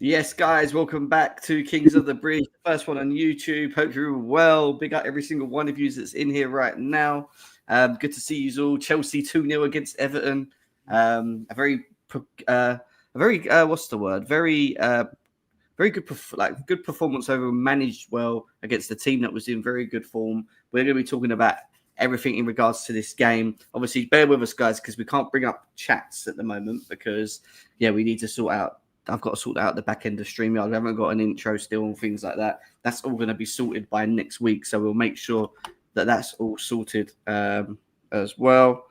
Yes, guys, welcome back to Kings of the Bridge, the first one on YouTube. Hope you're all well. Big up every single one of you that's in here right now. Good to see you all. Chelsea 2-0 against Everton. What's the word? Very good, good performance over, managed well against the team that was in very good form. We're going to be talking about everything in regards to this game. Obviously, bear with us, guys, because we can't bring up chats at the moment because, we need to sort out. I've got to sort out the back end of StreamYard. I haven't got an intro still and things like that. That's all going to be sorted by next week. So we'll make sure that that's all sorted as well.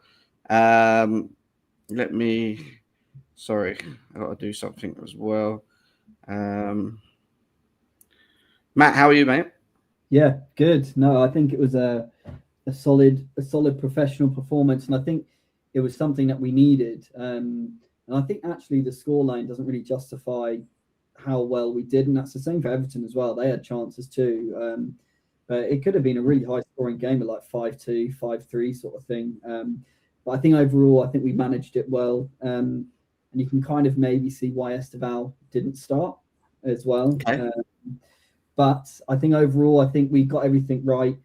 Sorry, I've got to do something as well. Matt, how are you, mate? Yeah, good. No, I think it was a solid professional performance, and I think it was something that we needed. And I think actually the scoreline doesn't really justify how well we did, and that's the same for Everton as well. They had chances too, but it could have been a really high scoring game of like 5-2, 5-3 sort of thing. But I think overall, I think we managed it well, and you can kind of maybe see why Esteval didn't start as well. Okay. But I think overall, I think we got everything right.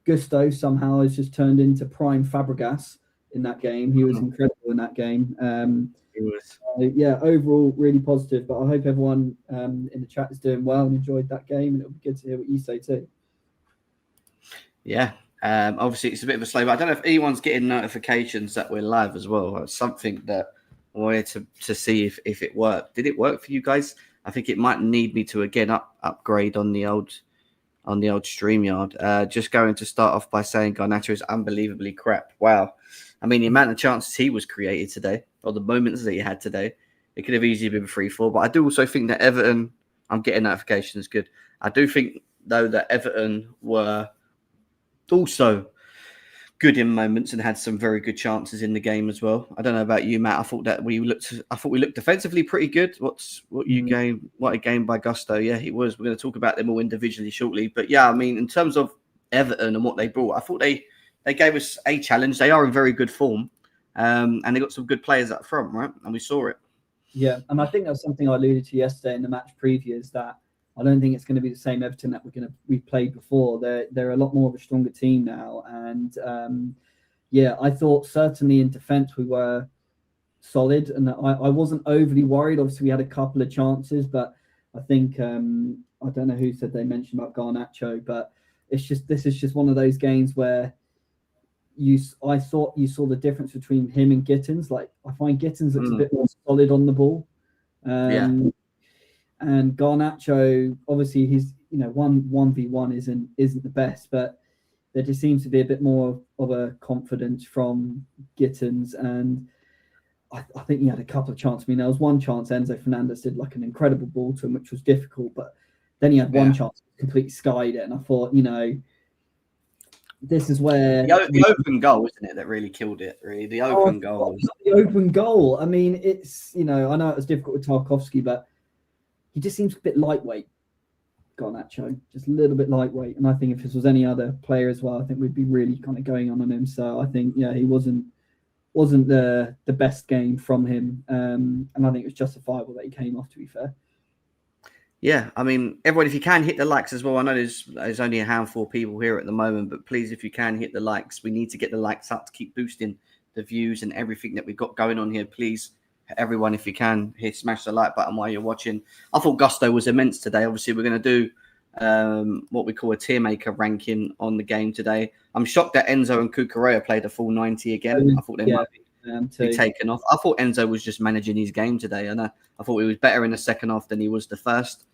Gusto somehow has just turned into prime Fabregas in that game. He was incredible in that game. It was. Overall, really positive. But I hope everyone in the chat is doing well and enjoyed that game. And it'll be good to hear what you say too. Yeah. Obviously, it's a bit of a slow. But I don't know if anyone's getting notifications that we're live as well. It's something that I wanted to see if it worked. Did it work for you guys? I think it might need me to again upgrade on the old StreamYard. Just going to start off by saying Garnacho is unbelievably crap. Wow. I mean, the amount of chances he was created today, or the moments that he had today, it could have easily been 3-4. But I do also think that Everton, I'm getting notifications, good. I do think, though, that Everton were also good in moments and had some very good chances in the game as well. I don't know about you, Matt. I thought we looked defensively pretty good. What a game by Gusto. Yeah, he was. We're going to talk about them all individually shortly. But yeah, I mean, in terms of Everton and what they brought, I thought they gave us a challenge. They are in very good form. And they got some good players up front, right? And we saw it. Yeah, and I think that's something I alluded to yesterday in the match preview, is that I don't think it's going to be the same Everton that we've played before. They're a lot more of a stronger team now, and I thought certainly in defence we were solid, and I wasn't overly worried. Obviously, we had a couple of chances, but I think I don't know who said they mentioned about Garnacho, but this is just one of those games where I thought you saw the difference between him and Gittins. Like, I find Gittins looks a bit more solid on the ball. And Garnacho, obviously, he's 1v1 isn't the best, but there just seems to be a bit more of a confidence from Gittins, and I think he had a couple of chances. I mean, there was one chance Enzo Fernandez did like an incredible ball to him, which was difficult, but then he had one chance completely skied it, and I thought, this is where the open goal, isn't it, that really killed it? Really, the open goal. The open goal. I mean, it's I know it was difficult with Tarkowski, but he just seems a bit lightweight. Garnacho, just a little bit lightweight, and I think if this was any other player as well, I think we'd be really kind of going on him. So I think he wasn't the best game from him, and I think it was justifiable that he came off. To be fair. Yeah, I mean, everyone, if you can, hit the likes as well. I know there's only a handful of people here at the moment, but please, if you can, hit the likes. We need to get the likes up to keep boosting the views and everything that we've got going on here. Please, everyone, if you can, smash the like button while you're watching. I thought Gusto was immense today. Obviously, we're going to do what we call a tier maker ranking on the game today. I'm shocked that Enzo and Cucurella played a full 90 again. I thought they might be taken off. I thought Enzo was just managing his game today. I thought he was better in the second half than he was the first.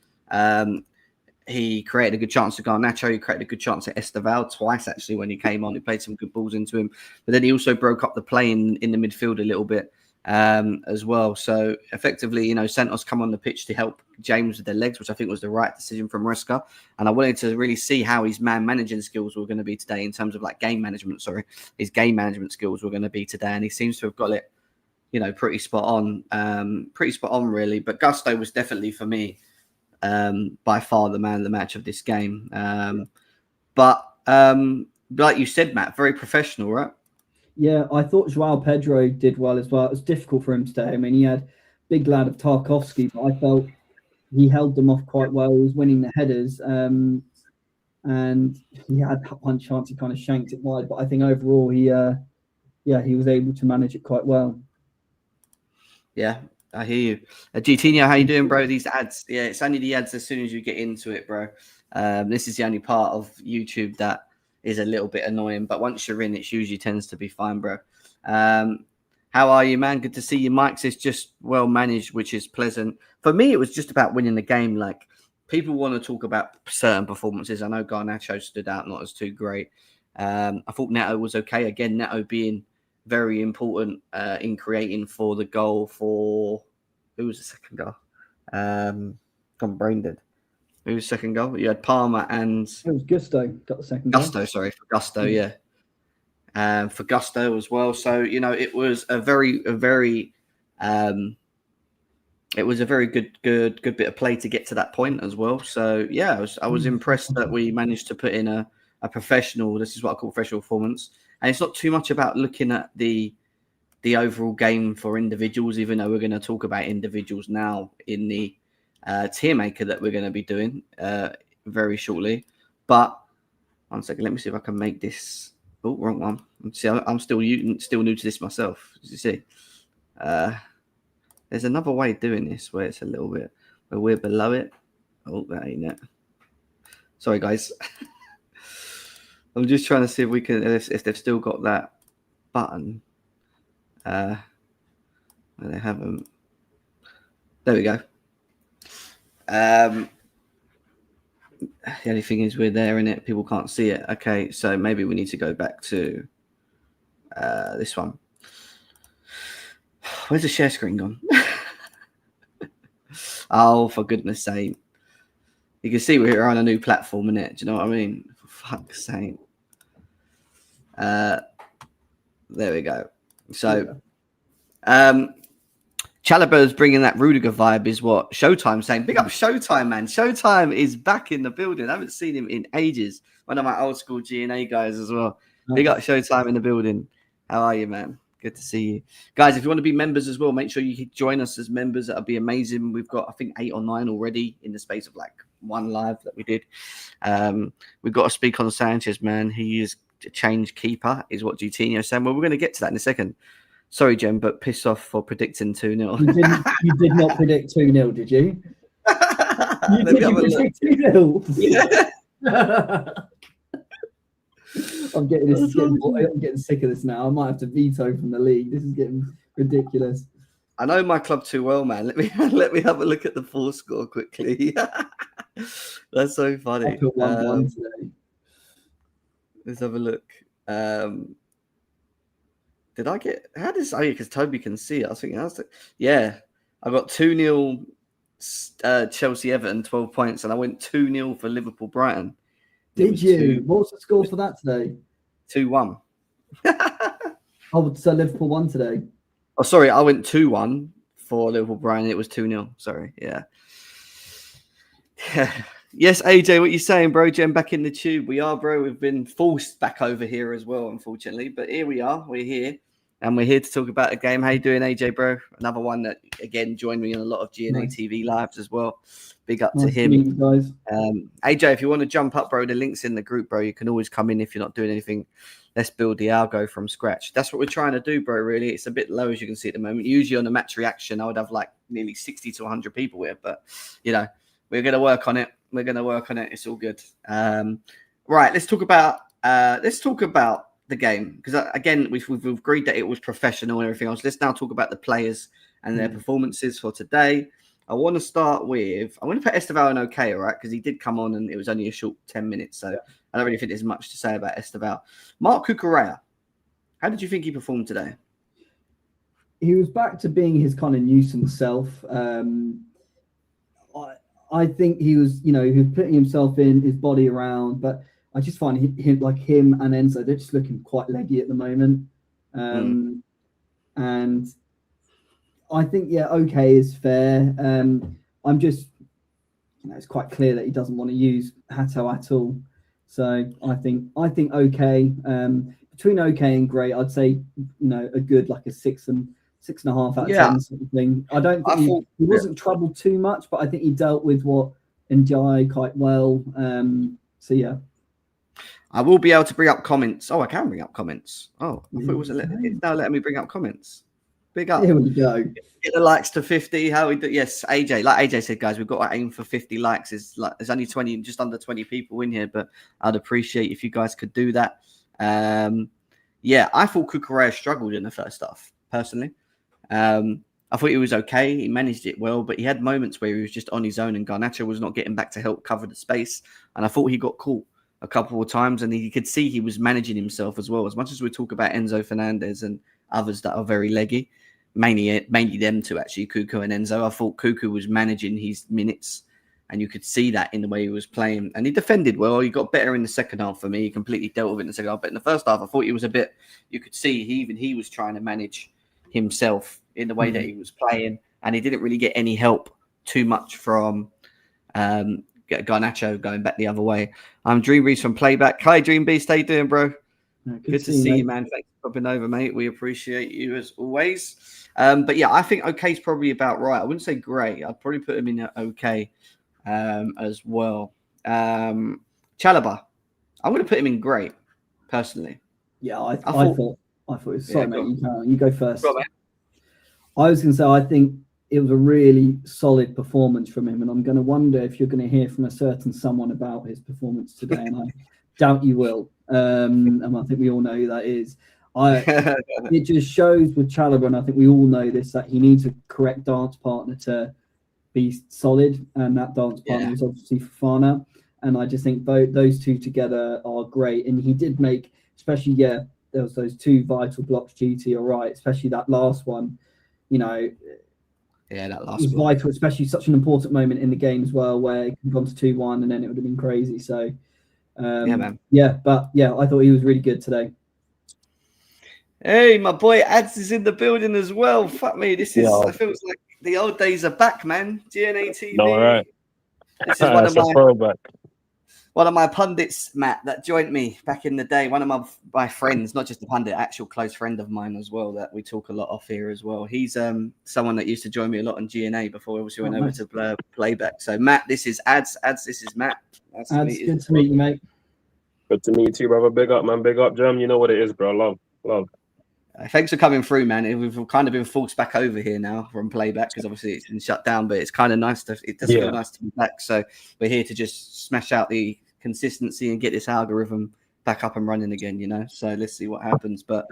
He created a good chance to Garnacho. He created a good chance at Esteval twice, actually, when he came on. He played some good balls into him. But then he also broke up the play in the midfield a little bit as well. So effectively, Santos come on the pitch to help James with their legs, which I think was the right decision from Resca. And I wanted to really see how his man managing skills were going to be today in terms of game management. His game management skills were going to be today. And he seems to have got it, pretty spot on, really. But Gusto was definitely, for me, by far the man of the match of this game. But like you said, Matt, very professional, right? Yeah, I thought Joao Pedro did well as well. It was difficult for him today. I mean, he had big lad of Tarkowski, but I felt he held them off quite well. He was winning the headers, and he had that one chance. He kind of shanked it wide, but I think overall he was able to manage it quite well. Yeah, I hear you. Gtinho, how you doing, bro? These ads, yeah, it's only the ads as soon as you get into it, bro. This is the only part of YouTube that is a little bit annoying, but once you're in, it usually tends to be fine, bro. How are you, man? Good to see you. Mike's is just well managed, which is pleasant. For me, it was just about winning the game. Like, people want to talk about certain performances. I know Garnacho stood out, not as too great. I thought Neto was okay. Again, Neto being very important in creating for the goal for who was the second goal? Gone brain dead. Who was the second goal? You had Palmer and It was Gusto got the second Gusto. goal. Sorry, for Gusto, yeah. For Gusto as well. So it was a very it was a very good bit of play to get to that point as well. So yeah, I was impressed that we managed to put in a professional. This is what I call professional performance, and it's not too much about looking at the overall game for individuals, even though we're going to talk about individuals now in the tier maker that we're going to be doing very shortly. But one second, let me see if I can make this. Oh, wrong one. See, I'm still new to this myself. As you see, there's another way of doing this where it's a little bit where we're below it. Oh, that ain't it. Sorry, guys. I'm just trying to see if we can if they've still got that button. They haven't. There we go. The only thing is we're there in it. People can't see it. Okay, so maybe we need to go back to this one. Where's the share screen gone? Oh, for goodness sake. You can see we're on a new platform, innit? Do you know what I mean? For fuck's sake. There we go. So, Chalobah's bringing that Rudiger vibe is what Showtime saying. Big up Showtime, man. Showtime is back in the building. I haven't seen him in ages. One of my old school G&A guys as well. Big up Showtime in the building. How are you, man? Good to see you. Guys, if you want to be members as well, make sure you join us as members. That'll be amazing. We've got, I think, 8 or 9 already in the space of like one live that we did. We've got to speak on Sanchez, man. He is a change keeper, is what Gtinho saying. Well, we're going to get to that in a second. Sorry, Jem, but piss off for predicting 2-0. You did not predict 2-0, did you? You predict 2-0? Yeah. I'm getting sick of this now. I might have to veto from the league. This is getting ridiculous. I know my club too well, man. Let me have a look at the full score quickly. That's so funny. I put 1-1 today. Let's have a look. Did I get? How does? Oh, yeah, because Toby can see it. I was thinking, yeah, I got 2-0 Chelsea Everton, 12 points, and I went 2-0 for Liverpool Brighton. Did you? What was the score for that today? 2-1. Oh, so Liverpool won today. Oh, sorry, I went 2-1 for Liverpool Brighton. It was 2-0. Sorry, yeah. Yes, AJ, what you saying, bro? Jem, back in the tube. We are, bro. We've been forced back over here as well, unfortunately. But here we are. We're here. And we're here to talk about a game. How you doing, AJ, bro? Another one that, again, joined me on a lot of G&A TV lives as well. Big up to him. You guys. AJ, if you want to jump up, bro, the link's in the group, bro. You can always come in if you're not doing anything. Let's build the algo from scratch. That's what we're trying to do, bro, really. It's a bit low, as you can see at the moment. Usually on the match reaction, I would have like nearly 60 to 100 people here. But, we're going to work on it. We're going to work on it. It's all good. Right, let's talk about the game, because again we've agreed that it was professional and everything else. Let's now talk about the players and their performances for today. I want to start with I'm going to put Esteval in okay, all right, because he did come on and it was only a short 10 minutes, so I don't really think there's much to say about Esteval. Mark Cucurella, how did you think he performed today? He was back to being his kind of nuisance self. I think he was putting himself in, his body around, but I just find him and Enzo, they're just looking quite leggy at the moment. And I think, okay is fair. I'm just, it's quite clear that he doesn't want to use Hato at all. So I think okay. Between okay and great, I'd say, a good like a 6 and 6.5 out of Yeah, 10 sort of thing. I don't I think thought. he wasn't troubled too much, but I think he dealt with what Ndiaye quite well. So yeah. I will be able to bring up comments. Oh, I can bring up comments. Oh, I thought it was Okay. it's now letting me bring up comments. Big up. Here we go. Get the likes to 50. How we do? Yes, AJ. Like AJ said, guys, we've got to aim for 50 likes. There's only 20, just under 20 people in here, but I'd appreciate if you guys could do that. Yeah, I thought Cucurella struggled in the first half, personally. I thought he was okay. He managed it well, but he had moments where he was just on his own and Garnacho was not getting back to help cover the space. And I thought he got caught a couple of times, and you could see he was managing himself as well. As much as we talk about Enzo Fernandez and others that are very leggy, mainly them two, actually, Cuckoo and Enzo, I thought Cuckoo was managing his minutes, and you could see that in the way he was playing. And he defended well. He got better in the second half for me. He completely dealt with it in the second half. But in the first half, I thought he was a bit, you could see he was trying to manage himself in the way that he was playing, and he didn't really get any help too much from Garnacho going back the other way. I'm Dream Beast from Playback. Hi, Dream Beast. How you doing, bro? Good to see you, man. Thanks for popping over, mate. We appreciate you as always. But yeah, I think okay is probably about right. I wouldn't say great. I'd probably put him in okay as well. Chalobah, I would have put him in great, personally. Yeah, I thought it was, sorry, mate. You go first. Go on, I was going to say, I think it was a really solid performance from him, and I'm going to wonder if you're going to hear from a certain someone about his performance today, and I doubt you will. And I think we all know who that is. It just shows with Chalobah, and I think we all know this, that he needs a correct dance partner to be solid, and that dance partner is obviously Fofana. And I just think those two together are great. And he did make, especially, there was those two vital blocks, GT, you're right, especially that last one. You know, that last was block. vital, especially such an important moment in the game as well, where it could have gone to 2-1 and then it would have been crazy. So, man. But I thought he was really good today. Hey, my boy Ads is in the building as well. Fuck me, this is. I feel like the old days are back, man. GNA TV. All right. This is one of my pundits, Matt, that joined me back in the day. One of my friends, not just a pundit, actual close friend of mine as well, that we talk a lot off here as well. He's someone that used to join me a lot on GNA before we obviously went over to Playback. So, Matt, this is Ads. Ads, this is Matt. Ads, good to meet you, mate. Good to meet you too, brother. Big up, man. Big up, Jam. You know what it is, bro. Love. Thanks for coming through, man. We've kind of been forced back over here now from Playback because obviously it's been shut down, but it's kind of nice feel nice to be back. So we're here to just smash out the consistency and get this algorithm back up and running again, you know. So let's see what happens. But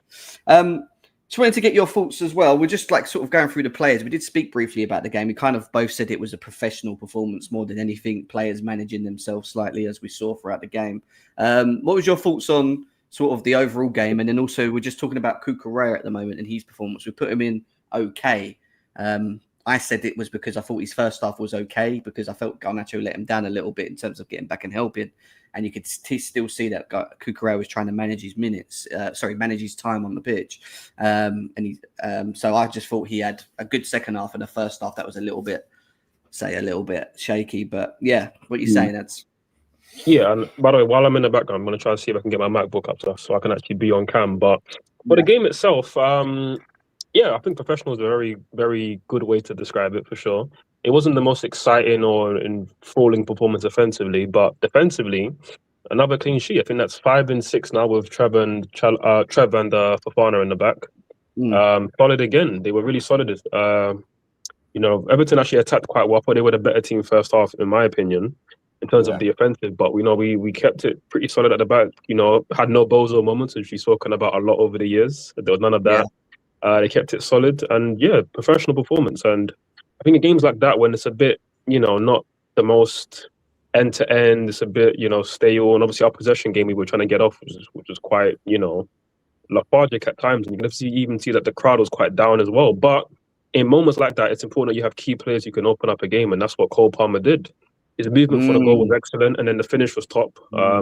just wanted to get your thoughts as well. We're just like sort of going through the players. We did speak briefly about the game. We kind of both said it was a professional performance more than anything. Players managing themselves slightly, as we saw throughout the game. What was your thoughts on sort of the overall game? And then also we're just talking about Cucurella at the moment and his performance. We put him in okay. I said it was because I thought his first half was okay because I felt Garnacho let him down a little bit in terms of getting back and helping. And you could still see that Cucurella was trying to manage his manage his time on the pitch. So I just thought he had a good second half and the first half that was a little bit shaky. But yeah, what are you saying? That's Yeah, and by the way, while I'm in the background, I'm going to try to see if I can get my MacBook up so I can actually be on cam. But for the game itself, I think professional is a very, very good way to describe it for sure. It wasn't the most exciting or enthralling performance offensively, but defensively, another clean sheet. I think that's 5 and 6 now with Trev and Fofana in the back. Solid again. They were really solid. Everton actually attacked quite well, but they were the better team first half, in my opinion, in terms of the offensive. But we kept it pretty solid at the back. Had no bozo moments, which we've spoken about a lot over the years. There was none of that. They kept it solid and professional performance. And I think in games like that, when it's a bit, not the most end to end, it's a bit, stale. And obviously our possession game we were trying to get off, which was quite, lethargic at times. And you can even see that the crowd was quite down as well. But in moments like that, it's important that you have key players who can open up a game, and that's what Cole Palmer did. His movement for the goal was excellent, and then the finish was top,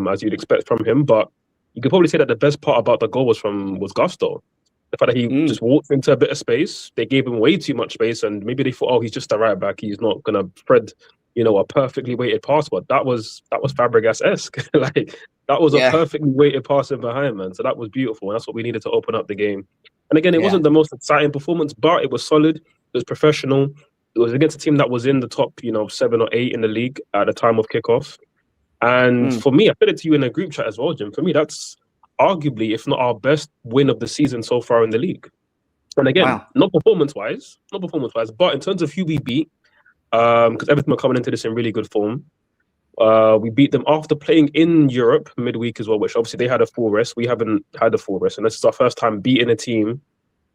as you'd expect from him. But you could probably say that the best part about the goal was Gusto. The fact that he just walked into a bit of space, they gave him way too much space, and maybe they thought, he's just a right back, he's not gonna spread, a perfectly weighted pass. But that was Fabregas-esque. Like that was a perfectly weighted pass in behind, man. So that was beautiful, and that's what we needed to open up the game. And again, it wasn't the most exciting performance, but it was solid. It was professional. It was against a team that was in the top, 7 or 8 in the league at the time of kickoff. And for me, I said it to you in a group chat as well, Jim. For me, that's arguably, if not our best win of the season so far in the league. And again, not performance-wise, but in terms of who we beat, because Everton are coming into this in really good form. We beat them after playing in Europe midweek as well, which obviously they had a full rest. We haven't had a full rest, and this is our first time beating a team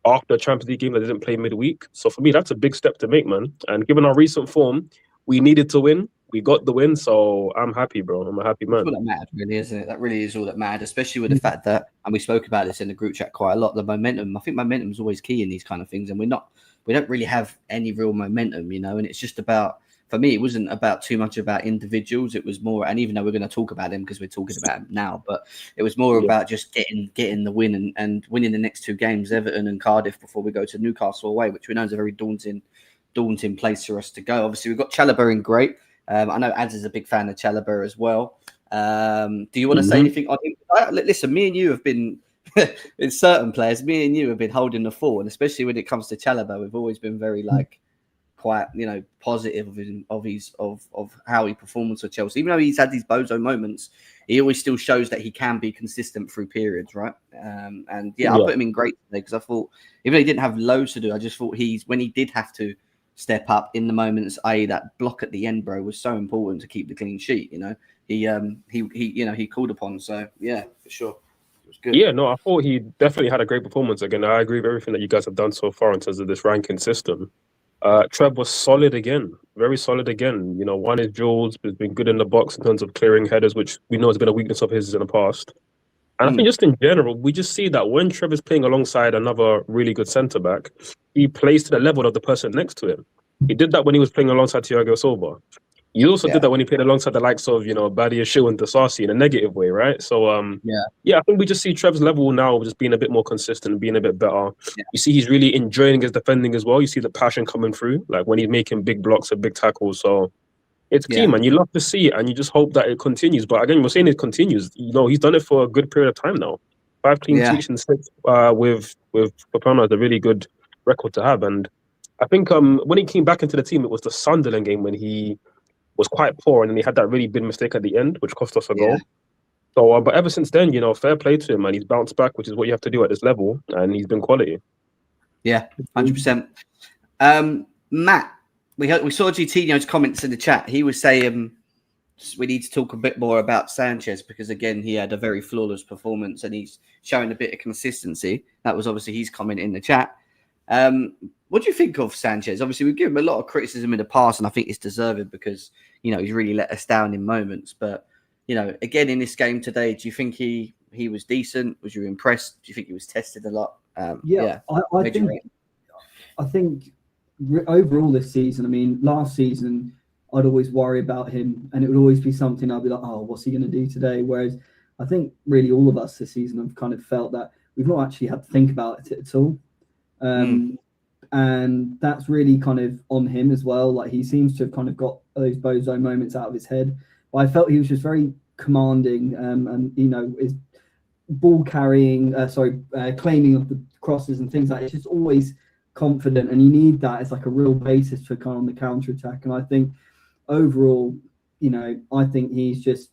after a Champions League game that didn't play midweek. So for me, that's a big step to make, man. And given our recent form, we needed to win. We got the win, so I'm happy, bro. I'm a happy man. That's all that mattered, really, isn't it? That really is all that mattered, especially with the fact that, and we spoke about this in the group chat quite a lot, the momentum. I think momentum is always key in these kind of things, and we don't really have any real momentum, and it's just about, for me, it wasn't about too much about individuals. It was more, and even though we're going to talk about them because we're talking about them now, but it was more about just getting the win and winning the next 2 games, Everton and Cardiff, before we go to Newcastle away, which we know is a very daunting place for us to go. Obviously, we've got Chalobah in great. I know Az is a big fan of Chalobah as well. Do you want to say anything on him? Listen, me and you have been in certain players. Me and you have been holding the fort, and especially when it comes to Chalobah, we've always been very quite positive of how he performs for Chelsea. Even though he's had these bozo moments, he always still shows that he can be consistent through periods, right? I put him in great today because I thought, even though he didn't have loads to do, I just thought when he did have to step up in the moments, i.e. that block at the end, bro, was so important to keep the clean sheet. He called upon. So yeah, for sure, it was good. Yeah, no, I thought he definitely had a great performance. Again, I agree with everything that you guys have done so far in terms of this ranking system. Trev was solid again, very solid again. Won his duels, has been good in the box in terms of clearing headers, which we know has been a weakness of his in the past. And I think just in general, we just see that when Trev is playing alongside another really good centre-back, he plays to the level of the person next to him. He did that when he was playing alongside Thiago Silva. He also did that when he played alongside the likes of, Badia Shiu and Dasasi in a negative way, right? So, I think we just see Trev's level now just being a bit more consistent, being a bit better. Yeah. You see he's really enjoying his defending as well. You see the passion coming through, like when he's making big blocks and big tackles. So it's key, man. You love to see it, and you just hope that it continues. But again, we're saying it continues. He's done it for a good period of time now. 5 clean sheets and 6 with Fofana is a really good record to have. And I think when he came back into the team, it was the Sunderland game when he was quite poor, and then he had that really big mistake at the end, which cost us a goal. So, but ever since then, fair play to him, and he's bounced back, which is what you have to do at this level, and he's been quality. Yeah, 100%. Matt, we saw Gtino's comments in the chat. He was saying we need to talk a bit more about Sanchez because, again, he had a very flawless performance and he's showing a bit of consistency. That was obviously his comment in the chat. What do you think of Sanchez? Obviously, we've given him a lot of criticism in the past, and I think it's deserved because, he's really let us down in moments. But, again, in this game today, do you think he was decent? Was you impressed? Do you think he was tested a lot? I think overall this season, last season, I'd always worry about him, and it would always be something I'd be like, oh, what's he going to do today? Whereas I think really all of us this season have kind of felt that we've not actually had to think about it at all. And that's really kind of on him as well. Like, he seems to have kind of got those bozo moments out of his head. But I felt he was just very commanding, and his ball carrying, claiming of the crosses and things like that. It's just always confident, and you need that as like a real basis for kind of on the counter attack. And I think overall, I think he's just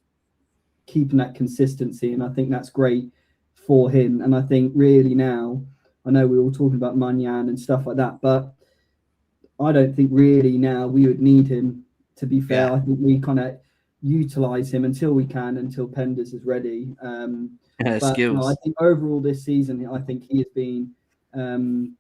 keeping that consistency, and I think that's great for him. And I think really now, I know we're all talking about Manyan and stuff like that, but I don't think really now we would need him, to be fair. I think we kind of utilise him until Penders is ready. Skills. I think overall this season, I think he has been, and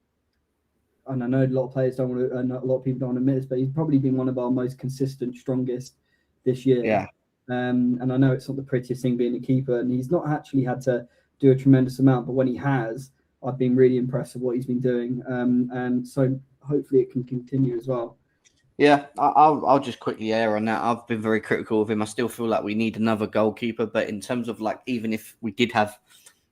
I know a lot of players don't want to, a lot of people don't want to admit this, but he's probably been one of our most consistent, strongest this year. Yeah. And I know it's not the prettiest thing being a keeper, and he's not actually had to do a tremendous amount, but when he has, I've been really impressed with what he's been doing. And so hopefully it can continue as well. Yeah, I'll just quickly air on that. I've been very critical of him. I still feel like we need another goalkeeper, but in terms of even if we did have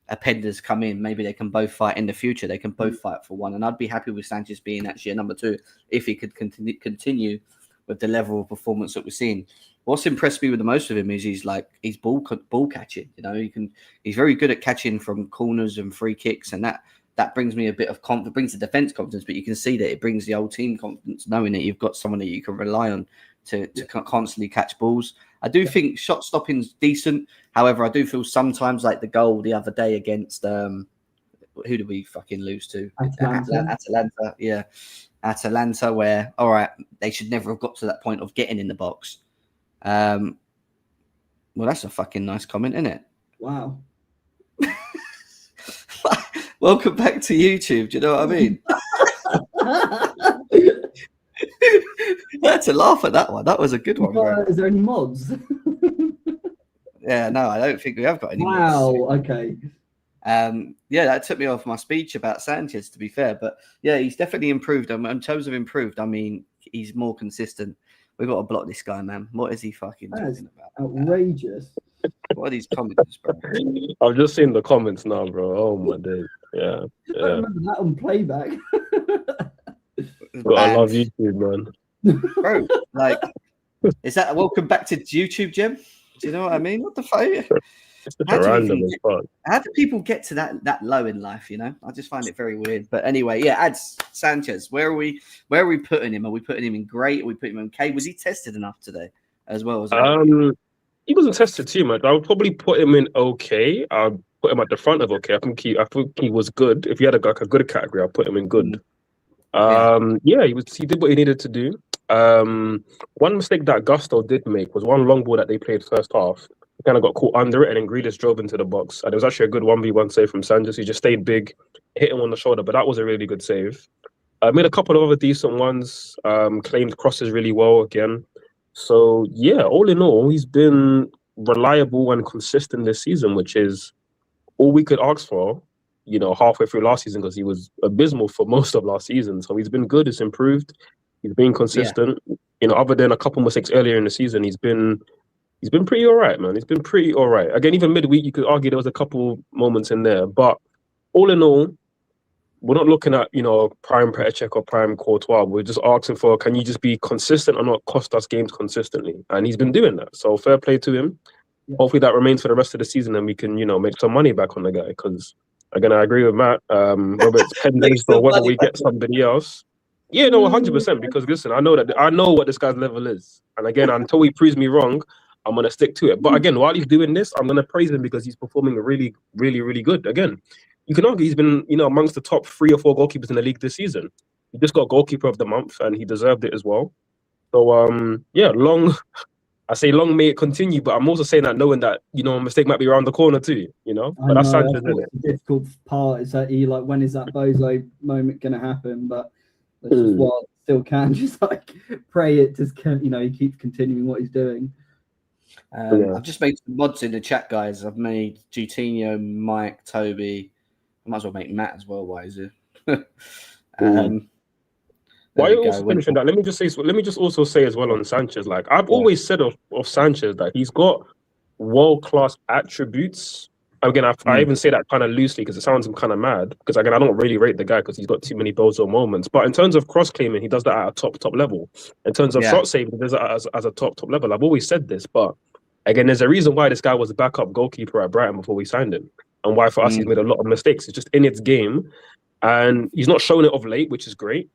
a Penders come in, maybe they can both fight in the future. They can both fight for one, and I'd be happy with Sanchez being actually a number 2 if he could continue with the level of performance that we're seeing. What's impressed me with the most of him is he's ball catching. He's very good at catching from corners and free kicks, and that brings me a bit of confidence, brings the defence confidence, but you can see that it brings the old team confidence, knowing that you've got someone that you can rely on to constantly catch balls. I do think shot stopping's decent. However, I do feel sometimes like the goal the other day against who did we fucking lose to? Atalanta. Yeah. Atalanta, where all right, they should never have got to that point of getting in the box. Well, that's a fucking nice comment, isn't it? Wow. Welcome back to YouTube. Do you know what I mean? I had to laugh at that one. That was a good one, bro. Is there any mods? Yeah, no, I don't think we have got any mods. Wow, okay. Yeah, that took me off my speech about Sanchez, to be fair. But yeah, he's definitely improved. In terms of improved, I mean, he's more consistent. We've got to block this guy, man. What is he fucking talking about? Outrageous. What are these comments, bro? I've just seen the comments now, bro. Oh my days. Yeah. I remember that on playback. I love YouTube, man. Bro, like, is that a welcome back to YouTube, Jim? Do you know what I mean? What the fuck? It's such a random as fuck. How do people get to that low in life? You know, I just find it very weird. But anyway, yeah, Ads Sanchez. Where are we putting him? Are we putting him in great? Are we putting him in okay? Was he tested enough today as well? He wasn't tested too much. I would probably put him in okay. I'd put him at the front of okay. I think he was good. If he had a good category, I'd put him in good. Yeah, he did what he needed to do. One mistake that Gusto did make was one long ball that they played first half. He kind of got caught under it, and then Grealish drove into the box. And it was actually a good 1v1 save from Sanchez. He just stayed big, hit him on the shoulder, but that was a really good save. Made a couple of other decent ones. Claimed crosses really well again. So yeah, all in all, he's been reliable and consistent this season, which is all we could ask for. You know, halfway through last season, because he was abysmal for most of last season. So he's been good. It's improved. He's been consistent. Yeah. You know, other than a couple mistakes earlier in the season, he's been pretty all right, man. He's been pretty all right. Again, even midweek, you could argue there was a couple moments in there, but all in all, we're not looking at, you know, prime Petr or prime Courtois. We're just asking for, can you just be consistent and not cost us games consistently? And he's been doing that. So fair play to him. Yeah. Hopefully that remains for the rest of the season, and we can, you know, make some money back on the guy. Because again, I agree with Matt. Whether it's pending or whether we get somebody else. Yeah, no, 100%. Because listen, I know what this guy's level is, and again, until he proves me wrong, I'm gonna stick to it. But again, while he's doing this, I'm gonna praise him because he's performing really, really, really good. Again, you can argue he's been, you know, amongst the top 3 or 4 goalkeepers in the league this season. He just got goalkeeper of the month, and he deserved it as well. So yeah, I say long may it continue, but I'm also saying that knowing that, you know, a mistake might be around the corner too, you know. But that's Sanchez, isn't it? The difficult part is that when is that Bozo moment going to happen? But that's just what still can just like pray it just can, you know, he keeps continuing what he's doing. I've just made some mods in the chat, guys. I've made Coutinho, Mike, Toby. I might as well make Matt as well. Why is it? While you're also finishing that, let me just also say as well on Sanchez, like I've always said of Sanchez that he's got world-class attributes. Again, I even say that kind of loosely because it sounds kind of mad. Because again, I don't really rate the guy because he's got too many bozo moments. But in terms of cross-claiming, he does that at a top level. In terms of shot saving, he does that as a top level. I've always said this, but again, there's a reason why this guy was a backup goalkeeper at Brighton before we signed him, and why for us he's made a lot of mistakes. It's just in its game, and he's not shown it of late, which is great.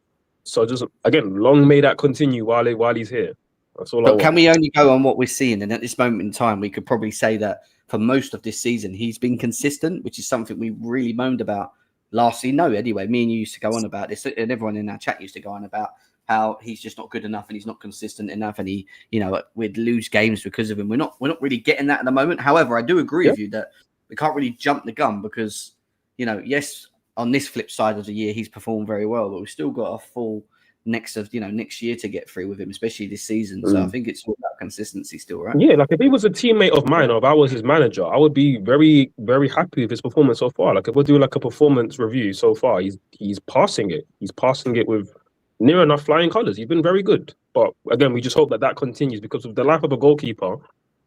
So just again, long may that continue while he's here. That's all. But can we only go on what we're seeing? And at this moment in time, we could probably say that for most of this season, he's been consistent, which is something we really moaned about last season. No, anyway, me and you used to go on about this, and everyone in our chat used to go on about how he's just not good enough and he's not consistent enough, and he, you know, we'd lose games because of him. We're not really getting that at the moment. However, I do agree with you that we can't really jump the gun because, you know, yes, on this flip side of the year, he's performed very well, but we've still got a full next year to get through with him, especially this season. So I think it's all about consistency still, right? Yeah, like if he was a teammate of mine or if I was his manager, I would be very, very happy with his performance so far. Like if we're doing like a performance review so far, he's passing it. He's passing it with near enough flying colours. He's been very good. But again, we just hope that continues because of the life of a goalkeeper.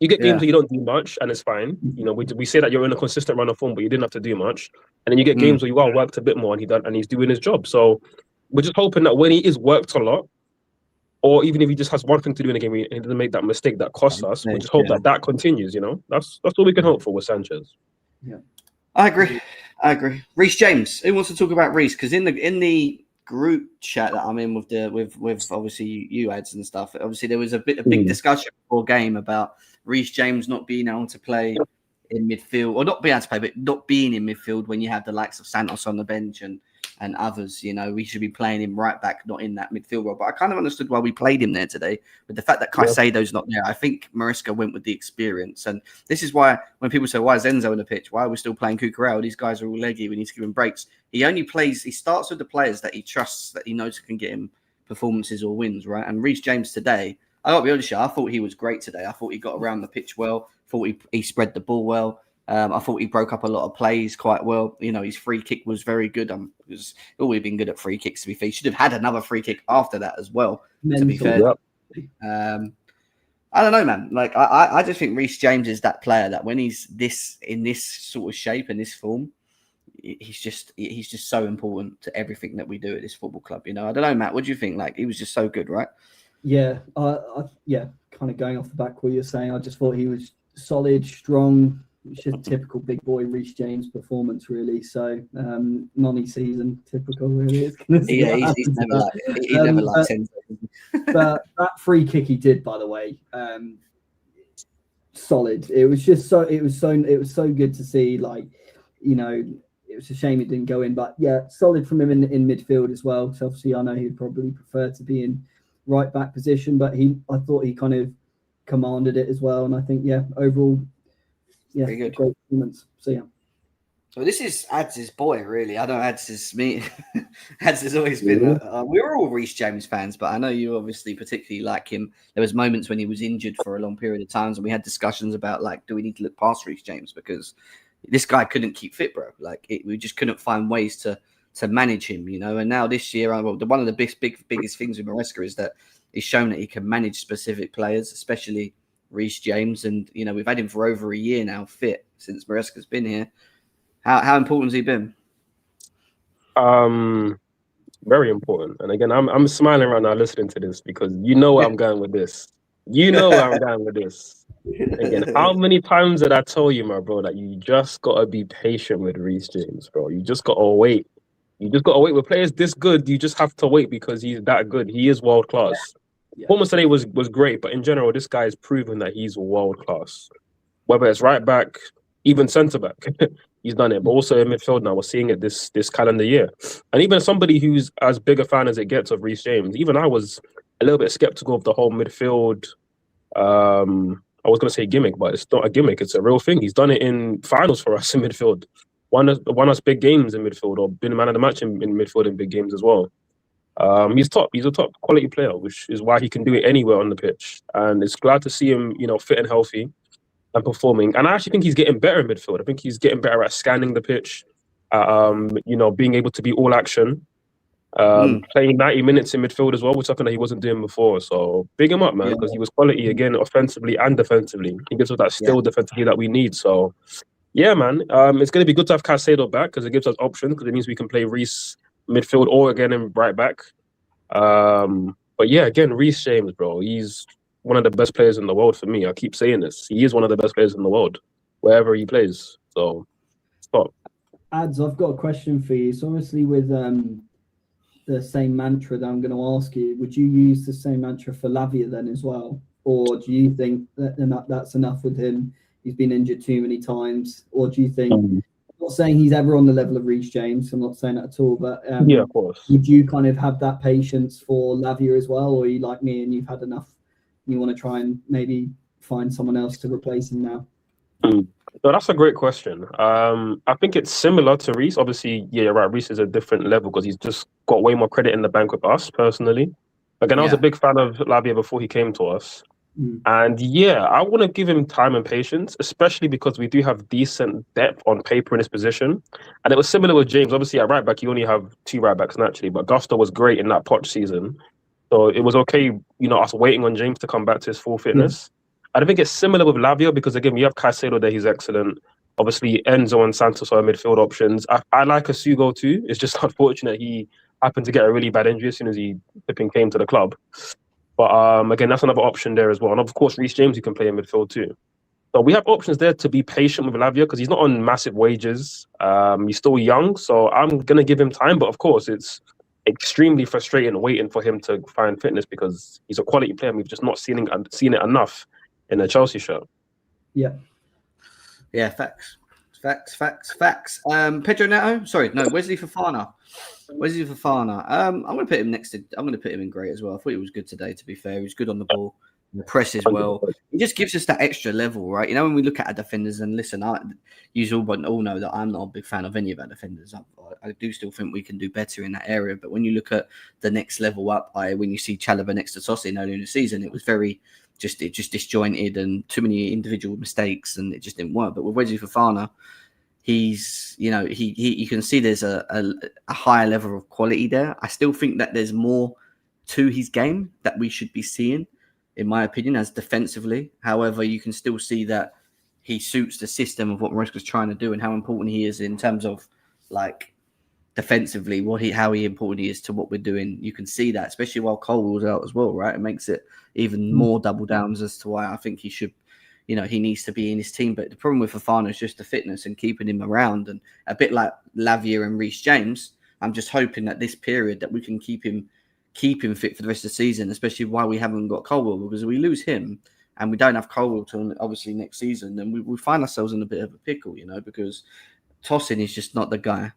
You get games where you don't do much and it's fine. You know, we say that you're in a consistent run of form, but you didn't have to do much. And then you get games where you worked a bit more and he's doing his job. So we're just hoping that when he is worked a lot, or even if he just has one thing to do in a game, he doesn't make that mistake that costs us. We just hope that continues, you know. That's all we can hope for with Sanchez. Yeah. I agree. Reece James. Who wants to talk about Reece? Because in the group chat that I'm in with obviously you ads and stuff. Obviously, there was a big discussion before game about Reece James not being able to play in midfield, or not being able to play, but not being in midfield when you have the likes of Santos on the bench and others. You know, we should be playing him right back, not in that midfield role. But I kind of understood why we played him there today. But the fact that Caicedo's not there, I think Maresca went with the experience. And this is why when people say, why is Enzo on the pitch? Why are we still playing Cucurella? These guys are all leggy. We need to give him breaks. He starts with the players that he trusts, that he knows can get him performances or wins, right? And Reece James today, I got to be honest with you, I thought he was great today. I thought he got around the pitch well. Thought he spread the ball well. I thought he broke up a lot of plays quite well. You know, his free kick was very good. He's always been good at free kicks, to be fair. He should have had another free kick after that as well, to be fair. Yep. I don't know, man. Like, I just think Reece James is that player that when he's in this sort of shape and this form, he's just so important to everything that we do at this football club. You know, I don't know, Matt. What do you think? Like, he was just so good, right? Yeah, kind of going off the back what you're saying, I just thought he was solid, strong. It's just typical big boy Reece James performance, really. So, non-season typical, really. He's never liked him. But that free kick he did, by the way, solid. It was so good to see. Like, you know, it was a shame it didn't go in, but yeah, solid from him in midfield as well. So obviously, I know he'd probably prefer to be in right back position, but I thought he kind of commanded it as well. And I think, overall, very good, great performance. So yeah. So this is Ads' boy, really. I know Ads is me. Ads has always been. We're all Reece James fans, but I know you obviously particularly like him. There was moments when he was injured for a long period of times, and we had discussions about, like, do we need to look past Reece James because this guy couldn't keep fit, bro. Like, we just couldn't find ways to manage him, you know. And now this year, one of the biggest things with Maresca is that he's shown that he can manage specific players, especially Reece James. And, you know, we've had him for over a year now, fit, since Maresca's been here. How important has he been? Very important. And again, I'm smiling right now listening to this because you know where I'm going with this. You know where I'm going with this. Again, how many times did I tell you, my bro, that you just gotta be patient with Reece James, bro? You just gotta wait. You just gotta wait. With players this good, you just have to wait because he's that good. He is world class. Performance today was great, but in general, this guy has proven that he's world class. Whether it's right back, even centre back, he's done it. But also in midfield now, we're seeing it this calendar year. And even somebody who's as big a fan as it gets of Reece James, even I was a little bit skeptical of the whole midfield. I was going to say gimmick, but it's not a gimmick. It's a real thing. He's done it in finals for us in midfield. Won us big games in midfield, or been a man of the match in midfield in big games as well. He's top. He's a top quality player, which is why he can do it anywhere on the pitch. And it's glad to see him, you know, fit and healthy and performing. And I actually think he's getting better in midfield. I think he's getting better at scanning the pitch, you know, being able to be all action, playing 90 minutes in midfield as well, which is something that he wasn't doing before. So big him up, man, because he was quality again, offensively and defensively. He gives us that still defensively that we need. So, yeah, man, it's going to be good to have Caicedo back because it gives us options, because it means we can play Reece midfield or again in right back. But yeah, again, Reece James, bro, he's one of the best players in the world for me. I keep saying this. He is one of the best players in the world, wherever he plays. So, stop. Ads, I've got a question for you. So obviously with the same mantra that I'm going to ask you, would you use the same mantra for Lavia then as well? Or do you think that's enough with him? He's been injured too many times. Or do you think, I'm not saying he's ever on the level of Reece James, I'm not saying that at all, but yeah, of course. Would you kind of have that patience for Lavia as well? Or are you like me and you've had enough? You want to try and maybe find someone else to replace him now? So that's a great question. I think it's similar to Reece. Obviously, yeah, you're right. Reece is a different level because he's just got way more credit in the bank with us personally. Again, I was a big fan of Lavia before he came to us. And yeah, I want to give him time and patience, especially because we do have decent depth on paper in his position. And it was similar with James. Obviously, at right back, you only have 2 right backs naturally, but Gusto was great in that Poch season. So it was okay, you know, us waiting on James to come back to his full fitness. I don't think it's similar with Lavia because, again, we have Caicedo there, he's excellent. Obviously, Enzo and Santos are midfield options. I like Asugo too. It's just unfortunate he happened to get a really bad injury as soon as he came to the club. But again, that's another option there as well. And of course, Reece James, you can play in midfield too. So we have options there to be patient with Lavia because he's not on massive wages. He's still young, so I'm gonna give him time. But of course, it's extremely frustrating waiting for him to find fitness because he's a quality player. And we've just not seen it enough in the Chelsea shirt. Yeah. Yeah, facts. Pedro Neto. Sorry, no, Wesley Fofana. I'm going to put him I'm going to put him in great as well. I thought he was good today, to be fair. He was good on the ball, the press as well. He just gives us that extra level, right? You know, when we look at our defenders, and listen, you all know that I'm not a big fan of any of our defenders. I do still think we can do better in that area. But when you look at the next level up, when you see Chalobah next to Tosin earlier in the season, it was very just disjointed and too many individual mistakes, and it just didn't work. But with Wesley Fofana, he's, you know, you can see there's a higher level of quality there. I still think that there's more to his game that we should be seeing, in my opinion, as defensively. However, you can still see that he suits the system of what Maresca's trying to do and how important he is in terms of, like, defensively, how important he is to what we're doing. You can see that, especially while Colwell's out as well, right? It makes it even more double downs as to why I think he should, you know, he needs to be in his team. But the problem with Fofana is just the fitness and keeping him around. And a bit like Lavia and Reece James, I'm just hoping that this period that we can keep him fit for the rest of the season, especially while we haven't got Colwell, because if we lose him and we don't have Colwell till obviously next season, then we find ourselves in a bit of a pickle, you know, because Tosin is just not the guy.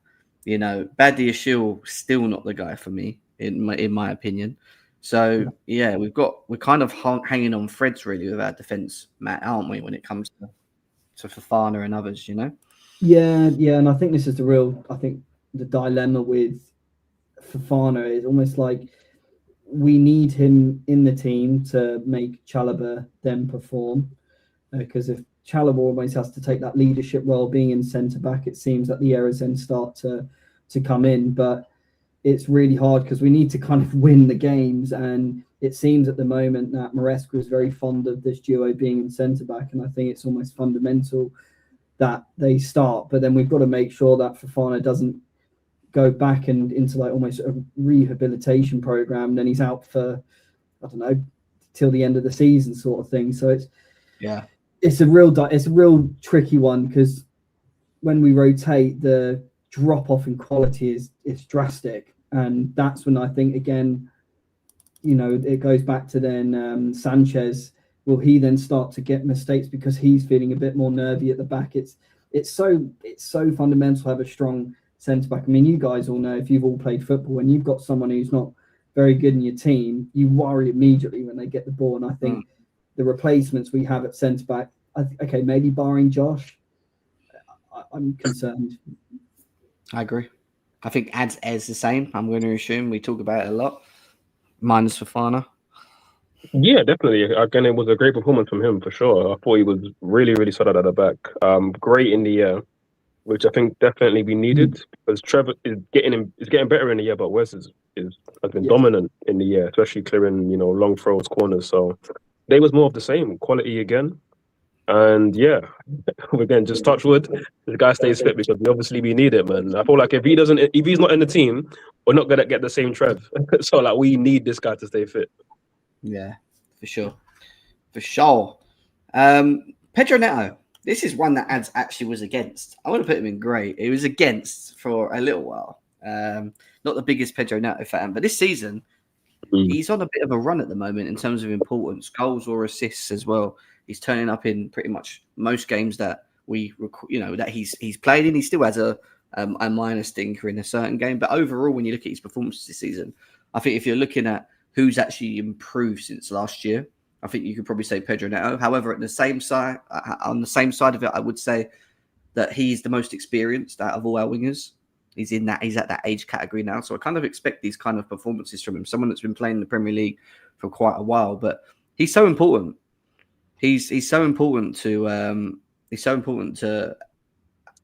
You know, Badia Shield still not the guy for me, in my opinion. So yeah, we're kind of hanging on threads really with our defense, Matt, aren't we? When it comes to Fofana and others, you know. Yeah, and I think this is the dilemma with Fofana is almost like we need him in the team to make Chalobah then perform, because if Chalobah almost has to take that leadership role, being in centre back, it seems that the errors then start to come in. But it's really hard because we need to kind of win the games, and it seems at the moment that Maresca is very fond of this duo being in centre back, and I think it's almost fundamental that they start. But then we've got to make sure that Fofana doesn't go back and into like almost a rehabilitation program, then he's out for, I don't know, till the end of the season sort of thing. So it's a real tricky one, because when we rotate, the drop off in quality is drastic, and that's when I think, again, you know, it goes back to then Sanchez. Will he then start to get mistakes because he's feeling a bit more nervy at the back? It's so fundamental to have a strong centre back. I mean, you guys all know, if you've all played football, when you've got someone who's not very good in your team, you worry immediately when they get the ball. And I think the replacements we have at centre back, okay, maybe barring Josh, I'm concerned. I agree. I think Ez the same. I'm going to assume we talk about it a lot, minus Fofana. Yeah, definitely. Again, it was a great performance from him for sure. I thought he was really, really solid at the back. Great in the air, which I think definitely we needed, because Trevor is getting better in the air, but Wes has been dominant in the air, especially clearing, you know, long throws, corners. So they was more of the same quality again. And yeah, again, just touch wood, the guy stays fit, because we need it, man. I feel like if he's not in the team, we're not gonna get the same Trev. So like, we need this guy to stay fit. Yeah, for sure. Pedro Neto. This is one that Ads actually was against. I want to put him in great. He was against for a little while. Not the biggest Pedro Neto fan, but this season he's on a bit of a run at the moment in terms of importance, goals or assists as well. He's turning up in pretty much most games that that he's played in. He still has a minor stinker in a certain game, but overall, when you look at his performances this season, I think if you're looking at who's actually improved since last year, I think you could probably say Pedro Neto. However, on the same side of it, I would say that he's the most experienced out of all our wingers. He's at that age category now, so I kind of expect these kind of performances from him. Someone that's been playing in the Premier League for quite a while, but he's so important. He's so important to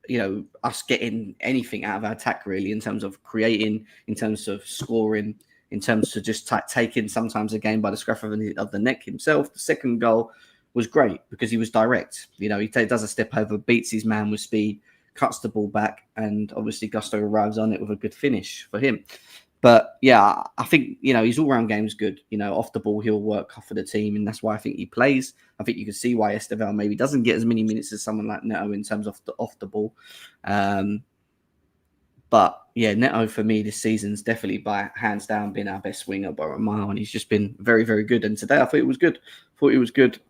you know, us getting anything out of our attack, really, in terms of creating, in terms of scoring, in terms of just taking sometimes a game by the scruff of the neck himself. The second goal was great because he was direct. You know, he does a step over, beats his man with speed, cuts the ball back, and obviously Gusto arrives on it with a good finish for him. But yeah, I think, his all-round game's good. Off the ball, he'll work for the team, and that's why I think he plays. I think you can see why Esteval maybe doesn't get as many minutes as someone like Neto in terms of off the ball. But yeah, Neto for me this season's definitely by hands down been our best winger by a mile, and he's just been very, very good. And today I thought it was good.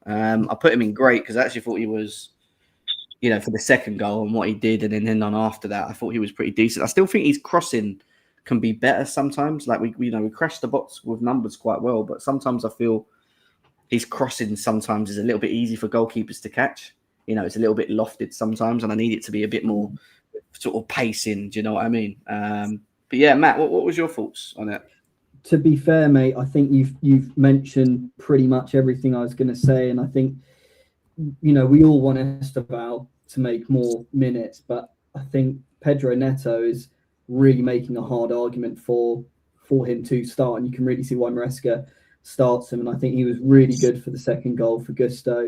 I put him in great because I actually thought he was, for the second goal and what he did, and then on after that, I thought he was pretty decent. I still think his crossing can be better sometimes. Like we crashed the box with numbers quite well, but sometimes I feel his crossing sometimes is a little bit easy for goalkeepers to catch. It's a little bit lofted sometimes, and I need it to be a bit more sort of pacing. Do you know what I mean? But yeah, Matt, what was your thoughts on it? To be fair, mate, I think you've mentioned pretty much everything I was going to say, and I think we all want Esteval to make more minutes, but I think Pedro Neto is really making a hard argument for him to start, and you can really see why Maresca starts him. And I think he was really good for the second goal for Gusto.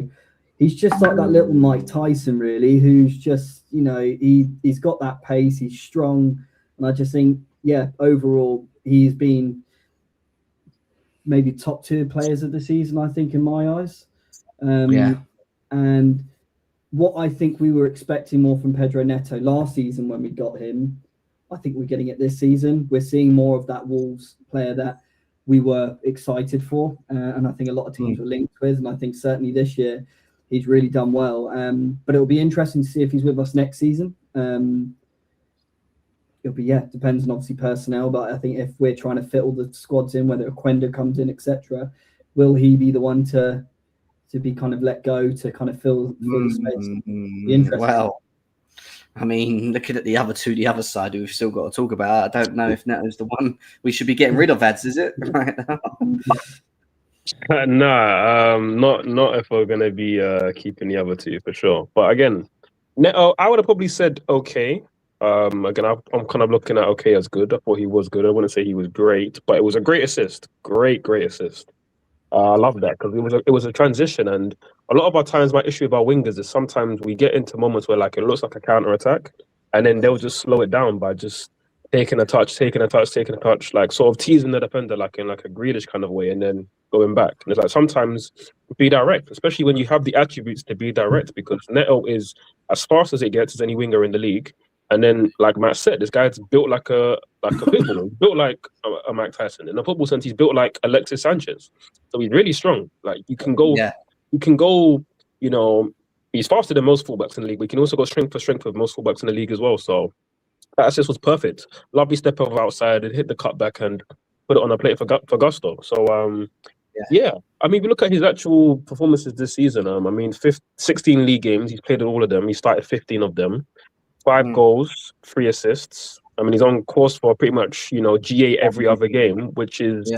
He's just like that little Mike Tyson, really, who's just he's got that pace, he's strong, and I just think overall he's been maybe top 2 players of the season, I think, in my eyes. And what I think we were expecting more from Pedro Neto last season when we got him, I think we're getting it this season. We're seeing more of that Wolves player that we were excited for, and I think a lot of teams were linked with. And I think certainly this year he's really done well. But it'll be interesting to see if he's with us next season. It'll be depends on obviously personnel, but I think if we're trying to fit all the squads in, whether Quenda comes in, etc., will he be the one to be kind of let go to kind of fill the space? Well, I mean, looking at the other side, who we've still got to talk about, I don't know if Neto's the one we should be getting rid of, ads, is it? Right now? Not if we're going to be keeping the other 2 for sure. But again, Neto, I would have probably said okay. Again, I'm kind of looking at okay as good. I thought he was good. I wouldn't say he was great, but it was a great assist. Great assist. I love that because it was a transition, and a lot of our times, my issue with our wingers is sometimes we get into moments where like it looks like a counter attack, and then they'll just slow it down by just taking a touch, like sort of teasing the defender like in like a Grealish kind of way, and then going back. And it's like sometimes be direct, especially when you have the attributes to be direct, because Neto is as fast as it gets as any winger in the league. And then, like Matt said, this guy's built like a pit bull, built like a Mike Tyson. In a football sense, he's built like Alexis Sanchez. So he's really strong. Like you can go, he's faster than most fullbacks in the league. We can also go strength for strength with most fullbacks in the league as well. So that assist was perfect. Lovely step over outside and hit the cutback and put it on a plate for Gusto. So I mean, we look at his actual performances this season. I mean, 16 league games, he's played in all of them. He started 15 of them. 5 goals, 3 assists. I mean, he's on course for pretty much, GA every other game, which is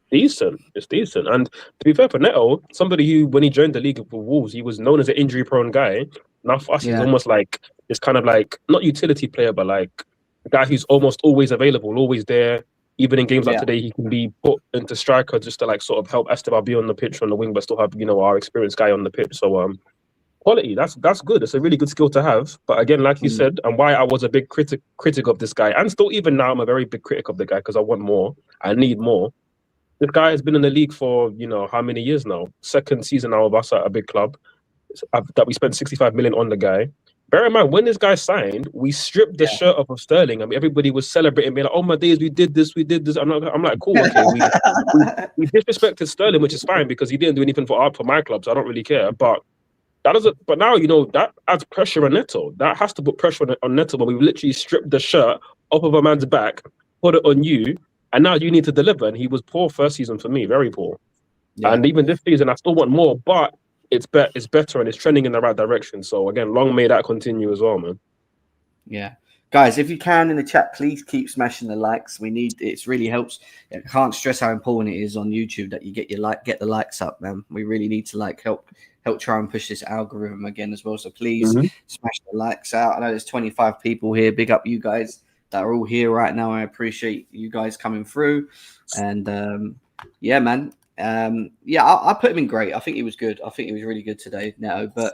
decent. It's decent. And to be fair for Neto, somebody who, when he joined the league with Wolves, he was known as an injury-prone guy. Now for us, he's almost like this kind of like, not utility player, but like a guy who's almost always available, always there. Even in games like today, he can be put into striker just to like sort of help Esteban be on the pitch on the wing, but still have, our experienced guy on the pitch. So, quality, that's good. It's a really good skill to have. But again, like you said, and why I was a big critic of this guy, and still even now I'm a very big critic of the guy because I want more. I need more. This guy has been in the league for how many years now? Second season now of us at a big club that we spent 65 million on the guy. Bear in mind, when this guy signed, we stripped the shirt off of Sterling. I mean, everybody was celebrating, being like, "Oh my days, we did this." I'm like, cool, okay. We disrespected Sterling, which is fine because he didn't do anything for my club, so I don't really care. But that doesn't. But now that adds pressure on Neto. That has to put pressure on Neto when we literally stripped the shirt off of a man's back, put it on you, and now you need to deliver. And he was poor first season for me, very poor. Yeah. And even this season, I still want more, but it's better and it's trending in the right direction. So again, long may that continue as well, man. Yeah. Guys, if you can in the chat, please keep smashing the likes. We need it. Really helps. I can't stress how important it is on YouTube that you get the likes up, man. We really need to help try and push this algorithm again as well. So please smash the likes out. I know there's 25 people here. Big up you guys that are all here right now. I appreciate you guys coming through. And yeah, man. I put him in great. I think he was good. I think he was really good today, Neto. But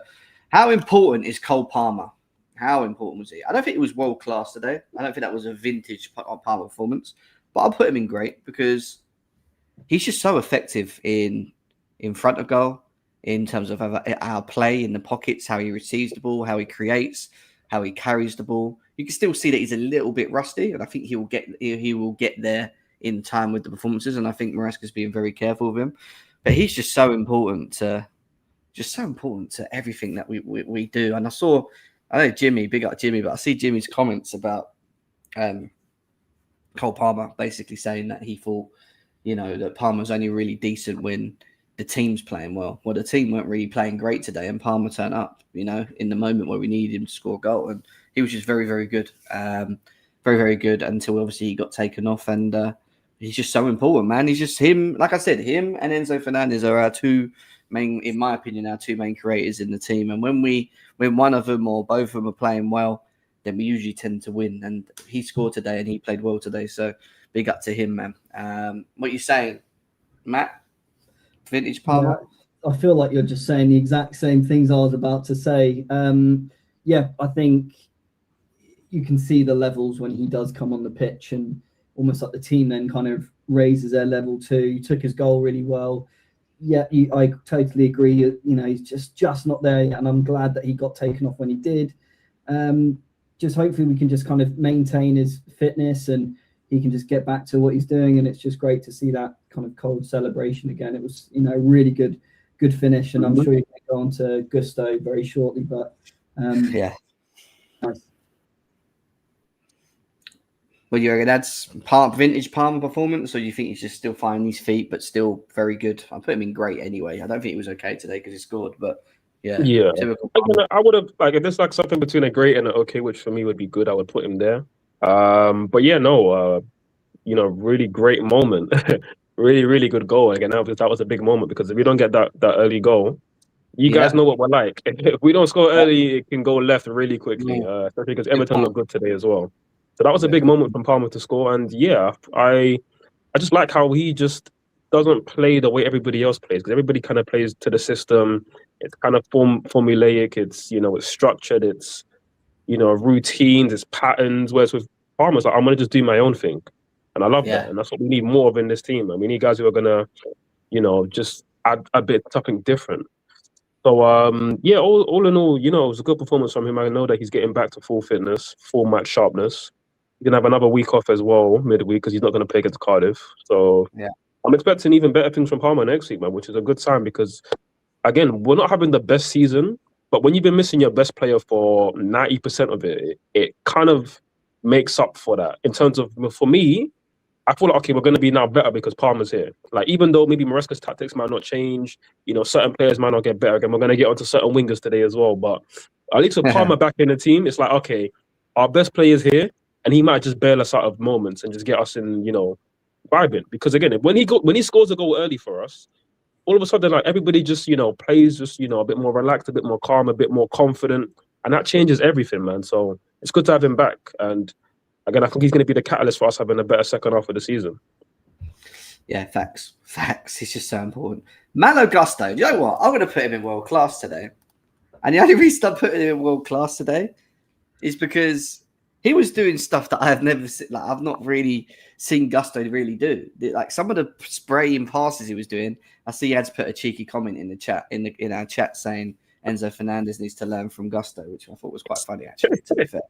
how important is Cole Palmer? How important was he? I don't think it was world class today. I don't think that was a vintage Palmer performance. but I'll put him in great because he's just so effective in front of goal in terms of our play in the pockets, how he receives the ball, how he creates, how he carries the ball. You can still see that he's a little bit rusty, and I think he will get there in time with the performances. And I think Maresca's being very careful with him, but he's just so important to everything that we do. And I know Jimmy, big up Jimmy, but I see Jimmy's comments about Cole Palmer basically saying that he thought, that Palmer's only really decent when the team's playing well. Well, the team weren't really playing great today, and Palmer turned up, in the moment where we needed him to score a goal. And he was just very, very good. Very, very good until obviously he got taken off. And he's just so important, man. He's just him. Like I said, him and Enzo Fernandez are our two main, in my opinion, our two main creators in the team. And when one of them or both of them are playing well, then we usually tend to win. And he scored today and he played well today. So big up to him, man. What you saying, Matt? Vintage Palmer? Yeah, I feel like you're just saying the exact same things I was about to say. I think you can see the levels when he does come on the pitch, and almost like the team then kind of raises their level too. He took his goal really well. Yeah, I totally agree. He's just not there yet, and I'm glad that he got taken off when he did. Just hopefully we can just kind of maintain his fitness and he can just get back to what he's doing. And it's just great to see that kind of cold celebration again. It was, really good finish. And I'm sure you can go on to Gusto very shortly, but yeah. Nice. Well, you reckon that's vintage Palmer performance, or do you think he's just still finding his feet, but still very good? I put him in great anyway. I don't think he was okay today because he scored, but yeah. I would have, if there's something between a great and an okay, which for me would be good, I would put him there. Really great moment. Really, really good goal. Again, that was a big moment because if we don't get that early goal, you guys know what we're like. If we don't score early, it can go left really quickly, especially because Everton look good today as well. So that was a big moment from Palmer to score. And I just like how he just doesn't play the way everybody else plays, because everybody kind of plays to the system. It's kind of formulaic. It's, it's structured. It's, routines, it's patterns. Whereas with Palmer, it's like, I'm going to just do my own thing. And I love that. And that's what we need more of in this team. And we need guys who are going to, just add a bit something different. So, all in all, it was a good performance from him. I know that he's getting back to full fitness, full match sharpness. He's going to have another week off as well, midweek, because he's not going to play against Cardiff. So, I'm expecting even better things from Palmer next week, man, which is a good sign because, again, we're not having the best season, but when you've been missing your best player for 90% of it, it kind of makes up for that. In terms of, for me, I feel like, okay, we're going to be now better because Palmer's here. Like, even though maybe Maresca's tactics might not change, certain players might not get better again. We're going to get onto certain wingers today as well. But at least with Palmer back in the team, it's like, okay, our best player's here, and he might just bail us out of moments and just get us in, vibing. Because again, when he scores a goal early for us, all of a sudden, like, everybody just, plays just, a bit more relaxed, a bit more calm, a bit more confident. And that changes everything, man. So it's good to have him back. And again, I think he's going to be the catalyst for us having a better second half of the season. Yeah, facts. It's just so important. Malo Gusto, you know what? I'm going to put him in world class today. And the only reason I'm putting him in world class today is because he was doing stuff that I have never seen. Like, I've not really seen Gusto really do. Like, some of the spraying passes he was doing. I see he had to put a cheeky comment in the chat, in our chat, saying Enzo Fernandez needs to learn from Gusto, which I thought was quite funny, actually, to be fair.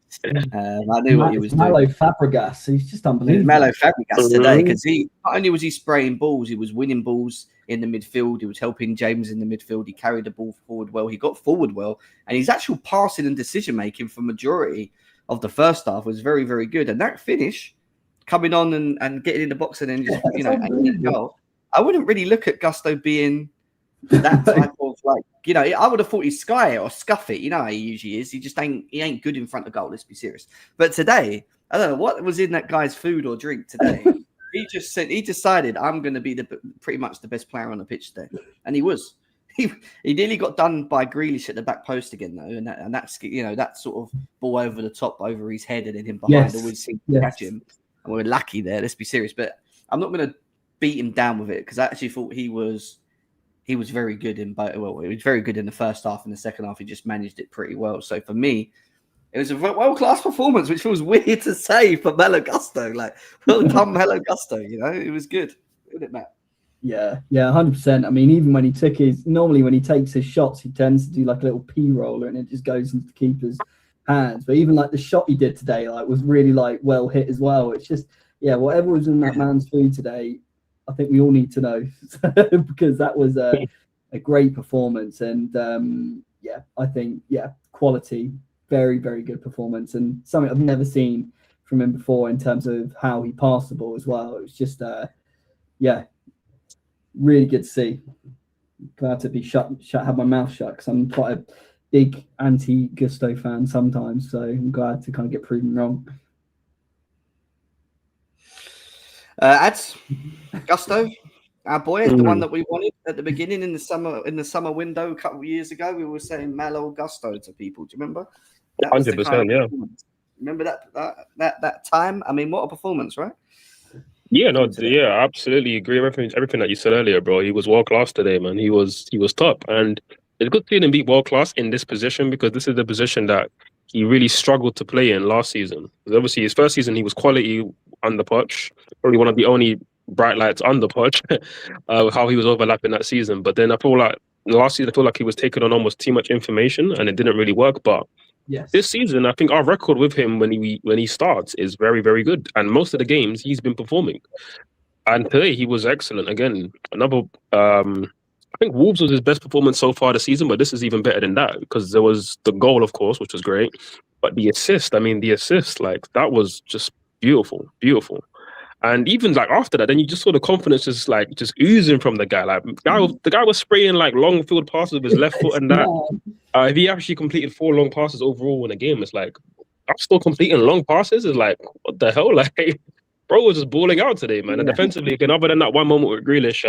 I knew what he was doing. Malo Fabregas, he's just unbelievable. Malo Fabregas today, because he not only was he spraying balls, he was winning balls in the midfield. He was helping James in the midfield. He carried the ball forward well. He got forward well. And his actual passing and decision-making for majority of the first half was very, very good. And that finish, coming on and getting in the box and then just, aiming a goal, I wouldn't really look at Gusto being that type of, like, I would have thought he'd sky it or scuff it. You know how he usually is. He ain't good in front of goal. Let's be serious. But today, I don't know what was in that guy's food or drink today. He decided, I'm going to be pretty much the best player on the pitch today, and he was. He nearly got done by Grealish at the back post again, though, and that's that sort of ball over the top over his head and then him behind always seemed to catch him. And we're lucky there. Let's be serious. But I'm not going to beat him down with it because I actually thought he was very good in both. Well, he was very good in the first half. In the second half, he just managed it pretty well. So for me, It was a world-class performance, which feels weird to say for Malo Gusto. Like, well done, Malo Gusto. You know, it was good, wasn't it, Matt? Yeah, 100%. I mean, even when he normally when he takes his shots, he tends to do like a little P-roller and it just goes into the keeper's hands. But even like the shot he did today, like was really like well hit as well. It's just, yeah, whatever was in that man's food today, I think we all need to know because that was a great performance. And yeah, I think, quality, very, very good performance and something I've never seen from him before in terms of how he passed the ball as well. It was just, really good to see. Glad to be have my mouth shut because I'm quite a big anti-Gusto fan sometimes. So I'm glad to kind of get proven wrong. Ads, Gusto, our boy, the one that we wanted at the beginning in the summer window a couple of years ago. We were saying Malo Gusto to people. Do you remember? 100%, yeah. Remember that time? I mean, what a performance, right? Yeah, no, yeah, I absolutely agree with everything that you said earlier, bro. He was world class today, man. He was top, and it's good seeing him be world class in this position because this is the position that he really struggled to play in last season. Because obviously, his first season he was quality on the pitch, probably one of the only bright lights on the pitch. How he was overlapping that season, but then I feel like last season, I feel like he was taking on almost too much information, and it didn't really work. But yes, this season, I think our record with him when he starts is very, very good. And most of the games he's been performing. And today he was excellent. Again, another I think Wolves was his best performance so far this season, but this is even better than that because there was the goal, of course, which was great. But the assist, like that was just beautiful, beautiful. And even like after that, then you just saw the confidence just oozing from the guy. Like the guy was spraying like long field passes with his left foot and that. If he actually completed 4 long passes overall in a game, it's like I'm still completing long passes. It's like what the hell? Like bro was just balling out today, man. And defensively, again, other than that one moment with Grealish,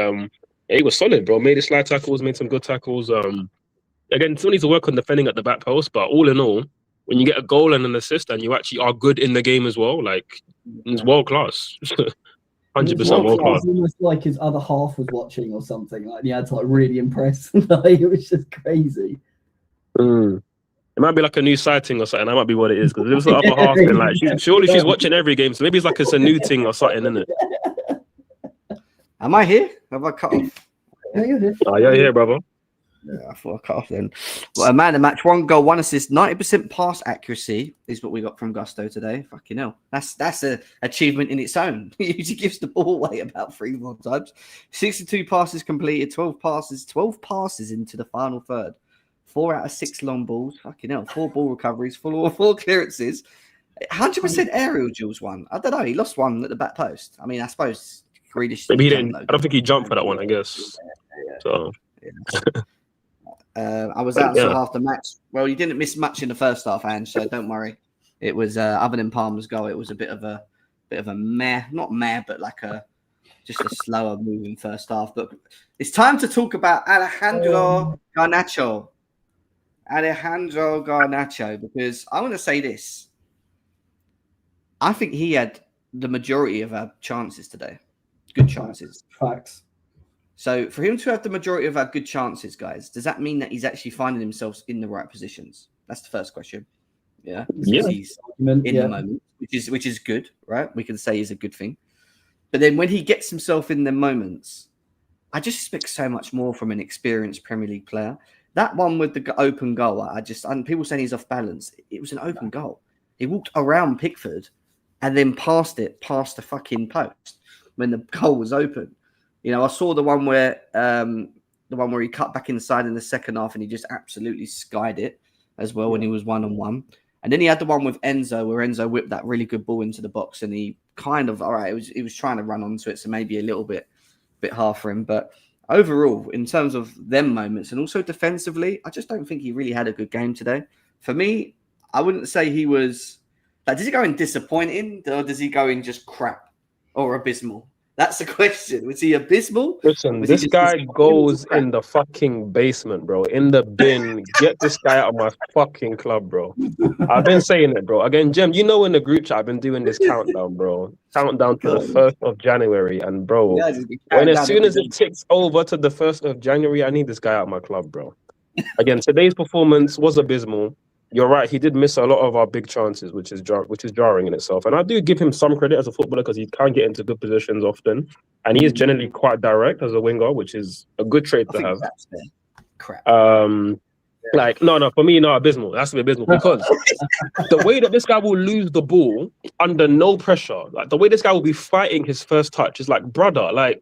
he was solid, bro. Made his slide tackles, made some good tackles. Again, still needs to work on defending at the back post, but all in all, when you get a goal and an assist and you actually are good in the game as well, like it's world class. 100% world class. It was almost like his other half was watching or something. Like he had to like really impress. Like, it was just crazy. It might be like a new sighting or something. That might be what it is because it was the upper half and like surely she's watching every game, so maybe it's a new thing or something, isn't it? Am I here? Have I cut off? Yeah, you're here. Oh, you're here, brother. Yeah, I thought I cut off then. Well, a man of the match, 1 goal, 1 assist, 90% pass accuracy is what we got from Gusto today. Fucking hell. That's an achievement in its own. He usually gives the ball away about 3 more times. 62 passes completed, 12 passes into the final third. 4 out of 6 long balls. Fucking hell. 4 ball recoveries, 4 clearances. 100% aerial duels one. I don't know. He lost one at the back post. I mean, I suppose Grealish. Maybe he didn't. I don't think he jumped for that one, I guess. Yeah. So. Yeah. I was out until half the match. Well, you didn't miss much in the first half, Ange, so don't worry. It was other than Palmer's goal, it was a bit of a not meh, but like just a slower moving first half. But it's time to talk about Alejandro Garnacho, because I want to say this. I think he had the majority of our chances today. Good chances. Facts. So for him to have the majority of our good chances, guys, does that mean that he's actually finding himself in the right positions? That's the first question. Yeah. Because he's in the moment, which is good, right? We can say is a good thing. But then when he gets himself in them moments, I just expect so much more from an experienced Premier League player. That one with the open goal, and people saying he's off balance. It was an open goal. He walked around Pickford and then passed the fucking post when the goal was open. You know, I saw the one where he cut back inside in the second half and he just absolutely skied it as well when he was 1-on-1. And then he had the one with Enzo where Enzo whipped that really good ball into the box and he kind of he was trying to run onto it, so maybe a little bit hard for him. But overall, in terms of them moments and also defensively, I just don't think he really had a good game today. For me, I wouldn't say he was like, does he go in disappointing or does he go in just crap or abysmal? That's the question. Was he abysmal? Listen, this guy goes in the fucking basement, bro. In the bin. Get this guy out of my fucking club, bro. I've been saying it, bro. Again, Jem, you know in the group chat, I've been doing this countdown, bro. Countdown to the 1st of January. And, bro, as soon as it ticks over to the 1st of January, I need this guy out of my club, bro. Again, today's performance was abysmal. you're right. He did miss a lot of our big chances, which is jarring in itself. And I do give him some credit as a footballer because he can get into good positions often, and he is generally quite direct as a winger, which is a good trait to have. Crap. Like no, for me, no, abysmal. That's abysmal because the way that this guy will lose the ball under no pressure, like the way this guy will be fighting his first touch is like, brother, like.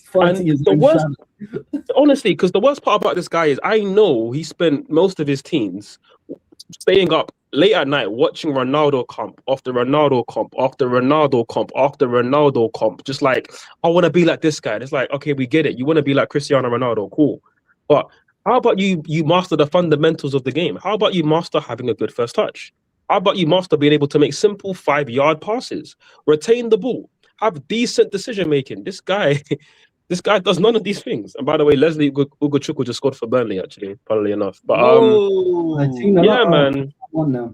Fighting And the worst, honestly, because the worst part about this guy is I know he spent most of his teens staying up late at night watching Ronaldo comp after Ronaldo comp after Ronaldo comp after Ronaldo comp. Just like, I want to be like this guy. It's like, okay, we get it. You want to be like Cristiano Ronaldo, cool. But how about you master the fundamentals of the game? How about you master having a good first touch? How about you master being able to make simple 5-yard passes, retain the ball, have decent decision making? This guy does none of these things. And by the way, Leslie Ugochukwu just scored for Burnley, actually, funnily enough. But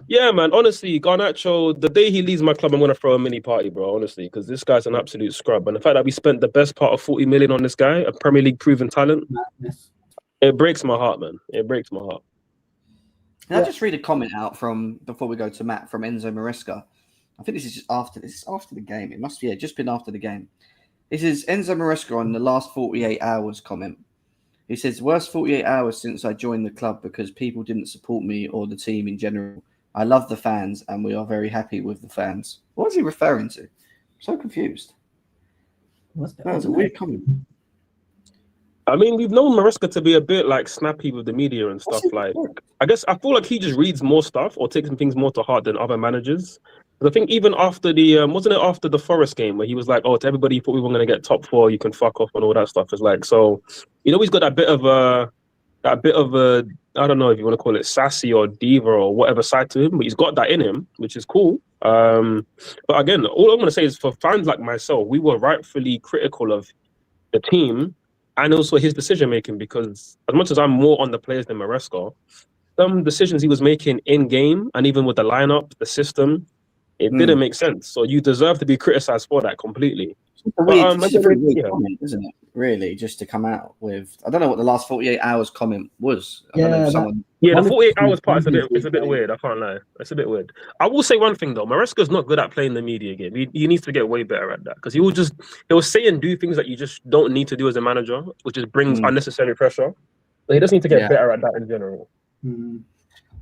yeah, man. Honestly, Garnacho, the day he leaves my club, I'm gonna throw a mini party, bro. Honestly, because this guy's an absolute scrub. And the fact that we spent the best part of 40 million on this guy, a Premier League proven talent, it breaks my heart, man. It breaks my heart. Can I just read a comment out from before we go to Matt from Enzo Maresca? I think this is just after the game. It must be just been after the game. This is Enzo Maresca on the last 48 hours comment. He says, worst 48 hours since I joined the club because people didn't support me or the team in general. I love the fans and we are very happy with the fans. What is he referring to? I'm so confused. That was a weird comment. I mean, we've known Maresca to be a bit like snappy with the media and stuff. Like, I feel like he just reads more stuff or takes things more to heart than other managers. I think even after the wasn't it after the Forest game where he was like, "Oh, to everybody who thought we were going to get top 4, you can fuck off," and all that stuff. It's like, so he's got that bit of a I don't know if you want to call it sassy or diva or whatever side to him, but he's got that in him, which is cool. But again, all I'm going to say is for fans like myself, we were rightfully critical of the team and also his decision making because as much as I'm more on the players than Maresca, some decisions he was making in game and even with the lineup, the system. It didn't make sense, so you deserve to be criticized for that completely. It's a weird comment, isn't it? Really, just to come out with, I don't know what the last 48 hours comment was. The 48 hours part is a bit weird. I can't lie, it's a bit weird. I will say one thing though, Maresca's not good at playing the media game. He needs to get way better at that because he will say and do things that you just don't need to do as a manager, which just brings unnecessary pressure. So he just needs to get better at that in general.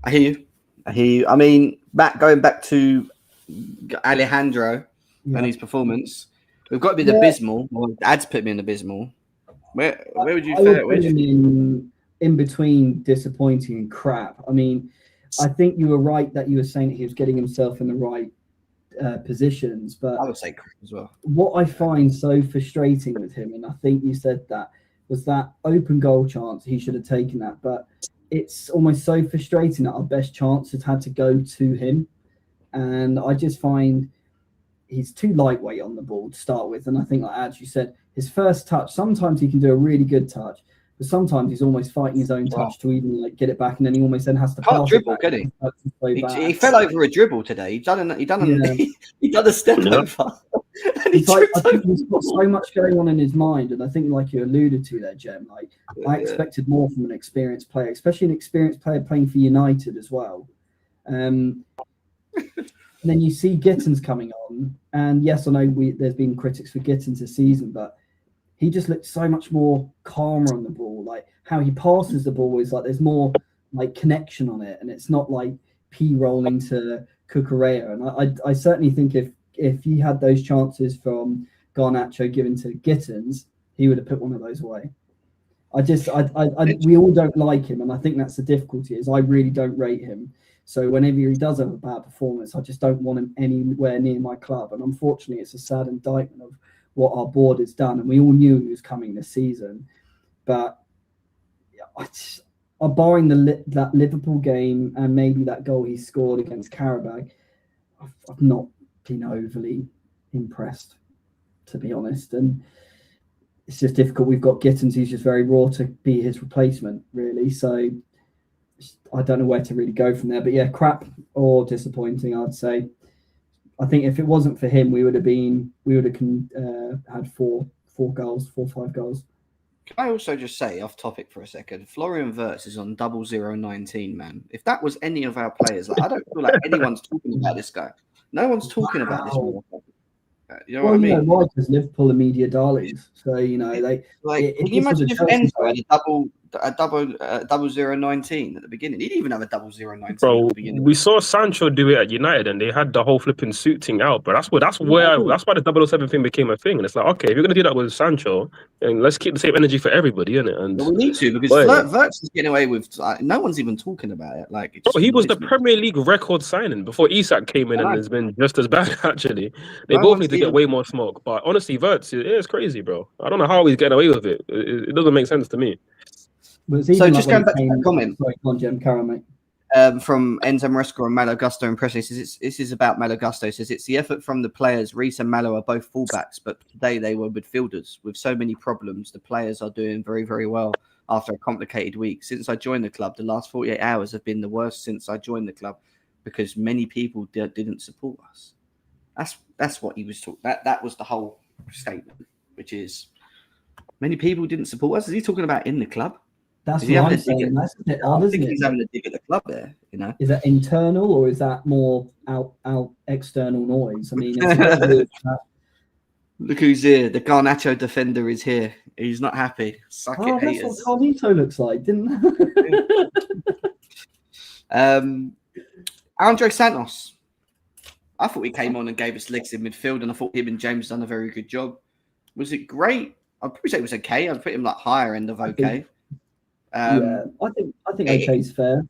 I hear you. I mean, going back to Alejandro and his performance, we've got to be abysmal. Well, Ad's put me in abysmal. Where would you say it? In between disappointing and crap. I mean, I think you were right that you were saying that he was getting himself in the right positions, but I would say crap as well. What I find so frustrating with him, and I think you said that, was that open goal chance. He should have taken that, but it's almost so frustrating that our best chance has had to go to him. And I just find he's too lightweight on the ball to start with. And I think, like as you said, his first touch, sometimes he can do a really good touch, but sometimes he's almost fighting his own touch to even like get it back, and then he almost then has to pass dribble, it back. He fell over a dribble today. He done a step over. I think he's got so much going on in his mind, and I think, like you alluded to there, Jem, like I expected more from an experienced player, especially an experienced player playing for United as well. And then you see Gittins coming on, and yes, I know there's been critics for Gittins this season, but he just looks so much more calmer on the ball. Like how he passes the ball is like there's more like connection on it, and it's not like rolling to Cucurella. And I certainly think if he had those chances from Garnacho given to Gittins, he would have put one of those away. We all don't like him, and I think that's the difficulty. Is I really don't rate him. So whenever he does have a bad performance, I just don't want him anywhere near my club. And unfortunately, it's a sad indictment of what our board has done. And we all knew he was coming this season. But barring that Liverpool game and maybe that goal he scored against Karabakh, I've not been overly impressed, to be honest. And it's just difficult. We've got Gittins, who's just very raw to be his replacement, really. So I don't know where to really go from there. But yeah, crap or disappointing, I'd say. I think if it wasn't for him, we would have had 4 or 5 goals. Can I also just say, off topic for a second, Florian Wirtz is on 0019, man. If that was any of our players, like I don't feel like anyone's talking about this guy. No one's talking about this Wow. more. You know Well, what I you know, mean? why? Because Liverpool are media darlings. So, you know, Like, if can you this was a imagine if Chelsea Enzo fan, had a 0019 at the beginning? He didn't even have a 0019 at Bro, the beginning. we saw Sancho do it at United, and they had the whole flipping suit thing out. But that's why the 007 thing became a thing. And it's like, okay, if you're gonna do that with Sancho, then let's keep the same energy for everybody, innit? And But we need to, because boy, Wirtz is getting away with no one's even talking about it. Like, it bro, just he was the annoys me. Premier League record signing before Isak came in, I and know. has been just as bad. Actually, they No both one's need to get even. way more smoke. But honestly, Wirtz, it's crazy, bro. I don't know how he's getting away with it. It doesn't make sense to me. but it's So even like just when going he back to that came. comment. Sorry, go on, Jim, carry on, mate. From Enzo Maresca and Malo Gusto and Presley says this is about Malo Gusto. Says it's the effort from the players. Reece and Malo are both fullbacks, but today they were midfielders with so many problems. The players are doing very, very well after a complicated week. Since I joined the club, the last 48 hours have been the worst since I joined the club because many people didn't support us. That's what he was talking. That was the whole statement, which is many people didn't support us. Is he talking about in the club? That's Is he what having I'm a dig saying. at? That's a bit I odd, isn't think it? he's having a dig at the club there. You know. Is that internal or is that more out external noise? I mean, it's a bit weird. Look who's here. The Garnacho defender is here. He's not happy. Suck Oh, it, that's haters. what Carlito looks like, didn't Andre Santos. I thought he came on and gave us legs in midfield, and I thought him and James done a very good job. Was it great? I'd probably say it was okay. I'd put him like higher end of okay. Yeah, I think okay's fair.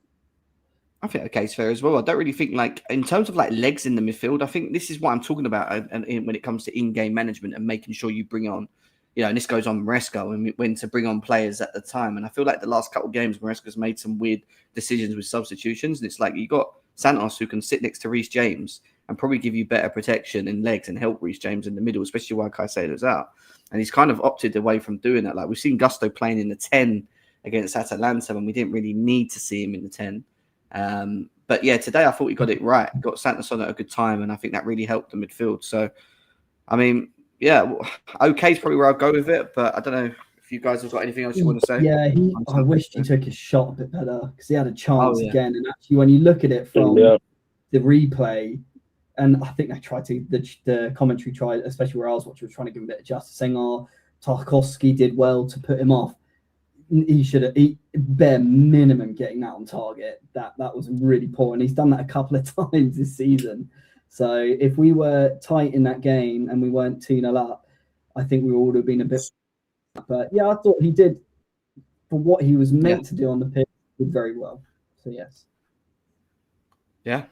I think okay's fair as well. I don't really think like in terms of like legs in the midfield. I think this is what I'm talking about, and when it comes to in-game management and making sure you bring on, you know, and this goes on Maresca and when to bring on players at the time. And I feel like the last couple of games, Maresca's made some weird decisions with substitutions, and it's like you got Santos who can sit next to Reece James and probably give you better protection in legs and help Reece James in the middle, especially while Caicedo's out. And he's kind of opted away from doing that. Like we've seen Gusto playing in the 10 against Atalanta when we didn't really need to see him in the 10. But yeah, today I thought he got it right. Got Santos on at a good time, and I think that really helped the midfield. So, I mean, yeah, okay is probably where I'll go with it. But I don't know if you guys have got anything else you want to say. Yeah, I wished he took his shot a bit better because he had a chance again. And actually, when you look at it from the replay, and I think they tried to the commentary tried, especially where I was watching, was trying to give him a bit of justice, saying, "Oh, Tarkowski did well to put him off." He should have bare minimum getting that on target. That was really poor, and he's done that a couple of times this season. So if we were tight in that game and we weren't 2-0 up, I think we would have been a bit. But yeah, I thought he did for what he was meant to do on the pitch, did very well. So yes. Yeah.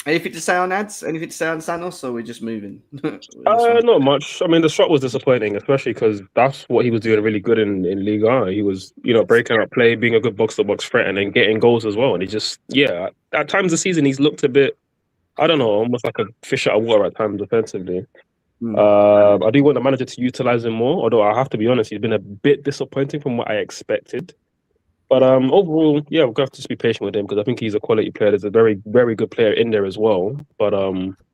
Anything to say on ads? Anything to say on Santos, or we're just moving? Not much. I mean, the shot was disappointing, especially because that's what he was doing really good in Liga. He was, breaking up play, being a good box-to-box threat, and then getting goals as well. And he just, at times this season, he's looked a bit, I don't know, almost like a fish out of water at times defensively. I do want the manager to utilize him more, although I have to be honest, he's been a bit disappointing from what I expected. But overall, we're going to have to just be patient with him because I think he's a quality player. There's a very, very good player in there as well. But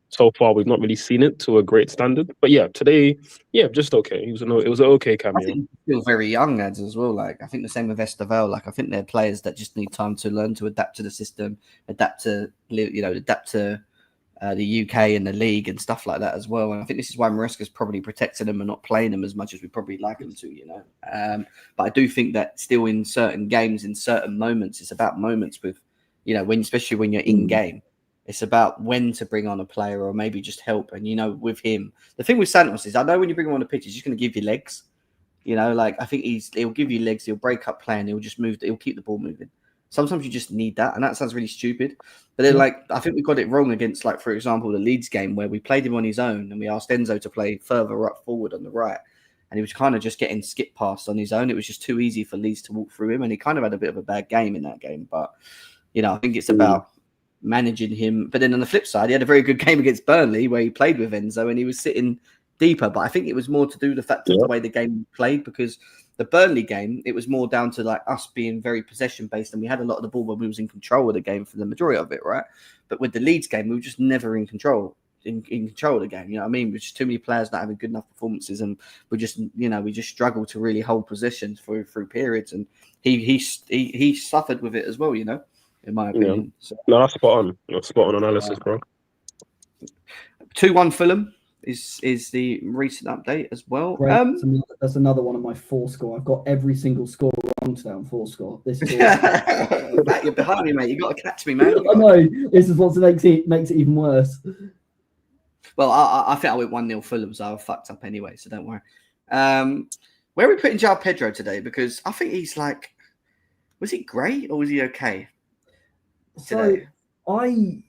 so far, we've not really seen it to a great standard. But yeah, today, just okay. It was an okay cameo. I think he's still very young, lads, as well. Like I think the same with Esteval. Like I think they're players that just need time to learn to adapt to the system, adapt to the UK and the league and stuff like that as well. And I think this is why Maresca's probably protecting them and not playing them as much as we probably like them to, But I do think that still in certain games, in certain moments, it's about moments with, especially when you're in game, it's about when to bring on a player or maybe just help. And, with him, the thing with Santos is I know when you bring him on the pitch, he's just going to give you legs. I think he'll give you legs, he'll break up play and he'll just move, he'll keep the ball moving. Sometimes you just need that, and that sounds really stupid. But then, I think we got it wrong against, for example, the Leeds game where we played him on his own and we asked Enzo to play further up forward on the right. And he was kind of just getting skip past on his own. It was just too easy for Leeds to walk through him, and he kind of had a bit of a bad game in that game. But, I think it's about managing him. But then on the flip side, he had a very good game against Burnley where he played with Enzo and he was sitting deeper. But I think it was more to do with the fact of the way the game played, because the Burnley game, it was more down to us being very possession based, and we had a lot of the ball when we was in control of the game for the majority of it, right? But with the Leeds game, we were just never in control. in control of the game. You know what I mean? There's just too many players not having good enough performances, and we just struggle to really hold positions through periods. And he suffered with it as well. You know, in my opinion. Yeah. So, No, that's spot on. Spot on analysis, bro. 2-1 Fulham is the recent update as well. Great. That's another one of my 4 score. I've got every single score wrong today on 4 score. This is Matt, you're behind me, mate. You got to catch me, man. I know. This is what makes it even worse. Well, I think I went 1-0 Fulham, so I fucked up anyway. So don't worry. Where are we putting João Pedro today? Because I think he's like, was he great or was he okay today? So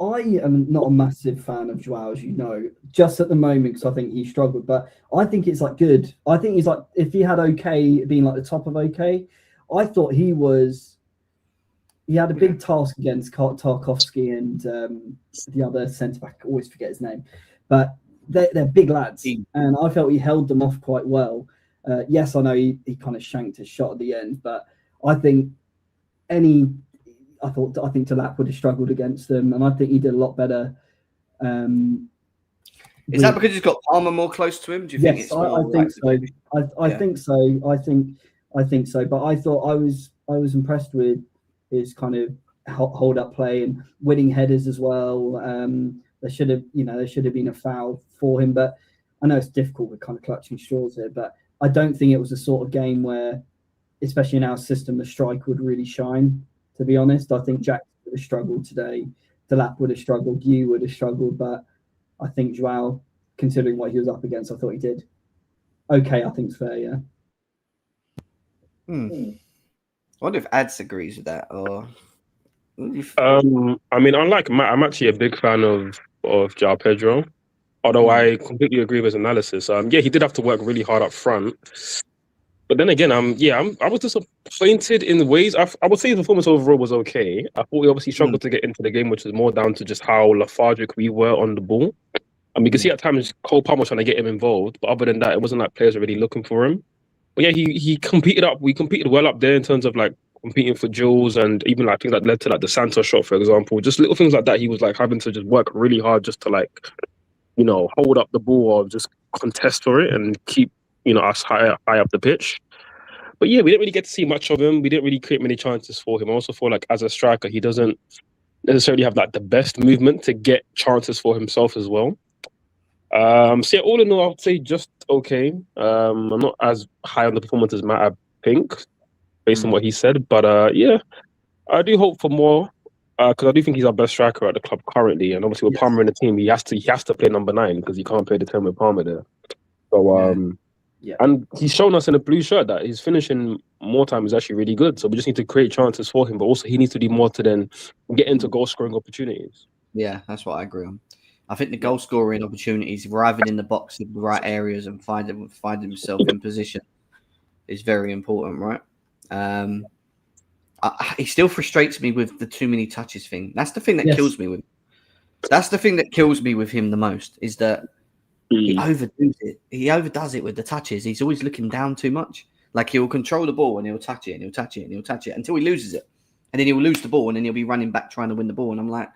I am not a massive fan of João, as you know, just at the moment, because I think he struggled. But I think it's like good. I think he's like, if he had okay being like the top of okay, I thought he had a big task against Tarkowski and the other centre back. I always forget his name, but they're big lads, and I felt he held them off quite well. Yes, I know he kind of shanked his shot at the end, but I think I think Delap would have struggled against them, and I think he did a lot better. Is that because he's got Palmer more close to him? Do you think it's more I think so. I think so. I think so. But I thought I was impressed with his kind of hold up play and winning headers as well. There should have been a foul for him, but I know it's difficult with kind of clutching straws here. But I don't think it was the sort of game where, especially in our system, the striker would really shine. To be honest, I think Jack would have struggled today. Delap would have struggled. You would have struggled. But I think João, considering what he was up against, I thought he did okay. I think it's fair, yeah. I wonder if Ads agrees with that, or. I mean, unlike Matt, I'm actually a big fan of João Pedro. Although I completely agree with his analysis. Yeah, he did have to work really hard up front. But then again, I was disappointed in ways. I would say his performance overall was okay. I thought he obviously struggled to get into the game, which was more down to just how lethargic we were on the ball. And we could see at times Cole Palmer trying to get him involved, but other than that, it wasn't like players were really looking for him. But yeah, he competed up. We competed well up there in terms of like competing for duels, and even like things that led to like the Santos shot, for example. Just little things like that. He was like having to just work really hard just to like, hold up the ball or just contest for it and keep us high up the pitch. But yeah, we didn't really get to see much of him. We didn't really create many chances for him. I also feel like as a striker, he doesn't necessarily have like the best movement to get chances for himself as well. So yeah, all in all, I would say just okay. I'm not as high on the performance as Matt, I think, based on what he said. But yeah, I do hope for more because I do think he's our best striker at the club currently. And obviously with Palmer in the team, he has to play number 9 because he can't play the 10 with Palmer there. So and he's shown us in a blue shirt that his finishing more time is actually really good. So we just need to create chances for him, but also he needs to do more to then get into goal scoring opportunities. Yeah, that's what I agree on. I think the goal scoring opportunities, arriving in the box in the right areas and finding himself in position is very important, right? He still frustrates me with the too many touches thing. That's the thing that kills me with. That's the thing that kills me with him the most is that he overdoes it. He overdoes it with the touches. He's always looking down too much. Like he'll control the ball and he'll touch it and he'll touch it and he'll touch it until he loses it, and then he'll lose the ball and then he'll be running back trying to win the ball. And I'm like,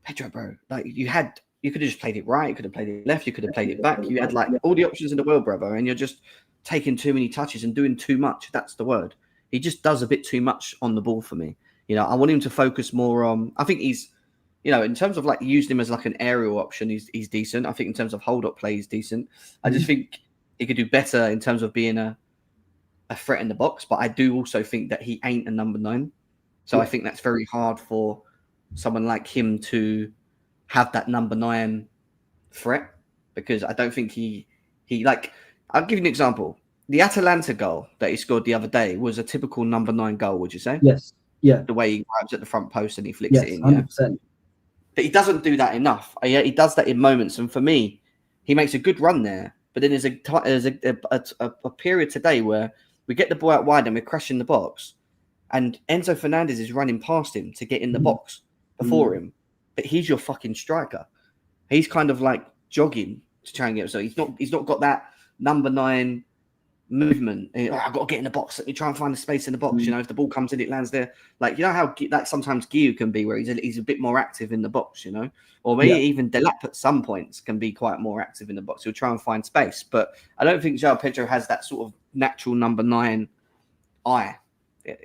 Pedro, bro, like you could have just played it right. You could have played it left. You could have played it back. You had like all the options in the world, brother, and you're just taking too many touches and doing too much. That's the word. He just does a bit too much on the ball for me. I want him to focus more on. I think he's, in terms of like using him as like an aerial option, he's decent. I think in terms of hold up play, he's decent. I just think he could do better in terms of being a threat in the box. But I do also think that he ain't a number 9. So I think that's very hard for someone like him to have that number 9 threat, because I don't think he like. I'll give you an example. The Atalanta goal that he scored the other day was a typical number 9 goal. Would you say? Yes. Yeah. The way he grabs at the front post and he flicks it in. 100%. But he doesn't do that enough. He does that in moments, and for me, he makes a good run there. But then there's a period today where we get the ball out wide and we're crashing the box, and Enzo Fernandez is running past him to get in the box before him. But he's your fucking striker. He's kind of like jogging to try and get. So he's not got that number 9 movement. I've got to get in the box. Let me try and find a space in the box. You know, if the ball comes in, it lands there. Like, you know how like sometimes Guiu can be, where he's a bit more active in the box, you know, or maybe even Delap at some points can be quite more active in the box. He'll try and find space, but I don't think João Pedro has that sort of natural number 9 eye,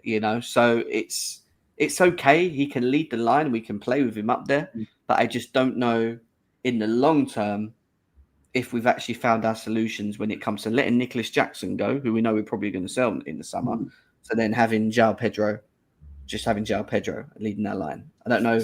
you know. So it's okay. He can lead the line. We can play with him up there, but I just don't know in the long term if we've actually found our solutions when it comes to letting Nicholas Jackson go, who we know we're probably going to sell in the summer, to then having João Pedro leading that line. I don't know.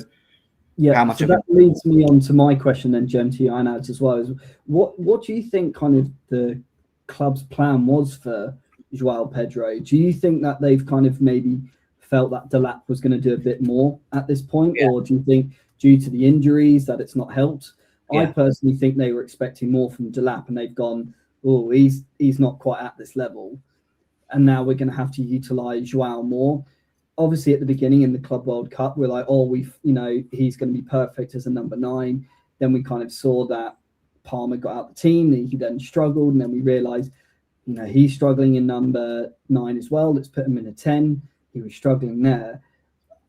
Yeah, how much so that leads me on to my question then, Jem, to you, Einad, as well. Is what do you think kind of the club's plan was for João Pedro? Do you think that they've kind of maybe felt that Delap was going to do a bit more at this point, or do you think due to the injuries that it's not helped? I personally think they were expecting more from Delap, and they've gone, oh, he's not quite at this level, and now we're going to have to utilise João more. Obviously, at the beginning in the Club World Cup, we're like, oh, he's going to be perfect as a number 9. Then we kind of saw that Palmer got out the team, and he then struggled, and then we realised, he's struggling in number 9 as well. Let's put him in a 10. He was struggling there.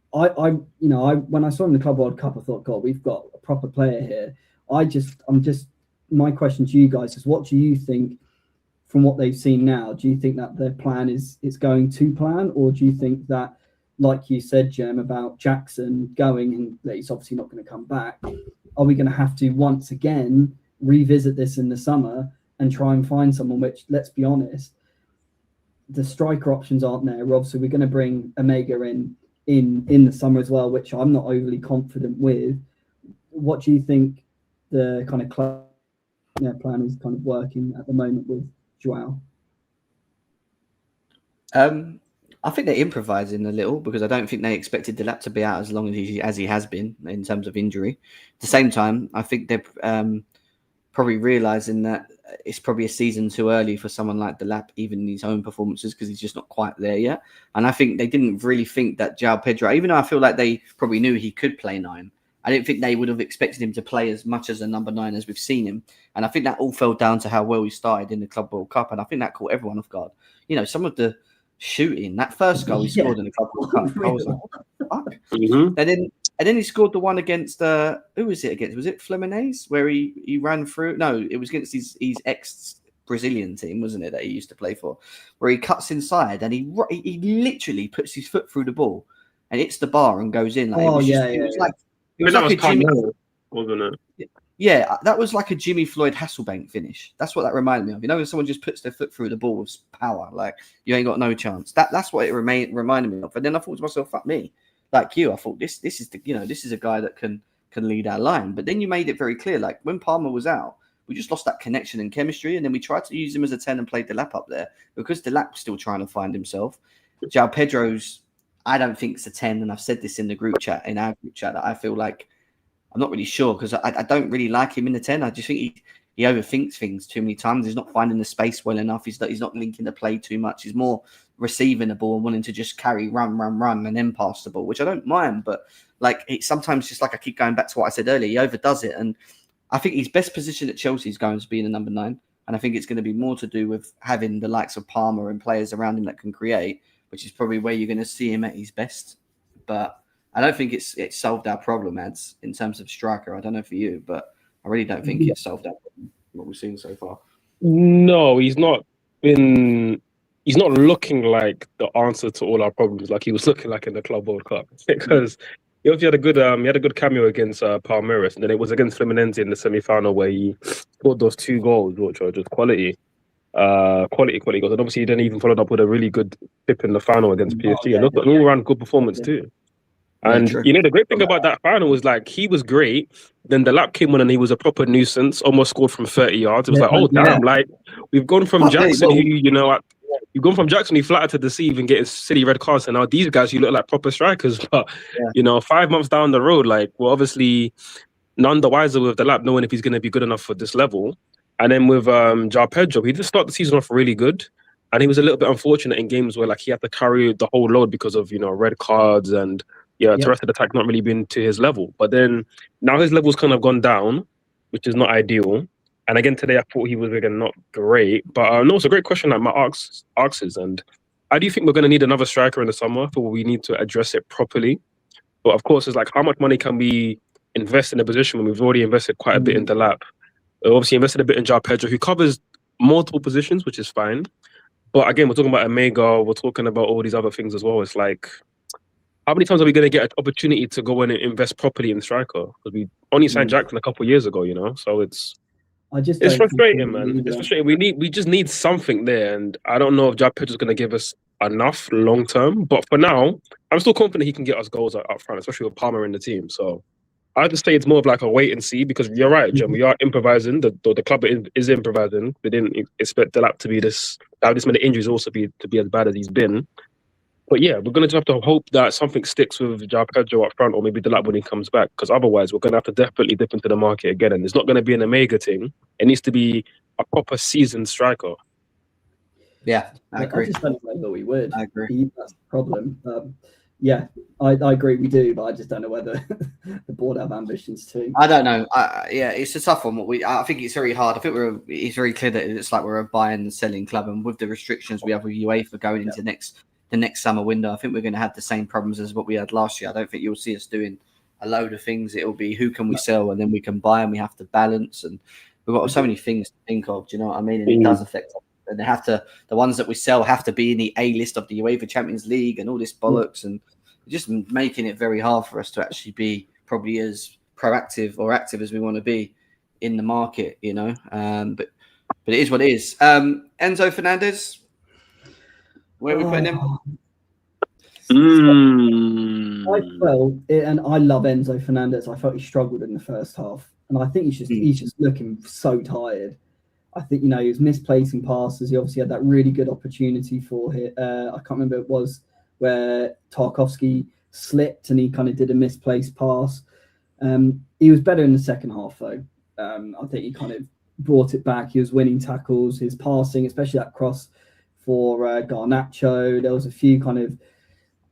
When I saw him in the Club World Cup, I thought, God, we've got a proper player here. My question to you guys is, what do you think from what they've seen now? Do you think that their plan is going to plan, or do you think that, like you said, Jem, about Jackson going and that he's obviously not going to come back, are we going to have to once again revisit this in the summer and try and find someone, which, let's be honest, the striker options aren't there. Obviously, we're going to bring Omega in the summer as well, which I'm not overly confident with. What do you think the kind of club plan is kind of working at the moment with João? I think they're improvising a little, because I don't think they expected Delap to be out as long as he has been in terms of injury. At the same time, I think they're probably realising that it's probably a season too early for someone like Delap, even in his own performances, because he's just not quite there yet. And I think they didn't really think that João Pedro, even though I feel like they probably knew he could play 9, I didn't think they would have expected him to play as much as a number 9 as we've seen him. And I think that all fell down to how well he started in the Club World Cup. And I think that caught everyone off guard. Some of the shooting, that first goal he scored in the Club World Cup, I was like, what the fuck? And then he scored the one against, who was it against? Was it Fluminense, where he ran through? No, it was against his ex-Brazilian team, wasn't it, that he used to play for, where he cuts inside and he literally puts his foot through the ball and hits the bar and goes in. Like, it was like a Jimmy, wasn't it? Yeah, that was like a Jimmy Floyd Hasselbank finish. That's what that reminded me of. When someone just puts their foot through the ball with power, like, you ain't got no chance. That's what it reminded me of. And then I thought to myself, fuck me. Like you, I thought this is a guy that can lead our line. But then you made it very clear, like when Palmer was out, we just lost that connection and chemistry, and then we tried to use him as a 10 and play Delap up there, because Delap's still trying to find himself. João Pedro's, I don't think it's a 10, and I've said this in our group chat, that I feel like I'm not really sure, because I don't really like him in the 10. I just think he overthinks things too many times. He's not finding the space well enough. He's not linking the play too much. He's more receiving the ball and wanting to just carry, run, and then pass the ball, which I don't mind. But like, it's sometimes just like I keep going back to what I said earlier, he overdoes it. And I think his best position at Chelsea is going to be in the number 9. And I think it's going to be more to do with having the likes of Palmer and players around him that can create, which is probably where you're going to see him at his best. But I don't think it's solved our problem, Ads, in terms of striker. I don't know for you, but I really don't think it's solved our problem, what we've seen so far. No, he's not looking like the answer to all our problems, like he was looking like in the Club World Cup. Because he obviously had a good cameo against Palmeiras, and then it was against Fluminense in the semi-final where he scored those 2 goals, which are just quality goals. And obviously he then even followed up with a really good tip in the final against PSG, and an all-round good performance too. And the great thing about that final was, like, he was great. Then the lap came on and he was a proper nuisance, almost scored from 30 yards. It was like, oh damn, like, we've gone from Jackson, you've gone from Jackson who flattered to deceive and getting silly red cards, and now these guys, you look like proper strikers. But 5 months down the road, like, we're obviously none the wiser with the lap, knowing if he's going to be good enough for this level. And then with João Pedro, he did start the season off really good. And he was a little bit unfortunate in games where, like, he had to carry the whole load because of, red cards and the rest of the attack not really been to his level. But then now his level's kind of gone down, which is not ideal. And again today, I thought he was again not great. But no, it's a great question that Matt asks, and I do think we're going to need another striker in the summer, so we need to address it properly. But of course, it's like how much money can we invest in a position when we've already invested quite a bit in the lap? We obviously invested a bit in João Pedro, who covers multiple positions, which is fine. But again, we're talking about Omega, we're talking about all these other things as well. It's like, how many times are we going to get an opportunity to go in and invest properly in striker? Because we only signed Jackson a couple of years ago, So it's frustrating, man. It's frustrating. We just need something there, and I don't know if João Pedro is going to give us enough long term. But for now, I'm still confident he can get us goals up front, especially with Palmer in the team. So I just say it's more of like a wait and see, because you're right, Jim. We are improvising. The club is improvising. We didn't expect the lap to have this many injuries also to be as bad as he's been. But yeah, we're going to have to hope that something sticks with João Pedro up front, or maybe the lap when he comes back, because otherwise we're going to have to definitely dip into the market again. And it's not going to be an Omega thing. It needs to be a proper seasoned striker. Yeah, I agree. I just don't know whether we would. I agree. That's the problem. Yeah, I agree we do, but I just don't know whether the board have ambitions too. I don't know. Yeah, it's a tough one. I think it's very hard. I think it's very clear that it's like we're a buying and selling club, and with the restrictions we have with UEFA going into the next summer window, I think we're going to have the same problems as what we had last year. I don't think you'll see us doing a load of things. It'll be who can we sell, and then we can buy, and we have to balance, and we've got so many things to think of. Do you know what I mean? And it does affect us. And the ones that we sell have to be in the A list of the UEFA Champions League and all this bollocks, and just making it very hard for us to actually be probably as proactive or active as we want to be in the market, But it is what it is. Enzo Fernandez, where are we putting him? I felt it, and I love Enzo Fernandez. I felt he struggled in the first half, and I think he's just looking so tired. I think he was misplacing passes. He obviously had that really good opportunity for him. I can't remember it was where Tarkowski slipped and he kind of did a misplaced pass. He was better in the second half though. I think he kind of brought it back. He was winning tackles, his passing, especially that cross for Garnacho. There was a few kind of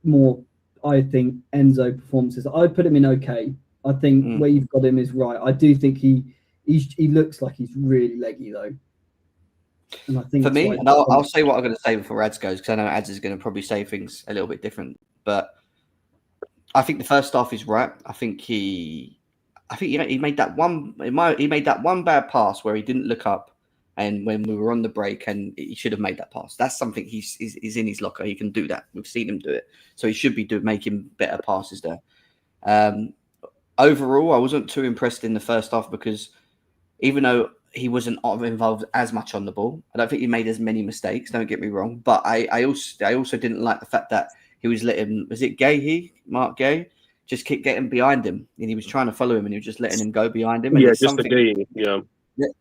more, I think, Enzo performances. I'd put him in okay. I think where you've got him is right. I do think he looks like he's really leggy though. And I think for me, and I'll say what I'm going to say before Ads goes, because I know Ads is going to probably say things a little bit different. But I think the first half is right. I think he made that one. He made that one bad pass where he didn't look up, and when we were on the break, and he should have made that pass. That's something he's in his locker. He can do that. We've seen him do it, so he should be making better passes there. Overall, I wasn't too impressed in the first half because even though he wasn't involved as much on the ball, I don't think he made as many mistakes. Don't get me wrong, but I also didn't like the fact that he was letting, was it Mark Gay, just keep getting behind him, and he was trying to follow him, and he was just letting him go behind him. And yeah, just a Gay,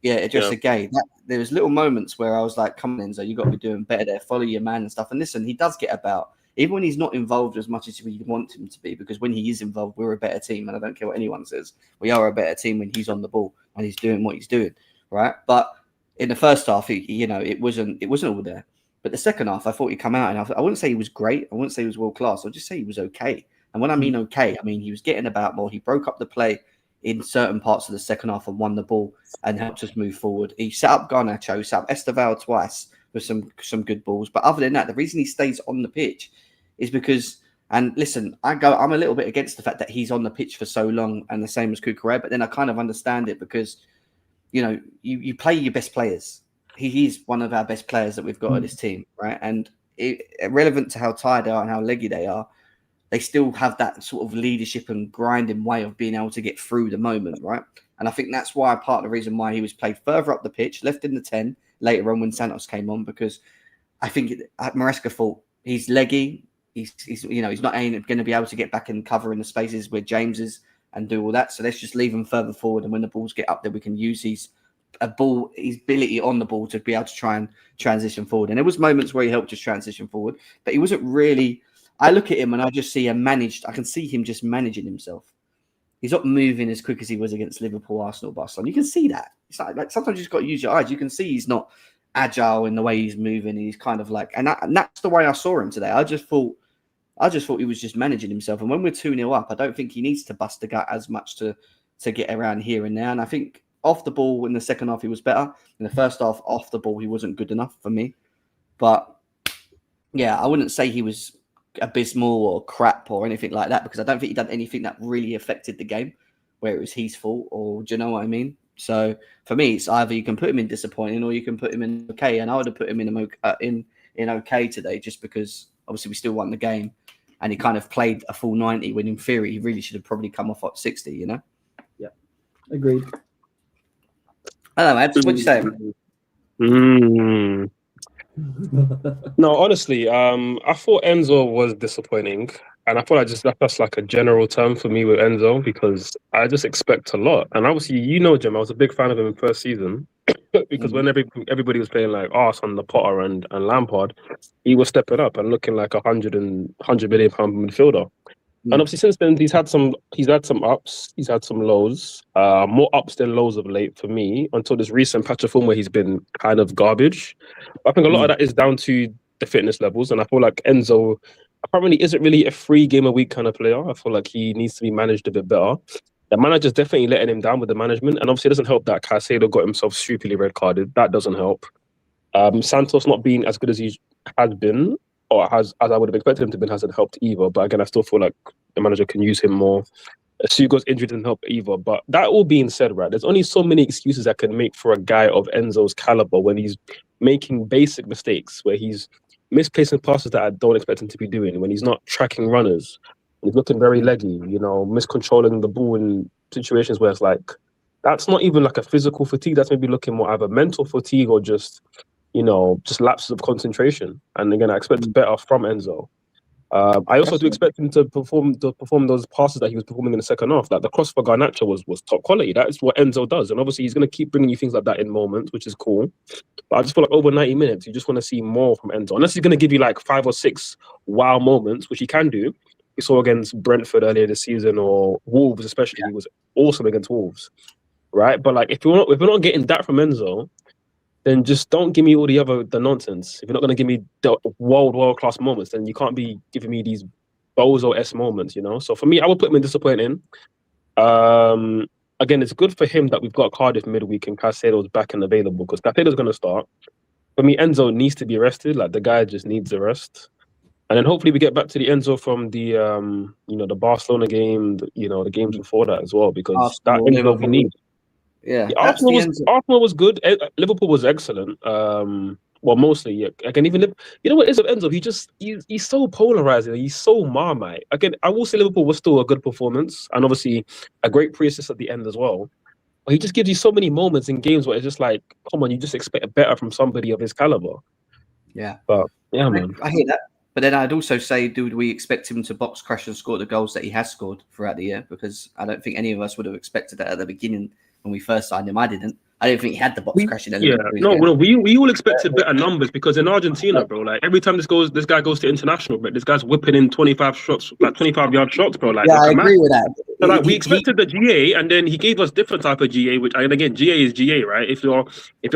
a Gay. There was little moments where I was like, "Come on, Enzo, you got to be doing better there. Follow your man and stuff." And listen, he does get about, even when he's not involved as much as we want him to be, because when he is involved, we're a better team, and I don't care what anyone says. We are a better team when he's on the ball and he's doing what he's doing, right? But in the first half, it wasn't all there. But the second half, I thought he'd come out, and I wouldn't say he was great. I wouldn't say he was world class. I'll just say he was okay. And when I mean okay, I mean he was getting about more. He broke up the play in certain parts of the second half and won the ball and helped us move forward. He set up Garnacho, set up Esteval twice with some good balls. But other than that, the reason he stays on the pitch is because, and listen, I'm a little bit against the fact that he's on the pitch for so long, and the same as Kukurea, but then I kind of understand it because, you play your best players. He is one of our best players that we've got at this team, right? And relevant to how tired they are and how leggy they are, they still have that sort of leadership and grinding way of being able to get through the moment, right? And I think that's why part of the reason why he was played further up the pitch, left in the 10 later on when Santos came on, because I think Maresca thought he's leggy. He's not going to be able to get back and cover in the spaces where James is and do all that. So let's just leave him further forward, and when the balls get up there, we can use his ability on the ball to be able to try and transition forward. And there was moments where he helped us transition forward, but he wasn't really. I look at him and I just see I can see him just managing himself. He's not moving as quick as he was against Liverpool, Arsenal, Barcelona. You can see that. It's like sometimes you just got to use your eyes. You can see he's not agile in the way he's moving. He's kind of like, and that's the way I saw him today. I just thought he was just managing himself. And when we're 2-0 up, I don't think he needs to bust the gut as much to get around here and there. And I think off the ball in the second half, he was better. In the first half, off the ball, he wasn't good enough for me. But yeah, I wouldn't say he was abysmal or crap or anything like that, because I don't think he done anything that really affected the game where it was his fault, or do you know what I mean? So for me, it's either you can put him in disappointing or you can put him in okay. And I would have put him in okay today, just because obviously we still won the game and he kind of played a full 90 when in theory he really should have probably come off at 60, you know? Yeah, agreed. I don't know, Ed, what do you say? No, honestly, I thought Enzo was disappointing, and I thought that's like a general term for me with Enzo, because I just expect a lot. And obviously, Jim, I was a big fan of him in first season because when everybody was playing like Arsene, Potter, and Lampard, he was stepping up and looking like £100 million midfielder. And obviously, since then, he's had some ups, he's had some lows, more ups than lows of late for me, until this recent patch of form where he's been kind of garbage. I think a lot of that is down to the fitness levels, and I feel like Enzo apparently isn't really a 3 game a week kind of player. I feel like he needs to be managed a bit better. The manager's definitely letting him down with the management, and obviously it doesn't help that Caicedo got himself stupidly red carded. That doesn't help. Santos not being as good as he has been, or as I would have expected him to be, hasn't helped either. But again, I still feel like the manager can use him more. Sugo's injury didn't help either. But that all being said, right, there's only so many excuses I can make for a guy of Enzo's caliber when he's making basic mistakes, where he's misplacing passes that I don't expect him to be doing, when he's not tracking runners, when he's looking very leggy, miscontrolling the ball in situations where it's like, that's not even like a physical fatigue. That's maybe looking more either mental fatigue or just lapses of concentration. And again, I expect better from Enzo. I also do expect him to perform those passes that he was performing in the second half. Like the cross for Garnacho was top quality. That is what Enzo does. And obviously he's going to keep bringing you things like that in moments, which is cool. But I just feel like over 90 minutes, you just want to see more from Enzo. Unless he's going to give you like 5 or 6 wow moments, which he can do. We saw against Brentford earlier this season, or Wolves especially. He was awesome against Wolves, right? But like if we're not getting that from Enzo, then just don't give me all the nonsense. If you're not going to give me the world class moments, then you can't be giving me these bozo-esque moments, So for me, I would put him in disappointing. Again, it's good for him that we've got Cardiff midweek and Caicedo's back and available, because Caicedo's going to start. For me, Enzo needs to be rested. Like the guy just needs a rest. And then hopefully we get back to the Enzo from the the Barcelona game, the games before that as well, because Arsenal, that Enzo we need. Yeah, Arsenal was good. Liverpool was excellent. Well, mostly, yeah. Again, even if, what is of Enzo? He's so polarizing. He's so Marmite. Again, I will say Liverpool was still a good performance, and obviously a great pre-assist at the end as well. But he just gives you so many moments in games where it's just like, come on, you just expect better from somebody of his caliber. Yeah, but yeah, man, I hear that. But then I'd also say, do we expect him to box crash and score the goals that he has scored throughout the year? Because I don't think any of us would have expected that at the beginning when we first signed him. I didn't. I didn't think he had the box crashing element. We all expected better numbers, because in Argentina, bro, like every time this guy goes to international, but this guy's whipping in 25 shots, like 25-yard shots, bro. Like, yeah, I agree with that. So, like, we expected the GA, and then he gave us different type of GA, which, and again, GA is GA, right? If you're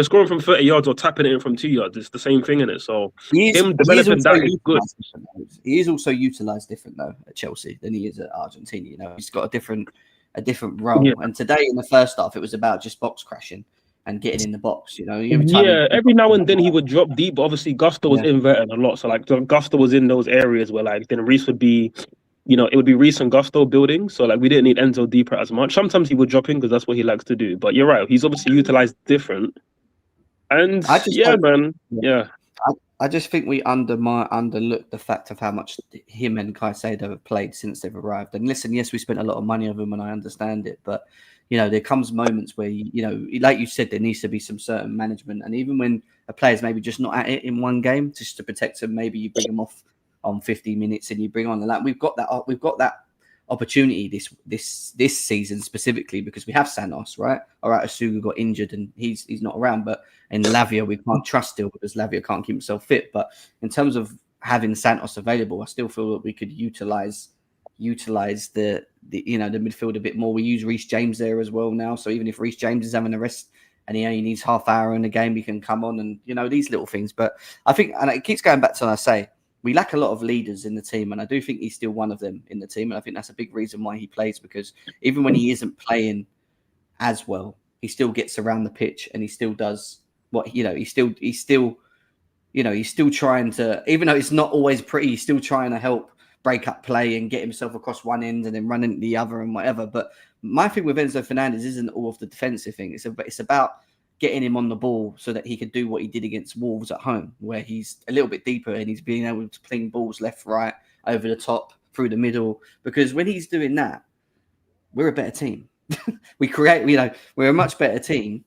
scoring from 30 yards or tapping it in from 2 yards, it's the same thing in it. So him developing that is good. He is also utilised different though at Chelsea than he is at Argentina. He's got a different role. Yeah. And today in the first half, it was about just box crashing and getting in the box. Every now and then he would drop deep, but obviously Gusto was inverting a lot. So like Gusto was in those areas where like then Reece would be, it would be Reece and Gusto building. So like we didn't need Enzo deeper as much. Sometimes he would drop in because that's what he likes to do. But you're right, he's obviously utilised different. And I just think we underlooked the fact of how much him and Caicedo have played since they've arrived. And listen, yes, we spent a lot of money on them, and I understand it, but there comes moments where like you said, there needs to be some certain management. And even when a player's maybe just not at it in one game, just to protect them, maybe you bring them off on 50 minutes and you bring on the lap. We've got that opportunity this season specifically because we have Santos, right? All right, Asuga got injured and he's not around, but in Lavia we can't trust still because Lavia can't keep himself fit. But in terms of having Santos available, I still feel that we could utilize the midfield a bit more. We use Reece James there as well now, so even if Reece James is having a rest and he only needs half hour in the game, he can come on and these little things. But I think, and it keeps going back to what I say, we lack a lot of leaders in the team, and I do think he's still one of them in the team. And I think that's a big reason why he plays, because even when he isn't playing as well, he still gets around the pitch and he still does what he's still trying to, even though it's not always pretty, he's still trying to help break up play and get himself across one end and then run into the other and whatever. But my thing with Enzo Fernandez isn't all of the defensive thing. It's about getting him on the ball so that he could do what he did against Wolves at home, where he's a little bit deeper and he's being able to ping balls left, right, over the top, through the middle. Because when he's doing that, we're a better team. We're a much better team.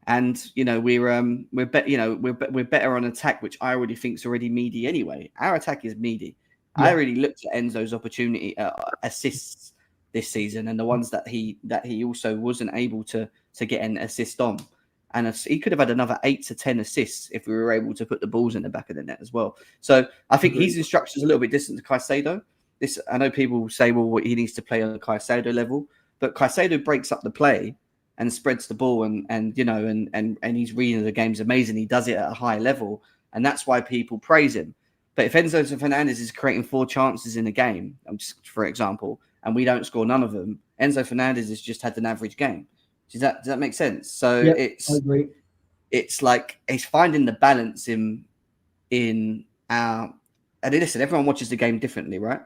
And we're better on attack, which I already think is already meaty anyway. Our attack is meaty. Yeah. I already looked at Enzo's opportunity assists this season, and the ones that he also wasn't able to get an assist on, and he could have had another 8 to 10 assists if we were able to put the balls in the back of the net as well. So I think his instructions are a little bit distant to Caicedo. I know people say, well, he needs to play on the Caicedo level, but Caicedo breaks up the play and spreads the ball, and he's reading the games amazing. He does it at a high level, and that's why people praise him. But if Enzo Fernandez is creating 4 chances in a game, just for example, and we don't score none of them, Enzo Fernandez has just had an average game. Does that make sense? So I agree. It's like he's finding the balance in our. And listen, everyone watches the game differently, right?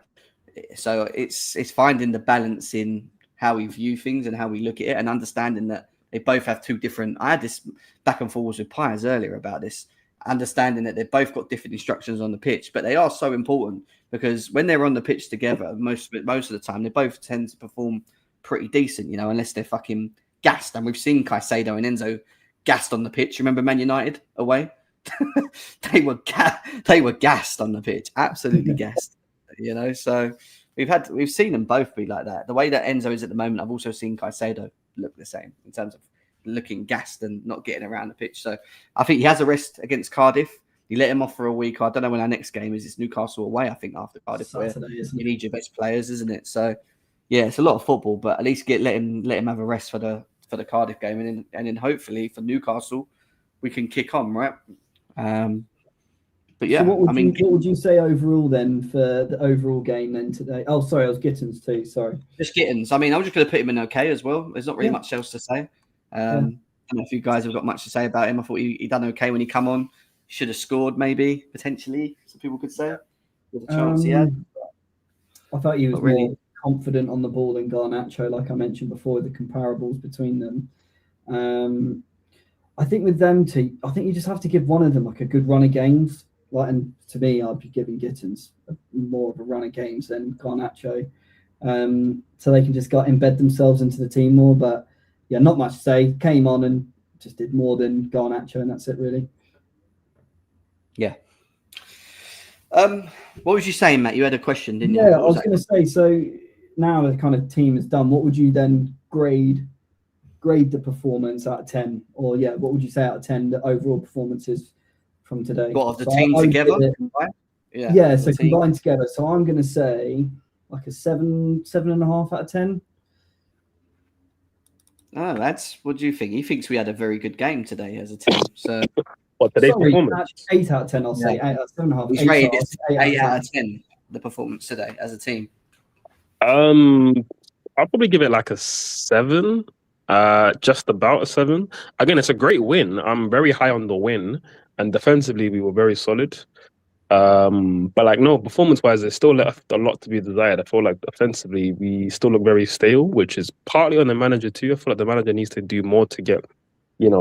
So it's finding the balance in how we view things and how we look at it, and understanding that they both have 2 different. I had this back and forwards with Piers earlier about this. Understanding that they've both got different instructions on the pitch, but they are so important because when they're on the pitch together, most of the time, they both tend to perform pretty decent, unless they're fucking gassed. And we've seen Caicedo and Enzo gassed on the pitch. Remember Man United away? they were gassed on the pitch, absolutely gassed. So we've seen them both be like that. The way that Enzo is at the moment, I've also seen Caicedo look the same in terms of looking gassed and not getting around the pitch. So I think he has a rest against Cardiff. You let him off for a week. I don't know when our next game is. It's Newcastle away, I think, after Cardiff. Saturday, where you need your best players, isn't it? So yeah, it's a lot of football, but at least let him have a rest for the Cardiff game, and then hopefully for Newcastle we can kick on, right? But yeah, so what would you say overall then for the overall game then today? Oh, sorry, I was Gittins too. Sorry, just Gittins. I mean, I'm just going to put him in okay as well. There's not really much else to say. I don't know if you guys have got much to say about him. I thought he done okay when he come on. He should have scored, maybe potentially. Some people could say with the chance he had. I thought he was more confident on the ball than Garnacho, like I mentioned before, the comparables between them. I think with them two, I think you just have to give one of them like a good run of games. And to me, I'd be giving Gittins more of a run of games than Garnacho, so they can just embed themselves into the team more. But yeah, not much to say. Came on and just did more than Garnacho, and that's it really. Yeah. What was you saying, Matt? You had a question, didn't you? Yeah, I was going to say. So now the kind of team is done. What would you then grade the performance out of 10? Or what would you say out of 10 the overall performances from today? What, of the team together? Right? Yeah. So combined together. So I'm going to say like a 7.5 out of 10. Oh, what do you think? He thinks we had a very good game today as a team. So, today's performance? 8 out of 10. I'll say 7.5. He's rated 8 out of 10. The performance today as a team. I'll probably give it like a 7. Just about a 7. Again, it's a great win. I'm very high on the win, and defensively we were very solid. But performance-wise, there's still left a lot to be desired. I feel like offensively we still look very stale, which is partly on the manager too. I feel like the manager needs to do more to get,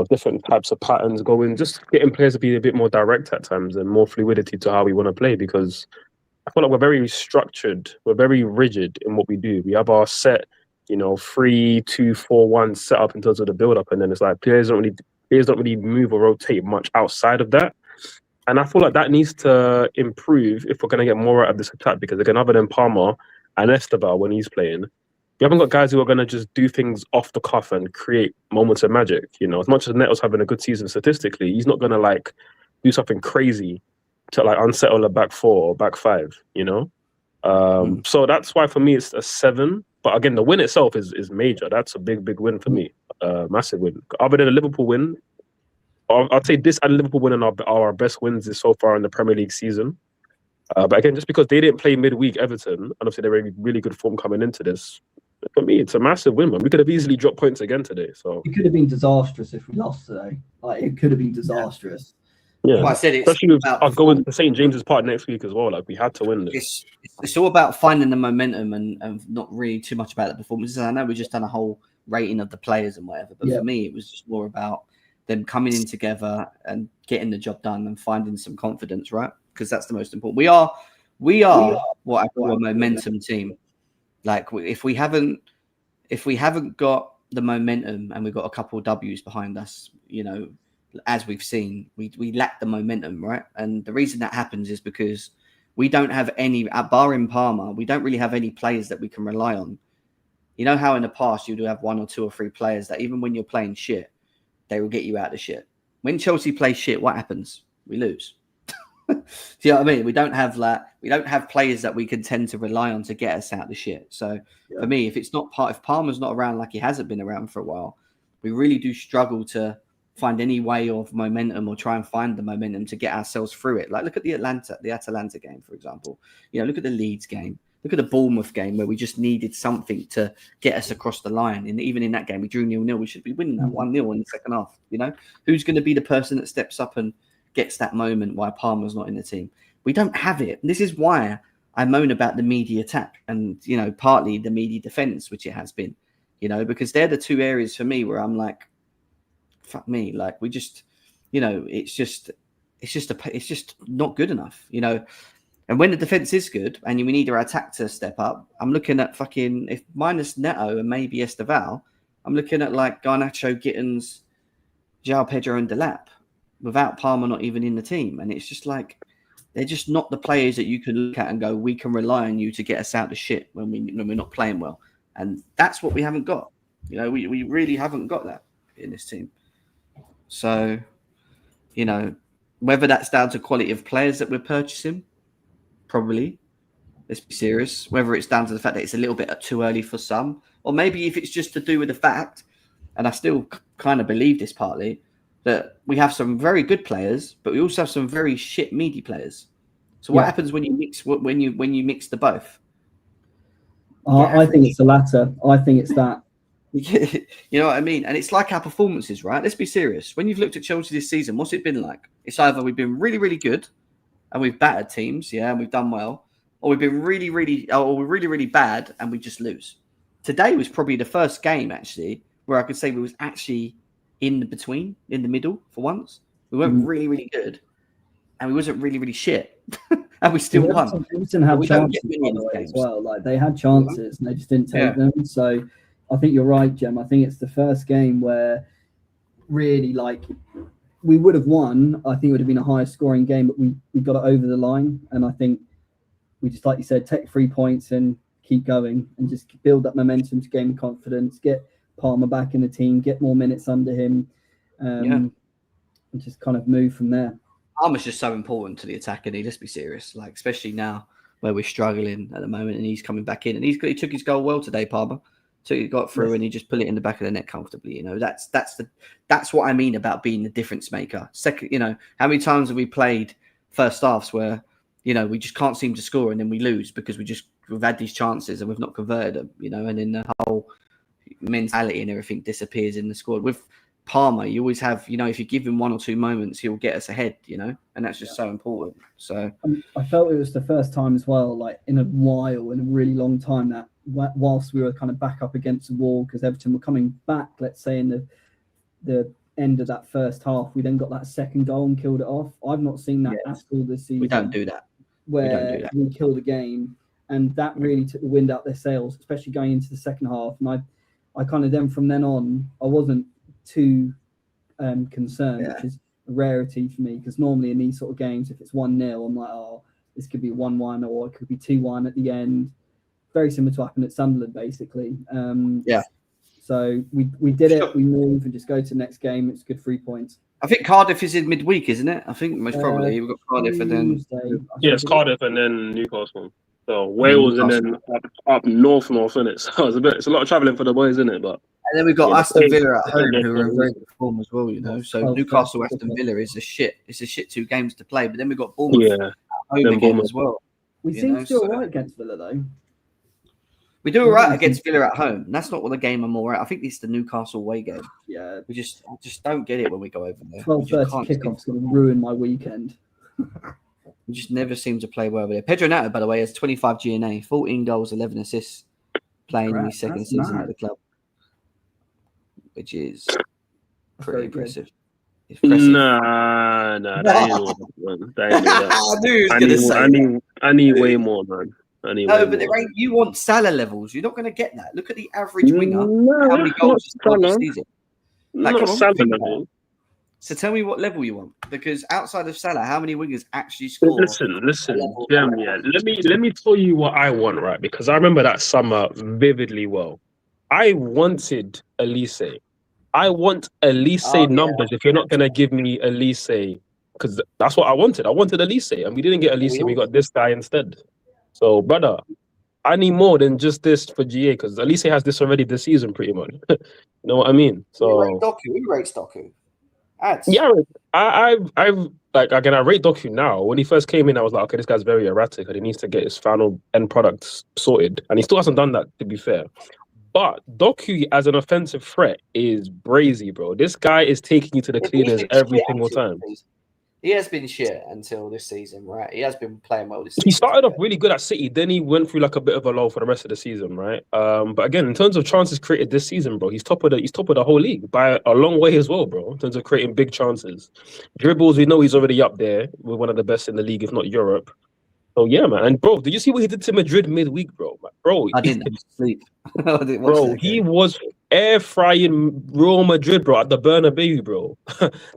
different types of patterns going, just getting players to be a bit more direct at times and more fluidity to how we want to play, because I feel like we're very structured, we're very rigid in what we do. We have our set 3-2-4-1 set up in terms of the build up, and then it's like players don't really move or rotate much outside of that. And I feel like that needs to improve if we're going to get more out of this attack, because again, other than Palmer and Esteban when he's playing, you haven't got guys who are going to just do things off the cuff and create moments of magic. As much as Neto's having a good season statistically, he's not going to do something crazy to unsettle a back 4 or back 5. So that's why for me it's a 7. But again, the win itself is major. That's a big win for me. Massive win. Other than a Liverpool win, I'd say this and Liverpool win are our best wins so far in the Premier League season. But again, just because they didn't play midweek Everton, and obviously they're in really good form coming into this, For me, it's a massive win, man. We could have easily dropped points again today. So it could have been disastrous if we lost today. Like, it could have been disastrous. yeah, Well, I said it's especially with about us going to St James's Park next week as well. Like, we had to win this. it's all about finding the momentum and not really too much about the performances. I know we've just done a whole rating of the players and whatever, but for me, it was just more about them coming in together and getting the job done and finding some confidence, right? Because that's the most important. We are what I call a momentum team. Like, if we haven't got the momentum and we've got a couple of W's behind us, you know, as we've seen, we lack the momentum, right? And the reason that happens is because we don't have any, barring Palmer, we don't really have any players that we can rely on. You know how in the past you do have 1 or 2 or 3 players that even when you're playing shit, they will get you out of the shit. When Chelsea play shit, what happens? We lose. Do you know what I mean? We don't have players that we can tend to rely on to get us out of the shit. So for me, if Palmer's not around like he hasn't been around for a while, we really do struggle to find any way of momentum or try and find the momentum to get ourselves through it. Like, look at the Atalanta game, for example. You know, look at the Leeds game. Look at the Bournemouth game where we just needed something to get us across the line. And even in that game, we drew 0-0. We should be winning that 1-0 in the second half. You know, who's going to be the person that steps up and gets that moment why Palmer's not in the team? We don't have it. And this is why I moan about the media attack and, you know, partly the media defense, which it has been, you know, because they're the 2 areas for me where I'm like, fuck me. Like, we just, you know, it's just not good enough, you know. And when the defense is good and we need our attack to step up, I'm looking at fucking, if minus Neto and maybe Esteval, I'm looking at like Garnacho, Gittins, João Pedro and Delap without Palmer not even in the team. And it's just like, they're just not the players that you can look at and go, we can rely on you to get us out of shit when we're not playing well. And that's what we haven't got. You know, we really haven't got that in this team. So, you know, whether that's down to quality of players that we're purchasing, probably. Let's be serious. Whether it's down to the fact that it's a little bit too early for some, or maybe if it's just to do with the fact, and I still kind of believe this partly, that we have some very good players, but we also have some very shit meaty players. So what happens when you mix the both? I think it's the latter. I think it's that. You know what I mean? And it's like our performances, right? Let's be serious. When you've looked at Chelsea this season, what's it been like? It's either we've been really, really good and we've battered teams, and we've done well, or we've been really, really bad and we just lose. Today was probably the first game, actually, where I could say we was actually in the middle for once. We weren't really, really good and we wasn't really, really shit. And we still won. Everton had chances as well. Like, they had chances and they just didn't take them. So I think you're right, Jem. I think it's the first game where really, like, we would have won. I think it would have been a higher scoring game, but we got it over the line. And I think we just, like you said, take 3 points and keep going and just build that momentum to gain confidence, get Palmer back in the team, get more minutes under him, and just kind of move from there. Palmer's just so important to the attack, and let's be serious. Like, especially now where we're struggling at the moment, and he's coming back in, and he took his goal well today, Palmer. So he got through and he just put it in the back of the net comfortably. You know, that's what I mean about being the difference maker. Second, you know, how many times have we played first halves where, you know, we just can't seem to score and then we lose because we've had these chances and we've not converted them, you know, and then the whole mentality and everything disappears in the squad. With Palmer, you always have, you know, if you give him 1 or 2 moments, he'll get us ahead, you know, and that's just so important. So I felt it was the first time as well, like in a really long time, that whilst we were kind of back up against the wall because Everton were coming back, let's say in the end of that first half, we then got that second goal and killed it off. I've not seen that at all this season. We don't do that. Where we kill the game, and that really took the wind out their sails, especially going into the second half. And I kind of then from then on, I wasn't too concerned, which is a rarity for me, because normally in these sort of games, if it's 1-0, I'm like, oh, this could be 1-1 or it could be 2-1 at the end. Very similar to what happened at Sunderland, basically. So we did it. We move and just go to the next game. It's good 3 points. I think Cardiff is in midweek, isn't it? I think most probably we've got Cardiff and then it's Cardiff and then Newcastle. So Wales and then up north, isn't it? So it's a lot of travelling for the boys, isn't it? But and then we've got Aston Villa at home, who are in very good form as well, you know. So Newcastle, Aston Villa is a shit. It's a shit 2 games to play. But then we've got Bournemouth at home again as well. We seem to do all right against Villa though. We do all right against Villa at home. And that's not what the game I'm more at. I think it's the Newcastle away game. Yeah. I just don't get it when we go over there. 12:30 kickoff's going to ruin my weekend. We just never seem to play well over there. Pedro Neto, by the way, has 25 GNA, 14 goals, 11 assists, playing in his second season at the club, which is pretty impressive. Nah, that ain't one. I need way more, man. But there ain't. You want Salah levels. You're not going to get that. Look at the average winger. How many goals he's scored this season? Not Salah level. So tell me what level you want, because outside of Salah, how many wingers actually score? Listen, Jem, Let me tell you what I want, right? Because I remember that summer vividly well. I wanted Elise. I want Elise numbers. If you're not gonna give me Elise, because that's what I wanted. I wanted Elise, and we didn't get Elise. We got this guy instead. So, brother, I need more than just this for GA, because Elise has this already this season, pretty much. You know what I mean? So, who rates Doku? Ads. Yeah, I've like again. I rate Doku now. When he first came in, I was like, okay, this guy's very erratic, and he needs to get his final end product sorted, and he still hasn't done that, to be fair. But Doku as an offensive threat is brazy, bro. This guy is taking you to the cleaners every single time. He has been shit until this season, right? He has been playing well this season. He started off really good at City, then he went through like a bit of a lull for the rest of the season, right? But again, in terms of chances created this season, bro, he's top of the whole league by a long way as well, bro. In terms of creating big chances, dribbles, we know he's already up there with one of the best in the league, if not Europe. So yeah, man. And bro, did you see what he did to Madrid midweek, bro? I didn't sleep. Bro, he was air frying Real Madrid, bro, at the Bernabeu, bro.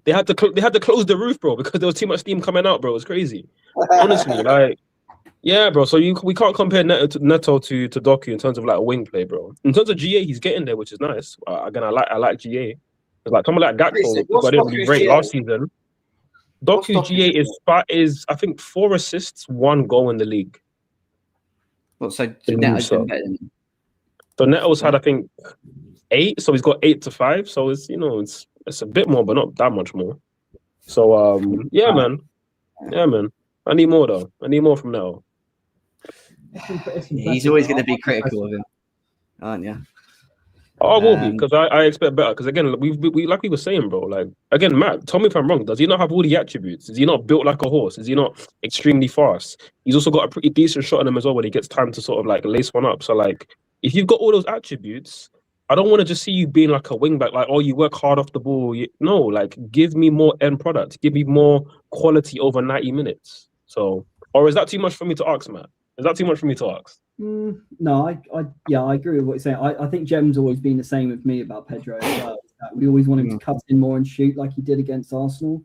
they had to close the roof, bro, because there was too much steam coming out, bro. It was crazy. Honestly, like, yeah, bro. So we can't compare Neto to Doku in terms of like wing play, bro. In terms of GA, he's getting there, which is nice. Again, I like GA. It's like someone like Gakpo, who I didn't really rate last season. Doku GA is I think 4 assists, 1 goal in the league. Well, so Neto's been better than him. So Neto's had I think 8, so he's got 8 to 5. So it's it's a bit more, but not that much more. So man. I need more though. I need more from Neto. He's always going to be critical of him, aren't you? Oh, I will be, because I expect better. Because again, we like we were saying, bro. Like again, Matt, tell me if I'm wrong. Does he not have all the attributes? Is he not built like a horse? Is he not extremely fast? He's also got a pretty decent shot on him as well, when he gets time to sort of like lace one up. So like, if you've got all those attributes, I don't want to just see you being like a wing back, like, oh, you work hard off the ball. No, like, give me more end product. Give me more quality over 90 minutes. So, or is that too much for me to ask, Matt? Is that too much for me to ask? No, I agree with what you're saying. I think Jem's always been the same with me about Pedro as well. We always want him to cut in more and shoot like he did against Arsenal.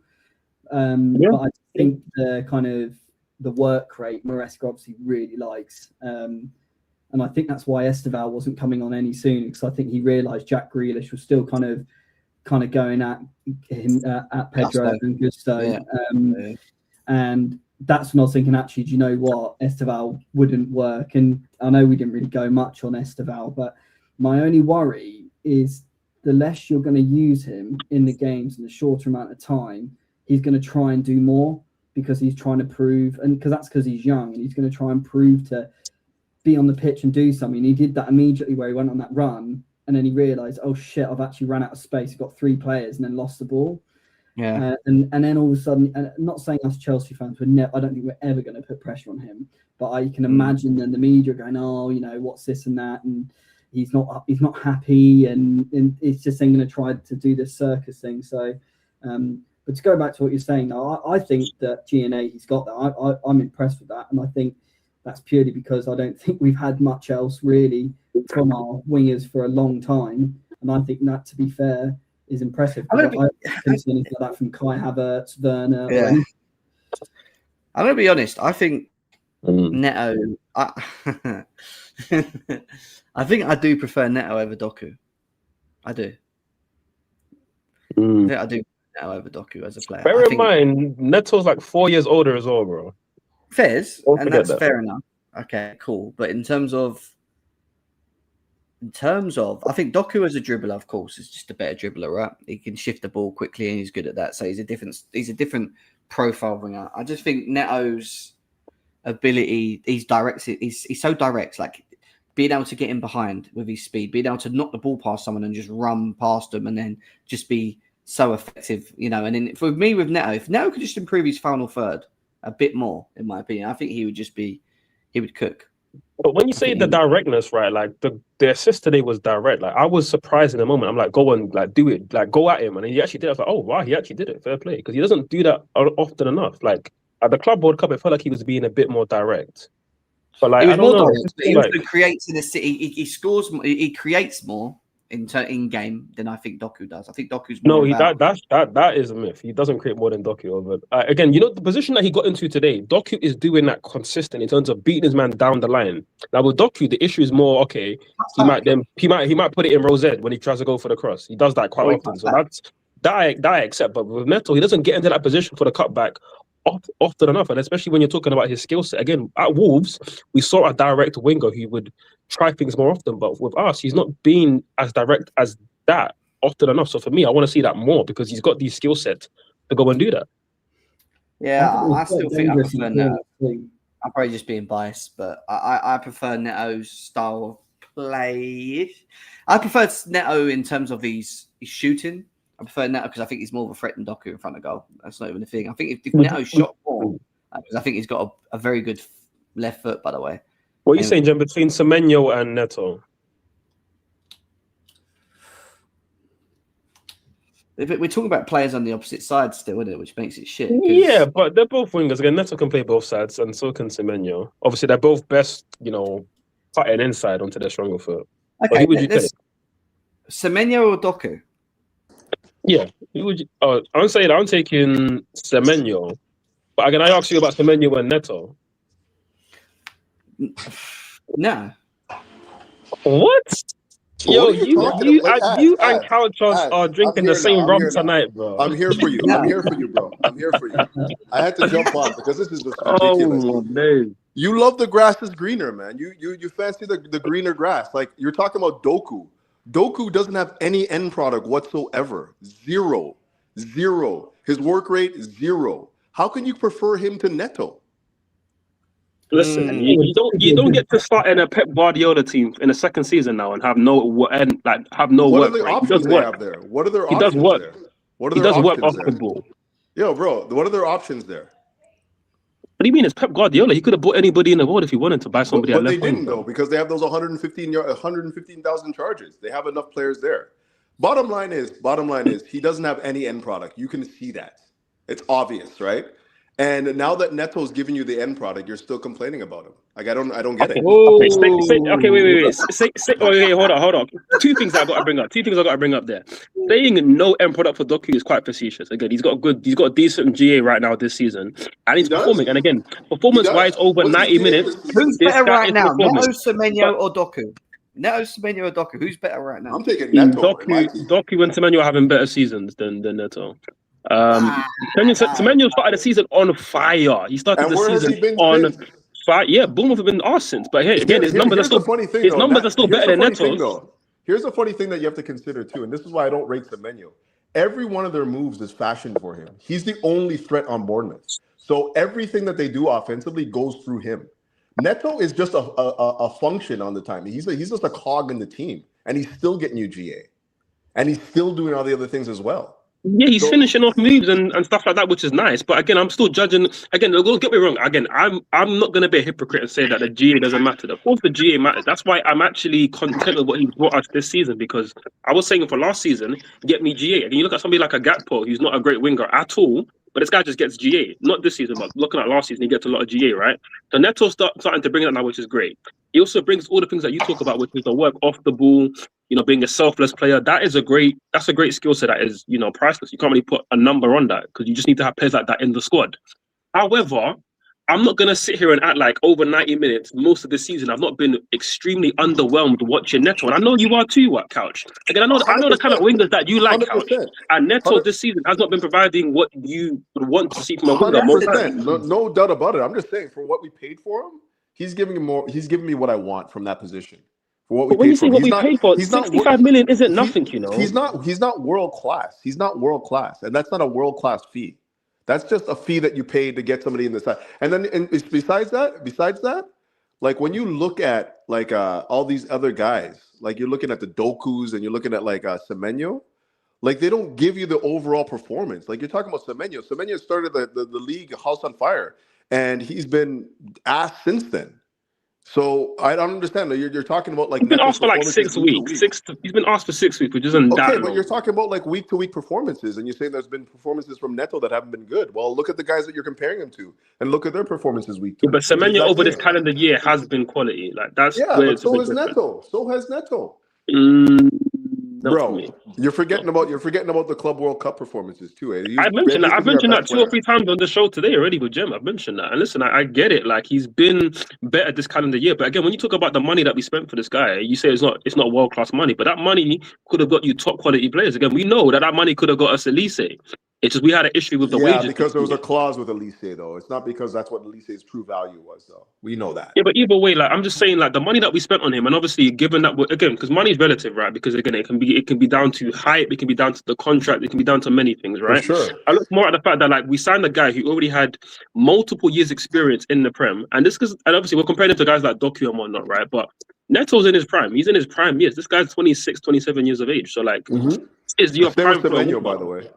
But I think the kind of the work rate Maresca obviously really likes. And I think that's why Esteval wasn't coming on any sooner, because I think he realised Jack Grealish was still kind of going at him at Pedro and Gusto. And that's when I was thinking, actually, do you know what? Esteval wouldn't work. And I know we didn't really go much on Esteval, but my only worry is the less you're going to use him in the games in a shorter amount of time, he's going to try and do more, because he's trying to prove, and because he's young, and he's going to try and prove to be on the pitch and do something. He did that immediately where he went on that run, and then he realised, oh shit, I've actually run out of space. I've got 3 players, and then lost the ball. Yeah, and then all of a sudden, and I'm not saying us Chelsea fans, I don't think we're ever going to put pressure on him. But I can imagine then the media going, oh, what's this and that, and he's not happy, and it's just then going to try to do this circus thing. So, but to go back to what you're saying, I think that GNA, he's got that. I'm impressed with that, and I think that's purely because I don't think we've had much else really from our wingers for a long time, and I think that, to be fair, is impressive. I haven't seen anything like that from Kai Havertz, Werner. Yeah. I'm going to be honest. I think Neto. I think I do prefer Neto over Doku. I do. I think I do Neto over Doku as a player. Bear in mind, Neto's like 4 years older as well, bro. Fairs, and that's fair enough. Okay, cool. But in terms of, I think Doku as a dribbler, of course, is just a better dribbler, right? He can shift the ball quickly, and he's good at that. So he's a different profile winger. I just think Neto's ability, he's so direct. Like, being able to get in behind with his speed, being able to knock the ball past someone and just run past them, and then just be so effective, you know. And then for me with Neto, if Neto could just improve his final third a bit more, in my opinion, I think he would cook. But when you say the directness, right? Like the assist today was direct. Like I was surprised in the moment. I'm like, go and like do it, like go at him, and he actually did. I was like, oh wow, he actually did it. Fair play, because he doesn't do that often enough. Like at the Club World Cup, it felt like he was being a bit more direct. But like, he was I don't more know. direct, but he also creates in the city. He scores. He creates more in game than I think Doku does. I think Doku's more. That is a myth. He doesn't create more than Doku over. Again, you know the position that he got into today. Doku is doing that consistent in terms of beating his man down the line. Now with Doku, the issue is more okay. He might put it in Rosette when he tries to go for the cross. He does that quite often. So that I accept. But with Neto, he doesn't get into that position for the cutback often enough, and especially when you're talking about his skill set. Again, at Wolves, we saw a direct winger who would try things more often, but with us, he's not being as direct as that often enough. So for me, I want to see that more because he's got these skill sets to go and do that. Yeah, I still think I prefer Neto. I'm probably just being biased, but I prefer Neto's style of play. I prefer Neto in terms of his shooting. I prefer Neto because I think he's more of a threat than Doku in front of goal. That's not even a thing. I think if Neto shot more, because I think he's got a very good left foot, by the way. What are you saying, Jen, between Semenyo and Neto? We're talking about players on the opposite side still, isn't it? Which makes it shit. Yeah, but they're both wingers. Again, Neto can play both sides, and so can Semenyo. Obviously, they're both best, cutting inside onto their stronger foot. Okay, who would you take? Semenyo or Doku? Yeah, I'm saying I'm taking Semenyo. But again, I asked you about Semenyo and Neto. No. What? Yo, you and Couchos are drinking the same rum tonight, bro. I'm here for you. I'm here for you, bro. I'm here for you. I had to jump on because this is just ridiculous. Oh, man. You love the grass is greener, man. You fancy the greener grass. Like you're talking about Doku. Doku doesn't have any end product whatsoever. Zero. His work rate is 0. How can you prefer him to Neto? Listen, you don't get to start in a Pep Guardiola team in the second season now and have no work. What are the options they have there? What are their options there? What are their options off the ball. Yo, bro, what are their options there? What do you mean? It's Pep Guardiola. He could have bought anybody in the world if he wanted to buy somebody. But they didn't though, because they have those 115,000 charges. They have enough players there. Bottom line is, he doesn't have any end product. You can see that. It's obvious, right? And now that Neto's giving you the end product, you're still complaining about him. Like I don't get it. Okay, wait. Hold on. Two things I got to bring up there. Saying no end product for Doku is quite facetious. Again, he's got a decent GA right now this season, and he's performing. And again, performance-wise, over 90 minutes. Who's better right now, Neto, Semenyo, or Doku? Neto, Semenyo, or Doku? Who's better right now? I'm taking Neto. Doku and Semenyo are having better seasons than Neto. Semenyo started the season on fire. He started the season on fire. Yeah, Bournemouth have been arse since. But hey, again, his numbers are still better than Neto's. Here's a funny thing that you have to consider too, and this is why I don't rate Semenyo. Every one of their moves is fashioned for him. He's the only threat on Bournemouth. So everything that they do offensively goes through him. Neto is just a function on the time. He's just a cog in the team, and he's still getting you GA, and he's still doing all the other things as well. Yeah, he's finishing off moves and stuff like that, which is nice. But again, I'm still judging. Again, don't get me wrong. Again, I'm not going to be a hypocrite and say that the GA doesn't matter. Of course, the GA matters. That's why I'm actually content with what he brought us this season, because I was saying for last season, get me GA. And you look at somebody like a Gakpo, who's not a great winger at all, but this guy just gets GA. Not this season, but looking at last season, he gets a lot of GA, right? So Neto's starting to bring that now, which is great. He also brings all the things that you talk about, which is the work off the ball, being a selfless player. That's a great skill set that is, priceless. You can't really put a number on that because you just need to have players like that in the squad. However, I'm not going to sit here and act like over 90 minutes, most of the season, I've not been extremely underwhelmed watching Neto. And I know you are too, Couch. Again, I know the kind of wingers that you like, 100%. Couch. And Neto this season has not been providing what you would want to see from a winger. 100%. No doubt about it. I'm just saying, for what we paid for him, he's giving me more. He's giving me what I want from that position. For what we when paid you say for what we paid for, 65 million isn't nothing, He's not world class. He's not world class, and that's not a world class fee. That's just a fee that you paid to get somebody in the side. And then, besides that, like when you look at like all these other guys, like you're looking at the Dokus and you're looking at like Semenyo, like they don't give you the overall performance. Like you're talking about Semenyo. Semenyo started the league house on fire, and he's been ass since then. So I don't understand. You're talking about like He's been Neto's asked for like performances 6 week to weeks. week. He's been asked for 6 weeks, which isn't Okay, that but long. you're talking about like week to week performances, and you're saying there's been performances from Neto that haven't been good. Well, look at the guys that you're comparing him to, and look at their performances week to But week. It's the Semenyo exact over this same. calendar year has been quality. Like that's Yeah, where but it's a so bit has different. Neto. So has Neto. Not for Bro, me. you're forgetting about the Club World Cup performances too. He's I mentioned that. I've basically our mentioned that best 2 or player. 3 times on the show today already with Jim. I've mentioned that. And listen, I get it. Like he's been better this calendar year. But again, when you talk about the money that we spent for this guy, you say it's not world class money. But that money could have got you top quality players. Again, we know that money could have got us Elise. It's just we had an issue with the Yeah, wages. because there was a clause with Elise, though. It's not because that's what Elise's true value was, though. We know that. Yeah, but either way, like I'm just saying, like the money that we spent on him, and obviously given that again, because money is relative, right? Because again, it can be down to hype, it can be down to the contract, it can be down to many things, For right? sure. I look more at the fact that like we signed a guy who already had multiple years experience in the Prem, and obviously we're comparing him to guys like Doku and whatnot, right? But Neto's in his prime. He's in his prime years. This guy's 26, 27 years of age. So like, is your Same with prime for a Semenyo, winger. by the way.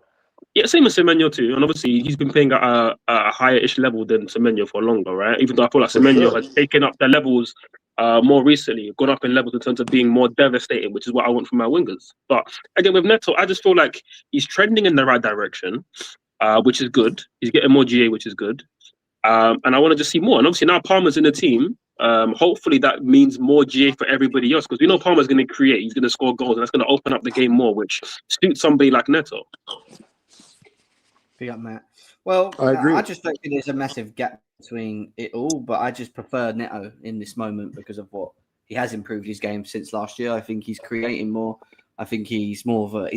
Yeah, same as Semenyo too, and obviously he's been playing at a higher-ish level than Semenyo for longer, right? Even though I feel like For Semenyo sure. has taken up the levels more recently, gone up in levels in terms of being more devastating, which is what I want from my wingers. But again, with Neto, I just feel like he's trending in the right direction, which is good. He's getting more GA, which is good, and I want to just see more. And obviously now Palmer's in the team. Hopefully that means more GA for everybody else because we know Palmer's going to create, he's going to score goals, and that's going to open up the game more, which suits somebody like Neto. Big up, Matt. Well, I agree. I just don't think there's a massive gap between it all, but I just prefer Neto in this moment because of what he has improved his game since last year. I think he's creating more. I think he's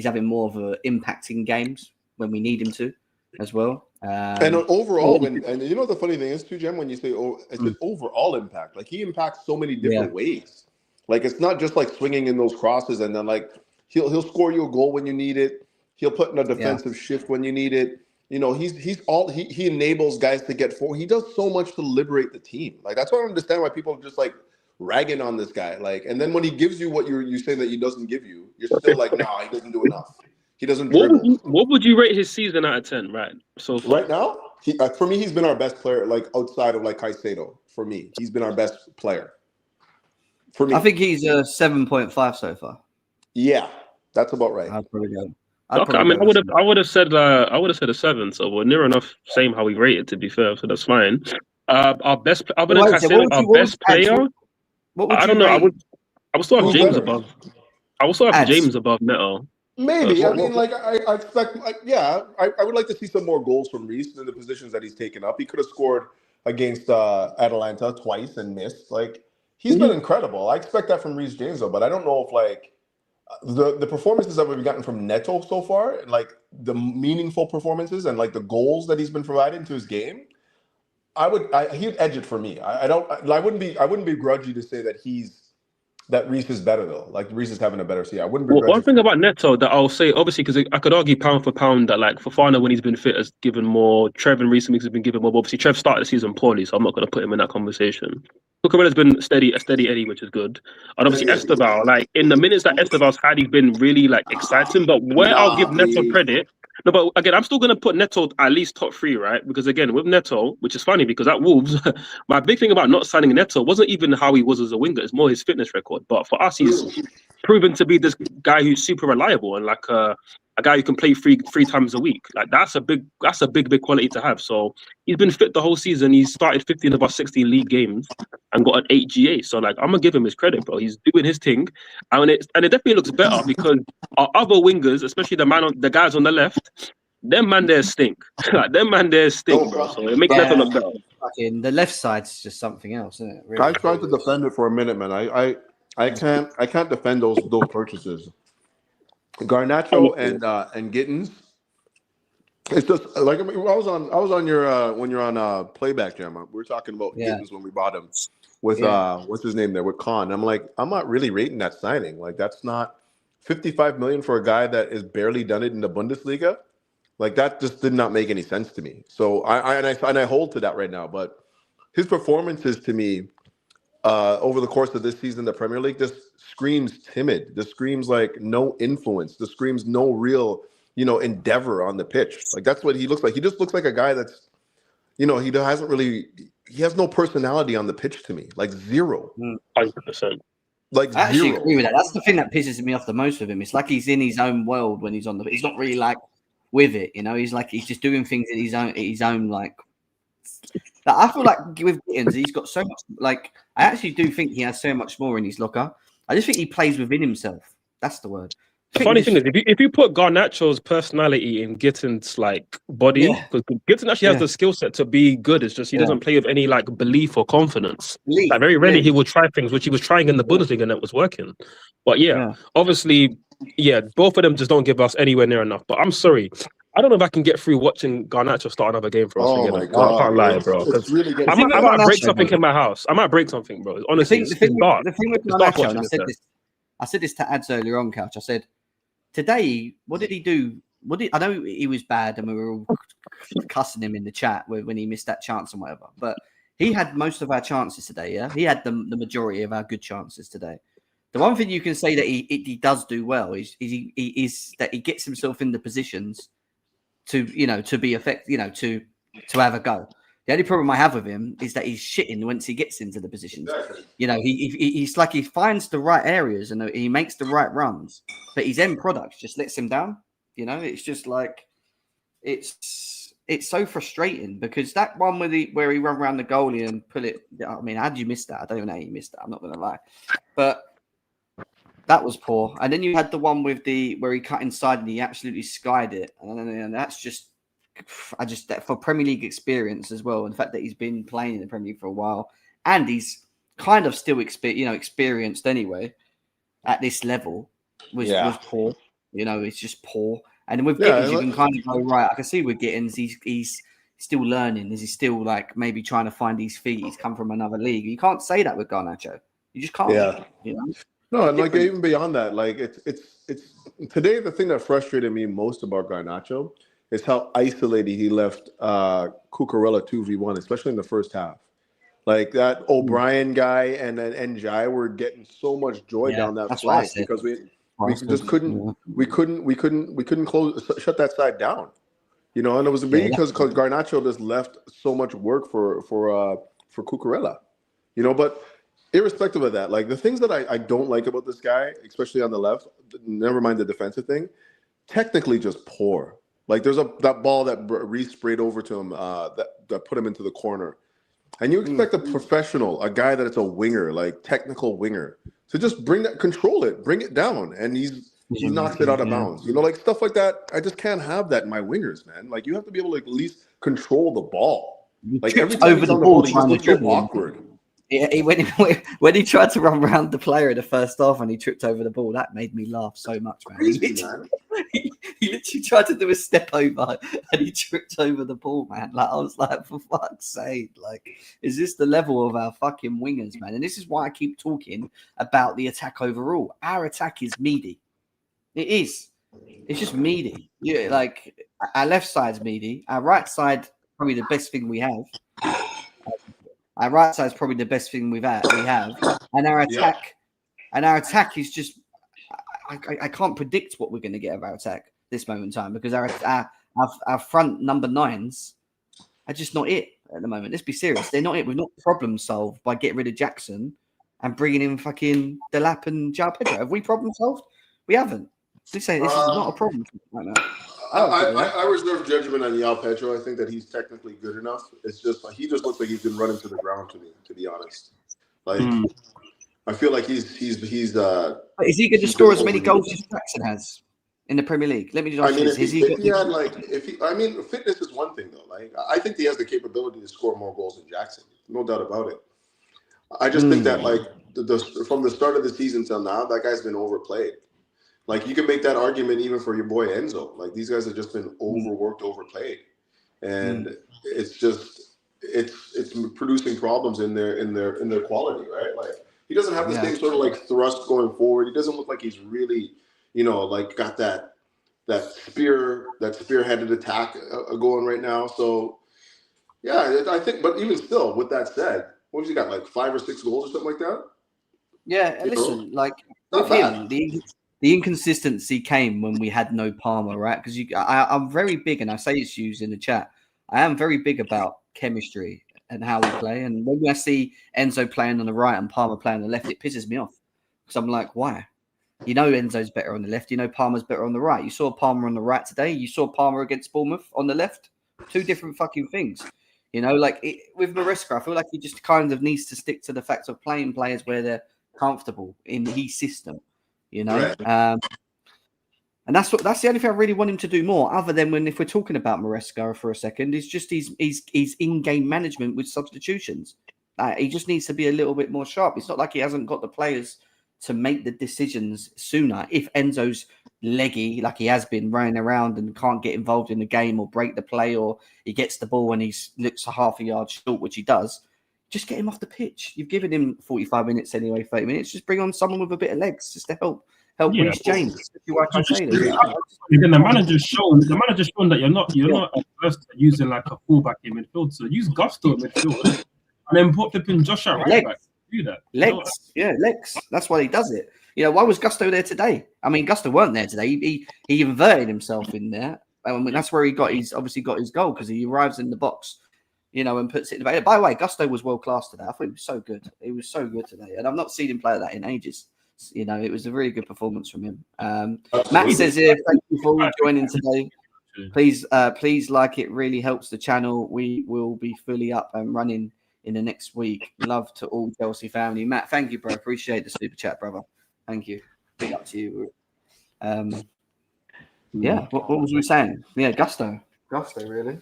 having more of an impact in games when we need him to, as well. And overall, and you know the funny thing is too, Jem, when you say it's an overall impact. Like he impacts so many different ways. Like it's not just like swinging in those crosses and then like he'll score you a goal when you need it. He'll put in a defensive shift when you need it. You know, he enables guys to get forward. He does so much to liberate the team. Like that's why I don't understand why people are just like ragging on this guy. Like, and then when he gives you what you say that he doesn't give you, you're still like, no, he doesn't do enough. He doesn't dribble. What would you rate his season out of 10? Right, so far? Right now, for me, he's been our best player. Like outside of like Caicedo, for me, he's been our best player. For me, I think he's a 7.5 so far. Yeah, that's about right. I'd probably go. Okay, I mean, I would have said a 7. So we're near enough same how we rated, to be fair. So that's fine. Our best, other than Caicedo, our best player. I don't know. I would still have James above. I would still have James above Neto. Maybe. I mean, like I expect. I would like to see some more goals from Reece in the positions that he's taken up. He could have scored against Atalanta twice and missed. Like he's been incredible. I expect that from Reece James, though. But I don't know if like the performances that we've gotten from Neto so far, like the meaningful performances and like the goals that he's been providing to his game, he'd edge it for me. I wouldn't be grudgy to say that Reece is better though. Like Reece is having a better season. I wouldn't be. One thing about Neto that I'll say, obviously, because I could argue pound for pound that like Fofana when he's been fit has given more. Trev in recent weeks has been given more. But obviously, Trev started the season poorly, so I'm not going to put him in that conversation. Cucurella's been a steady Eddie, which is good. And obviously Esteval, like in the minutes that Esteval's had, he's been really like exciting. But I'll give Neto credit. No, but again, I'm still going to put Neto at least top 3, right? Because again, with Neto, which is funny because at Wolves, my big thing about not signing Neto wasn't even how he was as a winger. It's more his fitness record. But for us, he's proven to be this guy who's super reliable and like a guy who can play three times a week. Like that's a big quality to have. So he's been fit the whole season. He's started 15 of our 16 league games and got an 8 GA. So like I'm gonna give him his credit, bro. He's doing his thing, and it definitely looks better because our other wingers, especially the guys on the left, them man there stink. Like them man there stink, bro. So it makes Neto look better. The left side's just something else, isn't it? Really? I tried to defend it for a minute, man. I can't defend those purchases. Garnacho and Gittins. It's just like I was on your when you're on playback, Jam. We were talking about Gittins when we bought him with what's his name there with Khan. I'm like, I'm not really rating that signing. Like that's not 55 million for a guy that has barely done it in the Bundesliga. Like that just did not make any sense to me. So I hold to that right now. But his performances to me over the course of this season, the Premier League, this screams timid. This screams like no influence. This screams no real, endeavor on the pitch. Like that's what he looks like. He just looks like a guy that's, he has no personality on the pitch to me. Like zero. 100%. Like I actually zero. agree with that. That's the thing that pisses me off the most with him. It's like he's in his own world when he's on the. He's not really like with it, He's just doing things in his own like. I feel like with Gittins, he's got so much. Like I actually do think he has so much more in his locker. I just think he plays within himself. That's the word. The funny thing is, if you put Garnacho's personality in Gittin's like body, because Gittin actually has the skill set to be good. It's just he doesn't play with any like belief or confidence. Like very rarely he will try things, which he was trying in the Bundesliga and it was working. But obviously, both of them just don't give us anywhere near enough. But I'm sorry, I don't know if I can get through watching Garnacho start another game for us again. My God. I can't lie, bro. It's really I might break something in my house. I might break something, bro. Honestly, the thing with Garnacho, and I said this to Ads earlier on, Couch. I said, today, what did he do? I know he was bad and we were all cussing him in the chat when he missed that chance and whatever. But he had most of our chances today, yeah? He had the majority of our good chances today. The one thing you can say that he does do well is that he gets himself in the positions to be effective, to have a go. The only problem I have with him is that he's shitting once he gets into the positions. He's like he finds the right areas and he makes the right runs, but his end product just lets him down. It's just like it's so frustrating because that one where he run around the goalie and pull it. I mean, how did you miss that? I don't even know how you missed that. I'm not going to lie, but that was poor. And then you had the one with where he cut inside and he absolutely skied it, and that's just. For Premier League experience as well, and the fact that he's been playing in the Premier League for a while, and he's kind of still experienced anyway at this level was poor. It's just poor. And with Gittins, you can kind of go right. I can see with Gittins, he's still learning. Is he still like maybe trying to find his feet? He's come from another league. You can't say that with Garnacho. You just can't. Yeah. No, and like even beyond that, like it's today the thing that frustrated me most about Garnacho is how isolated he left Cucurella 2v1, especially in the first half. Like that O'Brien guy and then Njai were getting so much joy down that flank because we just couldn't shut that side down. And it was maybe because Garnacho just left so much work for Cucurella. But irrespective of that, like the things that I don't like about this guy, especially on the left, never mind the defensive thing, technically just poor. Like there's that ball that Reece sprayed over to him that put him into the corner. And you expect a professional, a guy that it's a winger, like technical winger, to just control it, bring it down. And he knocks it out of bounds. Like stuff like that. I just can't have that in my wingers, man. Like you have to be able to at least control the ball. Like every time he's on the ball, he just looks so awkward. Yeah, when he tried to run around the player in the first half and he tripped over the ball, that made me laugh so much, man. He literally tried to do a step over and he tripped over the ball, man. Like I was like, for fuck's sake, like, is this the level of our fucking wingers, man? And this is why I keep talking about the attack overall. Our attack is meaty. It is. It's just meaty. Yeah, like our left side's meaty. Our right side probably the best thing we have. Our right side is probably the best thing we have, and our attack is just. I can't predict what we're going to get of our attack this moment in time because our front number 9s are just not it at the moment. Let's be serious; they're not it. We've not problem solved by getting rid of Jackson and bringing in fucking Delap and João Pedro. Have we problem solved? We haven't. This is not a problem right now. I reserve judgment on João Pedro. I think that he's technically good enough. It's just he just looks like he's been running to the ground to me, to be honest. Like I feel like he's But is he going to score as many goals as Jackson has in the Premier League? Let me just fitness is one thing though. Like I think he has the capability to score more goals than Jackson. No doubt about it. I just think that like from the start of the season till now, that guy's been overplayed. Like you can make that argument even for your boy Enzo. Like these guys have just been overworked, overplayed, and it's producing problems in their quality, right? Like he doesn't have the same sort of like thrust going forward. He doesn't look like he's really, like got that spearheaded attack going right now. So yeah, I think. But even still, with that said, What has he got? Like 5 or 6 goals or something like that? Yeah, listen, like Not with bad. him, the inconsistency came when we had no Palmer, right? Because I'm very big, and I say it's used in the chat. I am very big about chemistry and how we play. And when I see Enzo playing on the right and Palmer playing on the left, it pisses me off because I'm like, why? You know, Enzo's better on the left. You know, Palmer's better on the right. You saw Palmer on the right today. You saw Palmer against Bournemouth on the left. 2 different fucking things. You know, like with Maresca, I feel like he just kind of needs to stick to the fact of playing players where they're comfortable in his system. You know, Right. and that's the only thing I really want him to do more. Other than if we're talking about Maresca for a second, is just his in-game management with substitutions. He just needs to be a little bit more sharp. It's not like he hasn't got the players to make the decisions sooner. If Enzo's leggy, like he has been running around and can't get involved in the game or break the play, or he gets the ball and he looks a half a yard short, which he does, just get him off the pitch. You've given him 45 minutes anyway, 30 minutes. Just bring on someone with a bit of legs just to help Reece James. Like I say, then the manager's shown that you're not averse to using like a fullback in midfield. So use Gusto in midfield and then put flipping Josh at right back. Do that. Legs. That's why he does it. You know, why was Gusto there today? I mean, Gusto weren't there today. He inverted himself in there. I mean, that's where he's obviously got his goal because he arrives in the box, you know, and puts it in the back. By the way, Gusto was world class today. I thought he was so good. He was so good today, and I've not seen him play like that in ages. You know, it was a really good performance from him. Matt says here, thank you for joining today. Please like it. Really helps the channel. We will be fully up and running in the next week. Love to all Chelsea family. Matt, thank you, bro. Appreciate the super chat, brother. Thank you. Big up to you. Yeah. What was we saying? Yeah, Gusto, really.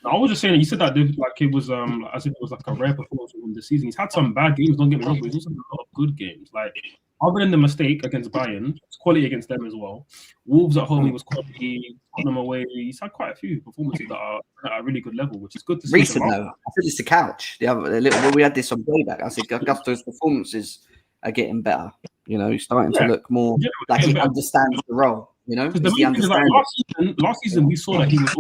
I was just saying that you said that like it was as if it was like a rare performance from the season. He's had some bad games, don't get me wrong, but he's also had a lot of good games. Like other than the mistake against Bayern, it's quality against them as well. Wolves at home, he was quality. Tottenham away, he's had quite a few performances that are at a really good level, which is good to see. Recent though, I said this to Couch. We had this on playback. I said Gusto's performances are getting better. You know, he's starting to look more like he understands the role. You know, because the main thing is like last season we saw that he was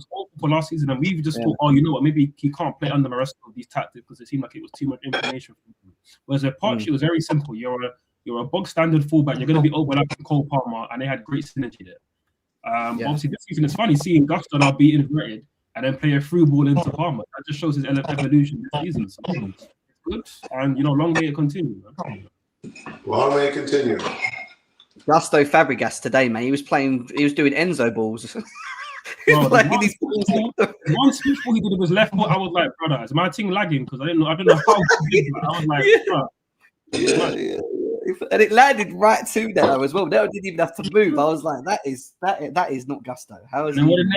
awful for last season, and we just thought, oh, you know what, maybe he can't play under Maresca with these tactics because it seemed like it was too much information for him. Whereas at Poch, it was very simple. You're a bog standard fullback. You're going to be overlapping Cole Palmer, and they had great synergy there. Obviously, this season it's funny seeing Gusto now be inverted and then play a through ball into Palmer. That just shows his evolution this season. So it's good, and long may it continue. Long may it continue. Gusto Fabregas today, man. He was doing Enzo balls. Bro, one switch ball he did with his left foot, I was like, brother, is my thing lagging? Because I don't know how to do it. I was like, yeah. And it landed right to Neto as well. Neto didn't even have to move. I was like, that is not Gusto. How is and what did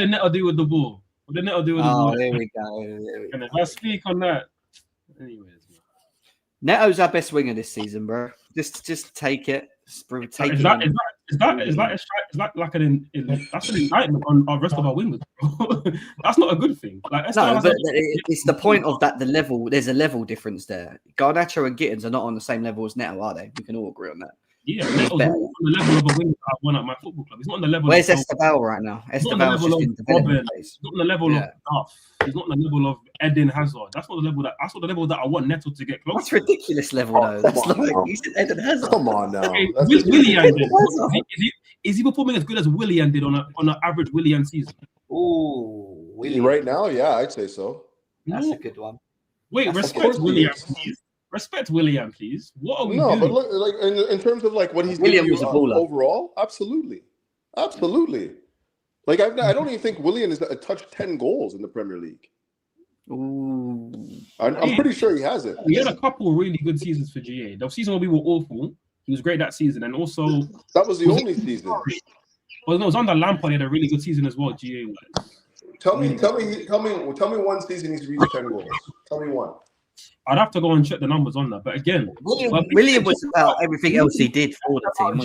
Neto do with the ball? What did Neto do with the ball? Oh, there we go. And if I speak on that, anyways. Neto's our best winger this season, bro. Just take it. Is that like an indictment on our rest of our wingers? That's not a good thing. Like, no, but it's the point of that. The level, there's a level difference there. Garnacho and Gittins are not on the same level as Neto, are they? We can all agree on that. Yeah, Neto's on the level of a winger I won at my football club. He's not on the level. Where's Esteval right now? Esteval's just in development phase. He's not on the level of Duff. He's not on the level of Eden Hazard. That's not the level that I want Neto to get close. That's ridiculous level though. That's like you said Eden Hazard. Come on now. Okay, Willian did. Is he performing as good as Willian did on an average Willian season? Oh, right now, yeah, I'd say so. That's a good one. Wait, respect Willian, please. Respect William, please. What are we doing? But look, like in terms of like what he's William was a baller overall, absolutely. Like I don't even think William has touched 10 goals in the Premier League. Ooh. I'm pretty sure he hasn't. We had a couple of really good seasons for GA. The season where we were awful, he was great that season, and also that was the only season. Well, no, it was under Lampard. He had a really good season as well. GA was. Tell me one season he's reached 10 goals. Tell me one. I'd have to go and check the numbers on that. But again, William was about everything else he did for the team.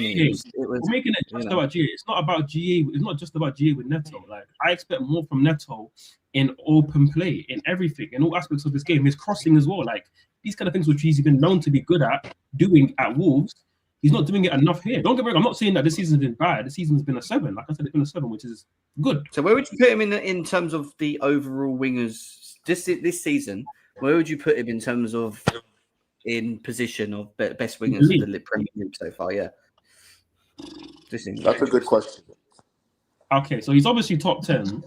We're making it just about GA. It's not about GA. It's not just about GA with Neto. Like I expect more from Neto in open play, in everything, in all aspects of this game. His crossing as well. Like these kind of things which he's been known to be good at doing at Wolves. He's not doing it enough here. Don't get me wrong. I'm not saying that this season's been bad. This season's been a 7. Like I said, it's been a 7, which is good. So where would you put him in terms of the overall wingers this season? Where would you put him in terms of in position of best wingers of the Premier League so far? Yeah, That's a good question. Okay, so he's obviously top 10.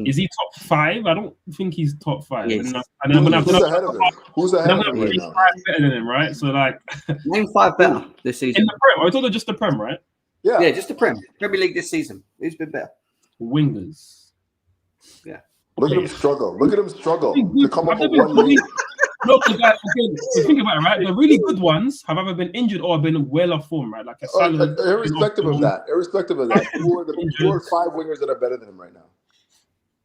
Is he top 5? I don't think he's top 5. Yes. And then Who's ahead of him? Who's ahead of him right now? 5 better than him, right? So like, name 5 better this season. in the Prem, I thought it just the Prem, right? Yeah, just the Premier League this season. Who's been better? Wingers. Yeah. Look at him struggle. Look at him struggle to come up with one lead. No, because like, so think about it, right? The really good ones have either been injured or been well off form, right? Like Irrespective of that, who are the 5 wingers that are better than him right now?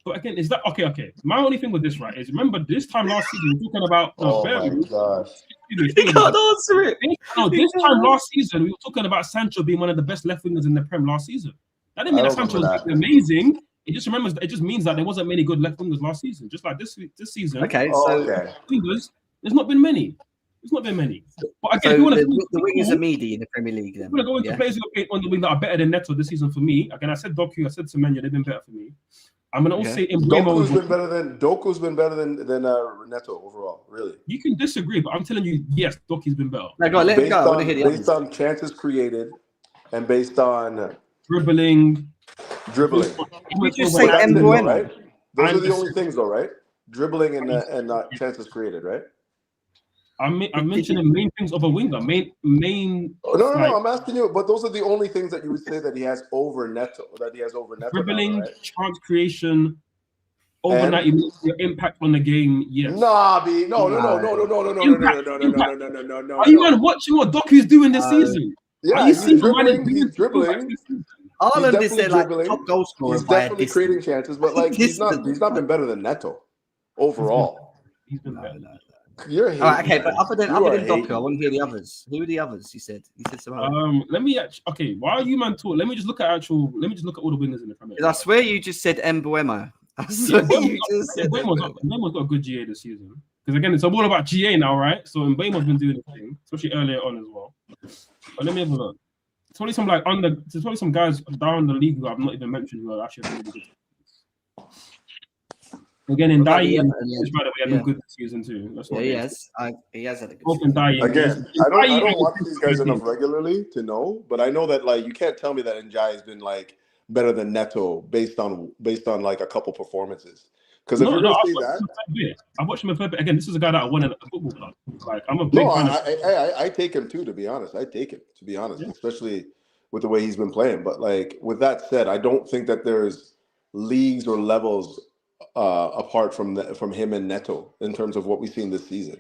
But again, is that okay? My only thing with this, right, is remember this time last season we were talking about. Oh my gosh! You can't answer it. No, this time last season we were talking about Sancho being one of the best left wingers in the Prem last season. That didn't mean that Sancho was amazing. It just means that there wasn't many good left wingers last season. Just like this season. Okay, wingers, there's not been many. There's not been many. But again, so if you want the wingers are meaty in the Premier League. Then we're going to go into players on the wing that are better than Neto this season for me. Again, I said Doku, I said Semenyo, they've been better for me. I'm gonna also say Doku's been better than Neto overall. Really, you can disagree, but I'm telling you, yes, Doku's been better. No, go on, let him go. I want to hear the based on chances created and based on dribbling. You just say Mbeumo, right? Those are the only things, though, right? Dribbling and chances created, right? I'm mentioning main things of a winger. Main. No. I'm asking you, but those are the only things that you would say that he has over Neto. Dribbling, now, right? chance creation, overnight your impact on the game. Yes. Nah, B. No. Are you man watching what Doku's doing this season? Yeah, he's dribbling. He's Haaland is their like top goal scorer. He's definitely creating chances, but like he's not been better than Neto overall. He's been better. You're hating. Okay, but other than Doku, I want to hear the others. Who are the others? You said some. Let me actually. Why are you man talk? Let me just look at all the wingers in the Premier League. I swear you just said Mbeumo. Mbeumo's got a good GA this season. Because again, it's all about GA now, right? So Mbeumo's been doing the thing, especially earlier on as well. But let me have a look. There's probably some guys down the league who I've not even mentioned who are actually really good. Again, in Dai, by the way, had been good this season too. He has had a good season. Again, I don't watch these guys enough regularly to know, but I know that like you can't tell me that Njai has been like better than Neto based on like a couple performances. Because if you're gonna say that, I watched him a fair bit. Again, this is a guy that I won at a football club. Like I'm a big fan. I take him too. To be honest, especially with the way he's been playing. But like with that said, I don't think that there's leagues or levels apart from him and Neto in terms of what we've seen this season.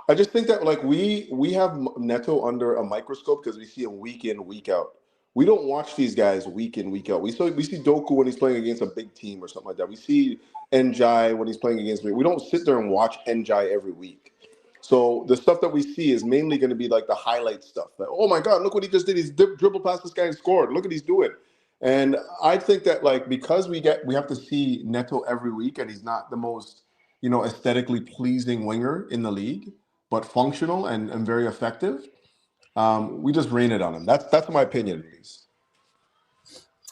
I just think that like we have Neto under a microscope because we see him week in, week out. We don't watch these guys week in, week out. We see Doku when he's playing against a big team or something like that. We see Njai when he's playing against me. We don't sit there and watch Njai every week. So the stuff that we see is mainly going to be like the highlight stuff. Like, oh my God, look what he just did. He's dribbled past this guy and scored. Look what he's doing. And I think that like because we have to see Neto every week, and he's not the most aesthetically pleasing winger in the league, but functional and very effective. We just rain it on him. That's my opinion, at least.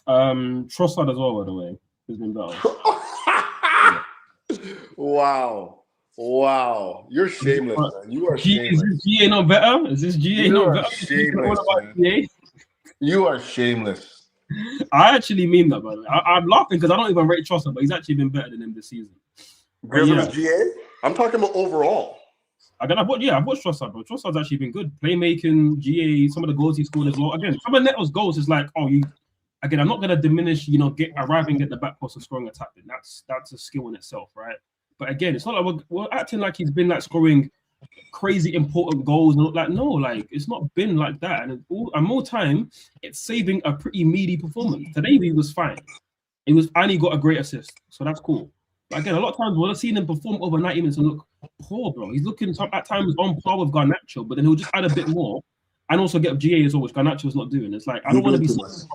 Trossard as well, by the way, has been better. Wow, you're shameless, man. You are shameless. Is this GA not better? Is this GA not better? Shameless, man. You are shameless. I actually mean that, by the way. I'm laughing because I don't even rate Trossard, but he's actually been better than him this season. GA? I'm talking about overall. I've watched Trossard, but Trossard's actually been good. Playmaking, GA, some of the goals he scored as well. Again, some of Neto's goals is like, I'm not going to diminish, arriving at the back post and scoring a tap in. That's a skill in itself, right? But again, it's not like we're acting like he's been like scoring crazy important goals. It's not been like that. And more time, it's saving a pretty meaty performance. Today, he was fine. And he got a great assist. So that's cool. But again, a lot of times we're seeing him perform over 90 minutes and look poor, bro. He's looking at times on par with Garnacho, but then he'll just add a bit more and also get GA as well, which Garnacho's not doing. It's like, I don't want to be...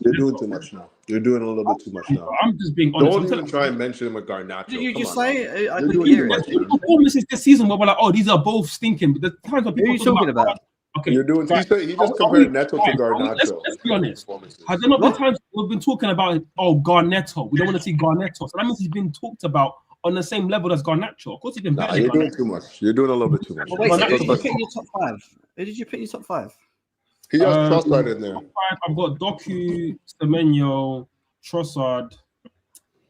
You're doing too much now. You're doing a little bit too much now. I'm just being honest. Don't even try and mention him with Garnacho. Did you just say... I You're couldn't hear it. Performances this season where we're like, these are both stinking. But the times when people... Who are you talking about? Okay. He just compared Neto to Garnacho. Let's be honest. Has there not been times we've been talking about, Garnacho? We don't want to see Garnacho. So that means he's been talked about on the same level as Garnacho. Of course, he's been Nah, better. you're than doing Garnacho. too much. You're doing a little bit too much. Well, wait, so who did you Garnacho- put in your top 5? Who did you put in your top 5? He has Trossard in there. Top 5, I've got Doku, Semenyo, Trossard.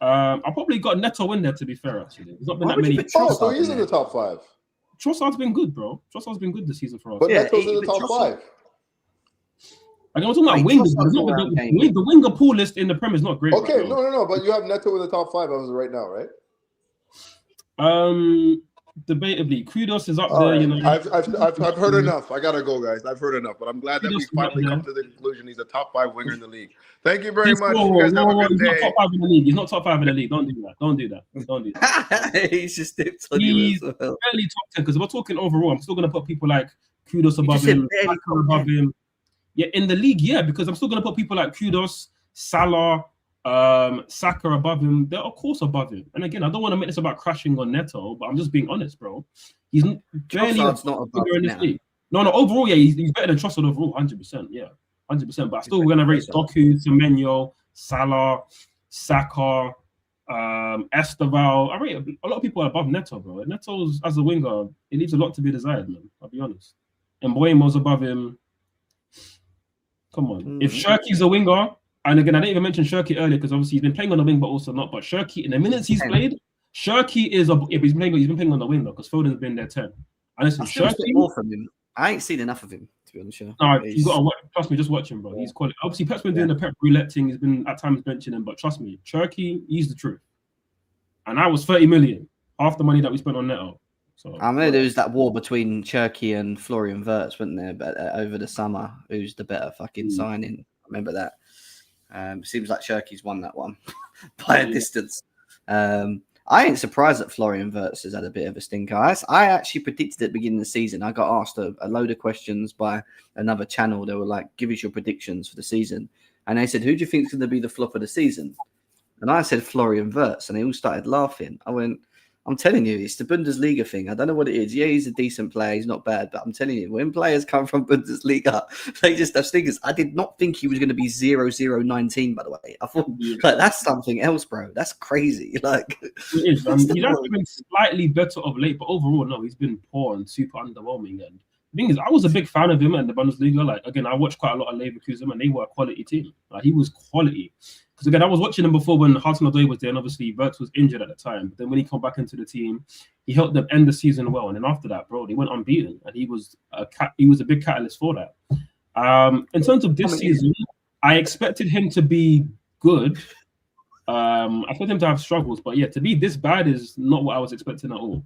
I probably got Neto in there, to be fair, actually. There's not been Why that would you many. put Oh, Trossard so he's in in there? the top 5. Trossard's been good, bro. Trossard's been good this season for us. But Yeah, Neto's in the but top Trossard- 5. Like, I'm talking about Wait, wingers. Trossard's But all-round game. the winger pool list in the Prem is not great. Okay, right now. no. But you have Neto in the top 5 as of right now, right? Debatably, Kudos is up All there. right. You know, I've heard enough. I gotta go, guys. I've heard enough. But I'm glad that we Kudos is finally up come there. to the conclusion he's a top 5 winger in the league. Thank you very He's much. You guys have a good he's not day. top 5 in the league. He's not top 5 in the league. Don't do that. Don't do that. Don't do that. He's just dipped on you He's as well. barely top 10 because we're talking overall. I'm still gonna put people like Kudos You above just said him, barely Saka top above 10. him. Yeah, in the league, yeah, because I'm still gonna put people like Kudos, Salah, Saka above him. They're of course above him. And again, I don't want to make this about crashing on Neto, but I'm just being honest, bro. He's barely Trossard's not above in this now. league. No, overall, yeah, he's better than Trossard overall, 100%. Yeah, 100%. But I'm still gonna rate Doku, Semenyo, Salah, Saka, Esteval. I rate a lot of people are above Neto, bro. Neto's as a winger, it leaves a lot to be desired, man. I'll be honest. And Mbuemo's above him. Come on. If Shirky's a winger, and again, I didn't even mention Shirky earlier because obviously he's been playing on the wing, but also not. But Shirky, in the minutes he's played, Shirky is he's been playing on the wing though, because Foden's been there 10. And listen, I've still Shirky, more from him. I ain't seen enough of him, to be honest. no, you gotta watch. Trust me, just watch him, bro. He's quality. Obviously, Pep's been doing the Pep roulette thing. He's been at times benching him, but trust me, Shirky, he's the truth. And that was 30 million, half the money that we spent on Neto. So I know there was that war between Cherky and Florian Wirtz, wasn't there? But over the summer, who's the better fucking signing? I remember that. Seems like Cherky's won that one by a distance. I ain't surprised that Florian Wirtz has had a bit of a stinker. I actually predicted at the beginning of the season. I got asked a load of questions by another channel. They were like, "Give us your predictions for the season," and they said, "Who do you think is going to be the flop of the season?" And I said Florian Wirtz, and they all started laughing. I went, I'm telling you, it's the Bundesliga thing. I don't know what it is. Yeah, he's a decent player. He's not bad. But I'm telling you, when players come from Bundesliga, they just have stinkers. I did not think he was going to be 0-0-19, by the way. I thought, like, that's something else, bro. That's crazy. Like, it is. He's actually been slightly better of late, but overall, no, he's been poor and super underwhelming. And the thing is, I was a big fan of him in the Bundesliga. Like, again, I watched quite a lot of Leverkusen, and they were a quality team. Like, he was quality. Because again, I was watching him before when Hudson-Odoi was there, and obviously Wirtz was injured at the time. But then when he came back into the team, he helped them end the season well. And then after that, bro, they went unbeaten, and he was a big catalyst for that. In terms of this season, I expected him to be good. I expected him to have struggles, but yeah, to be this bad is not what I was expecting at all.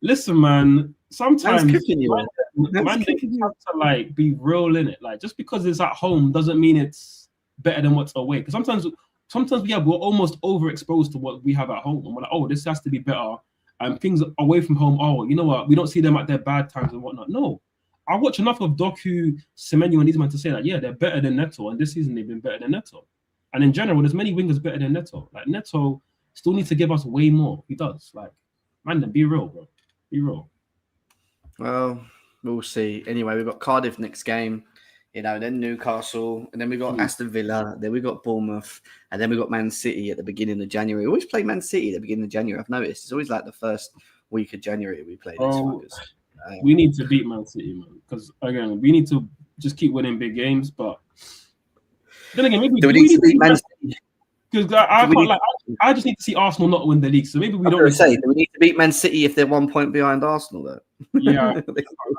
Listen, man, sometimes man have to like be real in it. Like, just because it's at home doesn't mean it's better than what's away. Because sometimes we're almost overexposed to what we have at home, and we're like, oh, this has to be better. And things away from home, oh, you know what? We don't see them at their bad times and whatnot. No, I watch enough of Doku, Semenyo, and these men to say that, yeah, they're better than Neto, and this season they've been better than Neto. And in general, there's many wingers better than Neto. Like, Neto still needs to give us way more. He does. Like, man, then be real, bro. Be real. Well, we'll see. Anyway, we've got Cardiff next game. You know, then Newcastle, and then we got Aston Villa, then we got Bournemouth, and then we got Man City at the beginning of January. We always play Man City at the beginning of January. I've noticed it's always like the first week of January we play this. We need to beat Man City, man, because again, we need to just keep winning big games. But then again, maybe do we need to beat Man City? Because I just need to see Arsenal not win the league. So maybe we don't. Do we need to beat Man City if they're 1 point behind Arsenal, though? Yeah.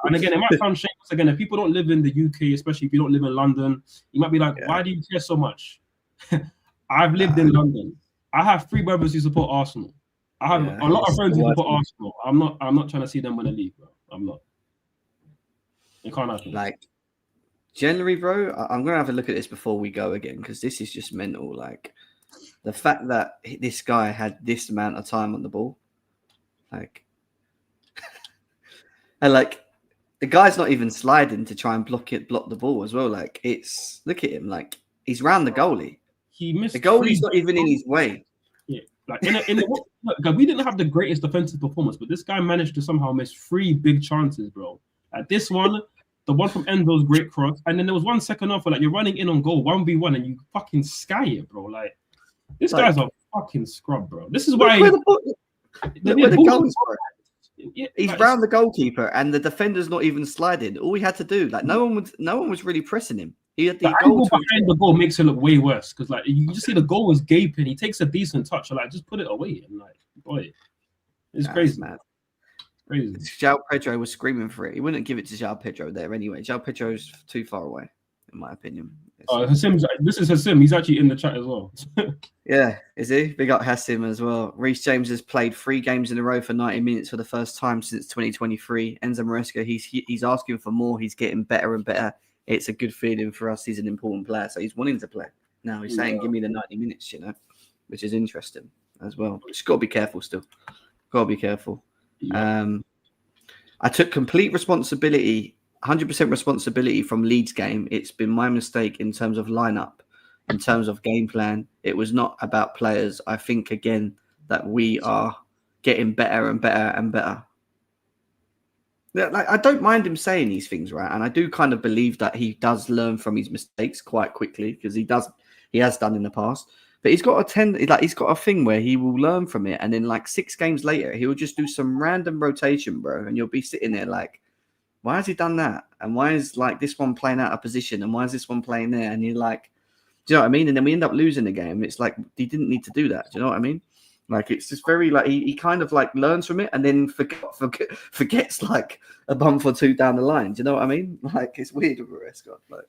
And again, it might sound shameless. Again, if people don't live in the UK, especially if you don't live in London, you might be like, why do you care so much? I've lived in London. I have 3 brothers who support Arsenal. I have a lot of friends who support Arsenal. I'm not trying to see them win a league, bro. I'm not. It can't happen. Like, generally, bro, I'm going to have a look at this before we go again, because this is just mental. Like, the fact that this guy had this amount of time on the ball, like, and like, the guy's not even sliding to try and block the ball as well. Like, it's, look at him, like, he's round the goalie. He missed the goalie's not even in his way. Yeah, like we didn't have the greatest defensive performance, but this guy managed to somehow miss 3 big chances, bro. Like this one, the one from Enzo's great cross, and then there was 1 second off where like you're running in on goal 1v1 and you fucking sky it, bro. Like, this guy's a fucking scrub, bro. This is Look why where the goal is, bro. Yeah, He's like, round the goalkeeper, and the defender's not even sliding. All he had to do, like, no one was really pressing him. He had the the goal angle to behind the goal makes it look way worse because, like, you can just see the goal was gaping. He takes a decent touch, like, just put it away. And, like, boy, it's crazy. Mad. Crazy. João Pedro was screaming for it. He wouldn't give it to João Pedro there anyway. João Pedro's too far away, in my opinion. This is Hassim. He's actually in the chat as well. Yeah, is he? Big up Hassim as well. Reece James has played 3 games in a row for 90 minutes for the first time since 2023. Enzo Maresca, he's asking for more. He's getting better and better. It's a good feeling for us. He's an important player, so he's wanting to play. Now he's saying, give me the 90 minutes, which is interesting as well. Just got to be careful still. Got to be careful. Yeah. I took complete responsibility, 100% responsibility from Leeds game. It's been my mistake in terms of lineup, in terms of game plan. It was not about players. I think, again, that we are getting better and better and better. Like, I don't mind him saying these things, right? And I do kind of believe that he does learn from his mistakes quite quickly because he has done in the past. But he's got he's got a thing where he will learn from it, and then like 6 games later, he will just do some random rotation, bro, and you'll be sitting there like, why has he done that? And why is like this one playing out of position? And why is this one playing there? And you're like, do you know what I mean? And then we end up losing the game. It's like he didn't need to do that. Do you know what I mean? Like it's just very like he kind of like learns from it and then forgets like a bump or 2 down the line. Do you know what I mean? Like it's weird with Maresca. Like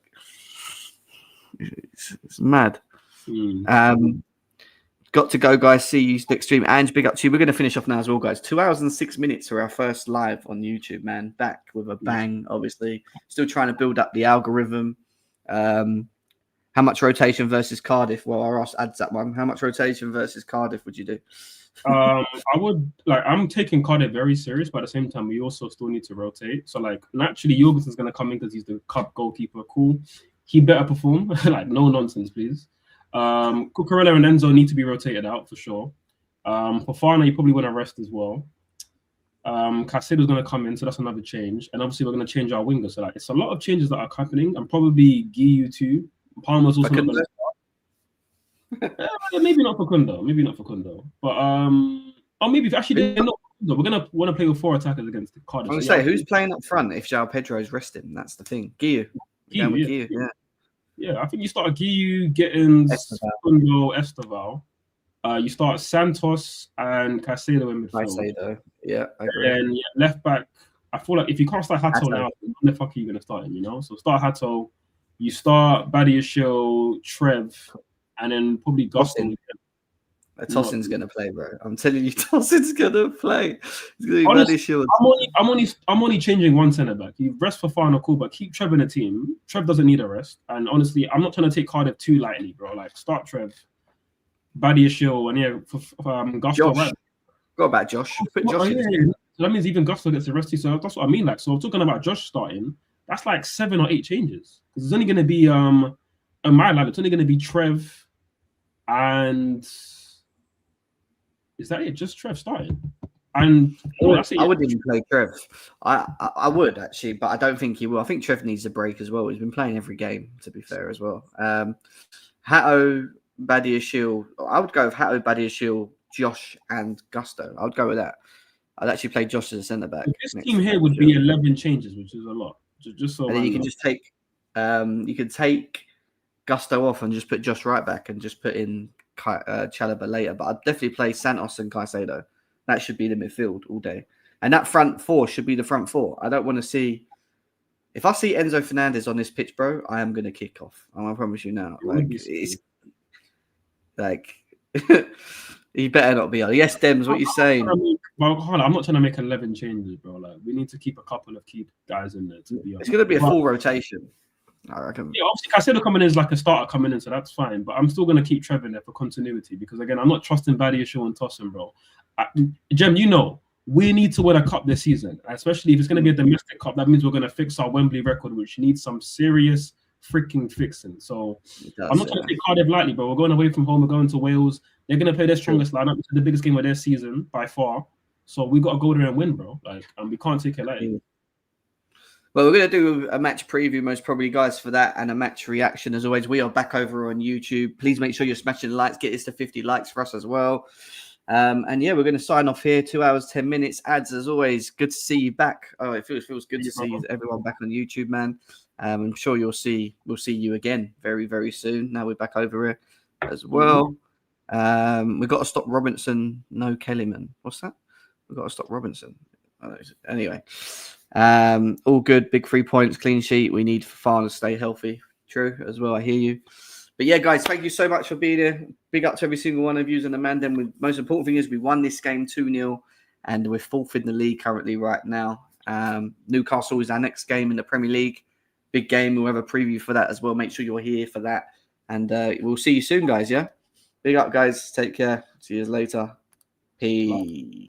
it's mad. Got to go, guys. See you next stream. Ange, big up to you. We're going to finish off now as well, guys. 2 hours and 6 minutes for our first live on YouTube, man. Back with a bang, obviously. Still trying to build up the algorithm. How much rotation versus Cardiff? Well, Ross adds that one. How much rotation versus Cardiff would you do? I'm taking Cardiff very serious, but at the same time, we also still need to rotate. So, like, naturally, Jorgensen's going to come in because he's the cup goalkeeper. Cool. He better perform. Like, no nonsense, please. Cucurella and Enzo need to be rotated out for sure. Fofana, you probably want to rest as well. Caicedo's going to come in, so that's another change. And obviously, we're going to change our winger. So, like, it's a lot of changes that are happening. And probably Guiu too. Palmer's also not going to maybe not Facundo. Maybe not Facundo. But, or maybe actually, they're not Facundo. We're going to want to play with 4 attackers against the Cardiff. I was going to say, who's playing up front if João Pedro is resting? That's the thing. Guiu. Guiu, yeah. Yeah, I think you start Guiu, getting Facundo, Esteval. You start Santos and Caicedo in midfield. Caicedo, yeah, I agree. And left back, I feel like if you can't start Hato now, when the fuck are you going to start him, So start Hato, you start Badiashile, Trev, and then probably Gustin. Tossin's going to play, bro. I'm telling you, Tossin's going to play. Honestly, I'm only changing one centre back. You rest for Fafana, cool, but keep Trev in the team. Trev doesn't need a rest. And honestly, I'm not trying to take Cardiff too lightly, bro. Like, start Trev, Badiashile, and Gusto. Josh. Go about Josh. Put Josh in. So that means even Gusto gets the rest too. So that's what I mean. Like, so I'm talking about Josh starting. That's like 7 or 8 changes. Because it's only going to be, in my line, it's only going to be Trev and... Is that it? Just Trev starting? And I wouldn't even play Trev. I would actually, but I don't think he will. I think Trev needs a break as well. He's been playing every game, to be fair, as well. Hato, Badiashile. I would go with Hato, Badiashile, Josh, and Gusto. I would go with that. I'd actually play Josh as a centre back. This team here would be 11 changes, which is a lot. Just so. And then you can just take. You could take Gusto off and just put Josh right back and just put in Chalobah later, but I'd definitely play Santos and Caicedo. That should be the midfield all day, and that front 4 should be the front 4. I don't want to see. If I see Enzo Fernandez on this pitch, bro, I am going to kick off. I promise you now. Like it's like he better not be on. Yes, Dems, what you saying? I'm not trying to make 11 changes, bro. Like we need to keep a couple of key guys in there. To be honest, it's going to be a full rotation. I reckon. Yeah, obviously Caicedo coming in is like a starter coming in, so that's fine. But I'm still going to keep Trevor in there for continuity because, again, I'm not trusting Badiashile and Tossin, bro. Jem, we need to win a cup this season, especially if it's going to be a domestic cup. That means we're going to fix our Wembley record, which needs some serious freaking fixing. So I'm not trying to take Cardiff lightly, bro. We're going away from home. We're going to Wales. They're going to play their strongest lineup. It's the biggest game of their season by far. So we got to go there and win, bro. Like, and we can't take it lightly. Well, we're going to do a match preview, most probably, guys, for that, and a match reaction. As always, we are back over on YouTube. Please make sure you're smashing the likes. Get this to 50 likes for us as well. And yeah, we're going to sign off here. 2 hours, 10 minutes. Ads, as always. Good to see you back. Oh, it feels good to see everyone back on YouTube, man. I'm sure we'll see you again very, very soon. Now we're back over here as well. We've got to stop Robinson. No Kellyman. What's that? We've got to stop Robinson. Anyway, all good. Big 3 points, clean sheet. We need Fafana to stay healthy. True as well. I hear you. But yeah, guys, thank you so much for being here. Big up to every single one of you and Amanda. And the most important thing is we won this game 2-0, and we're 4th in the league currently right now. Newcastle is our next game in the Premier League. Big game. We'll have a preview for that as well. Make sure you're here for that. And we'll see you soon, guys. Yeah. Big up, guys. Take care. See you later. Peace.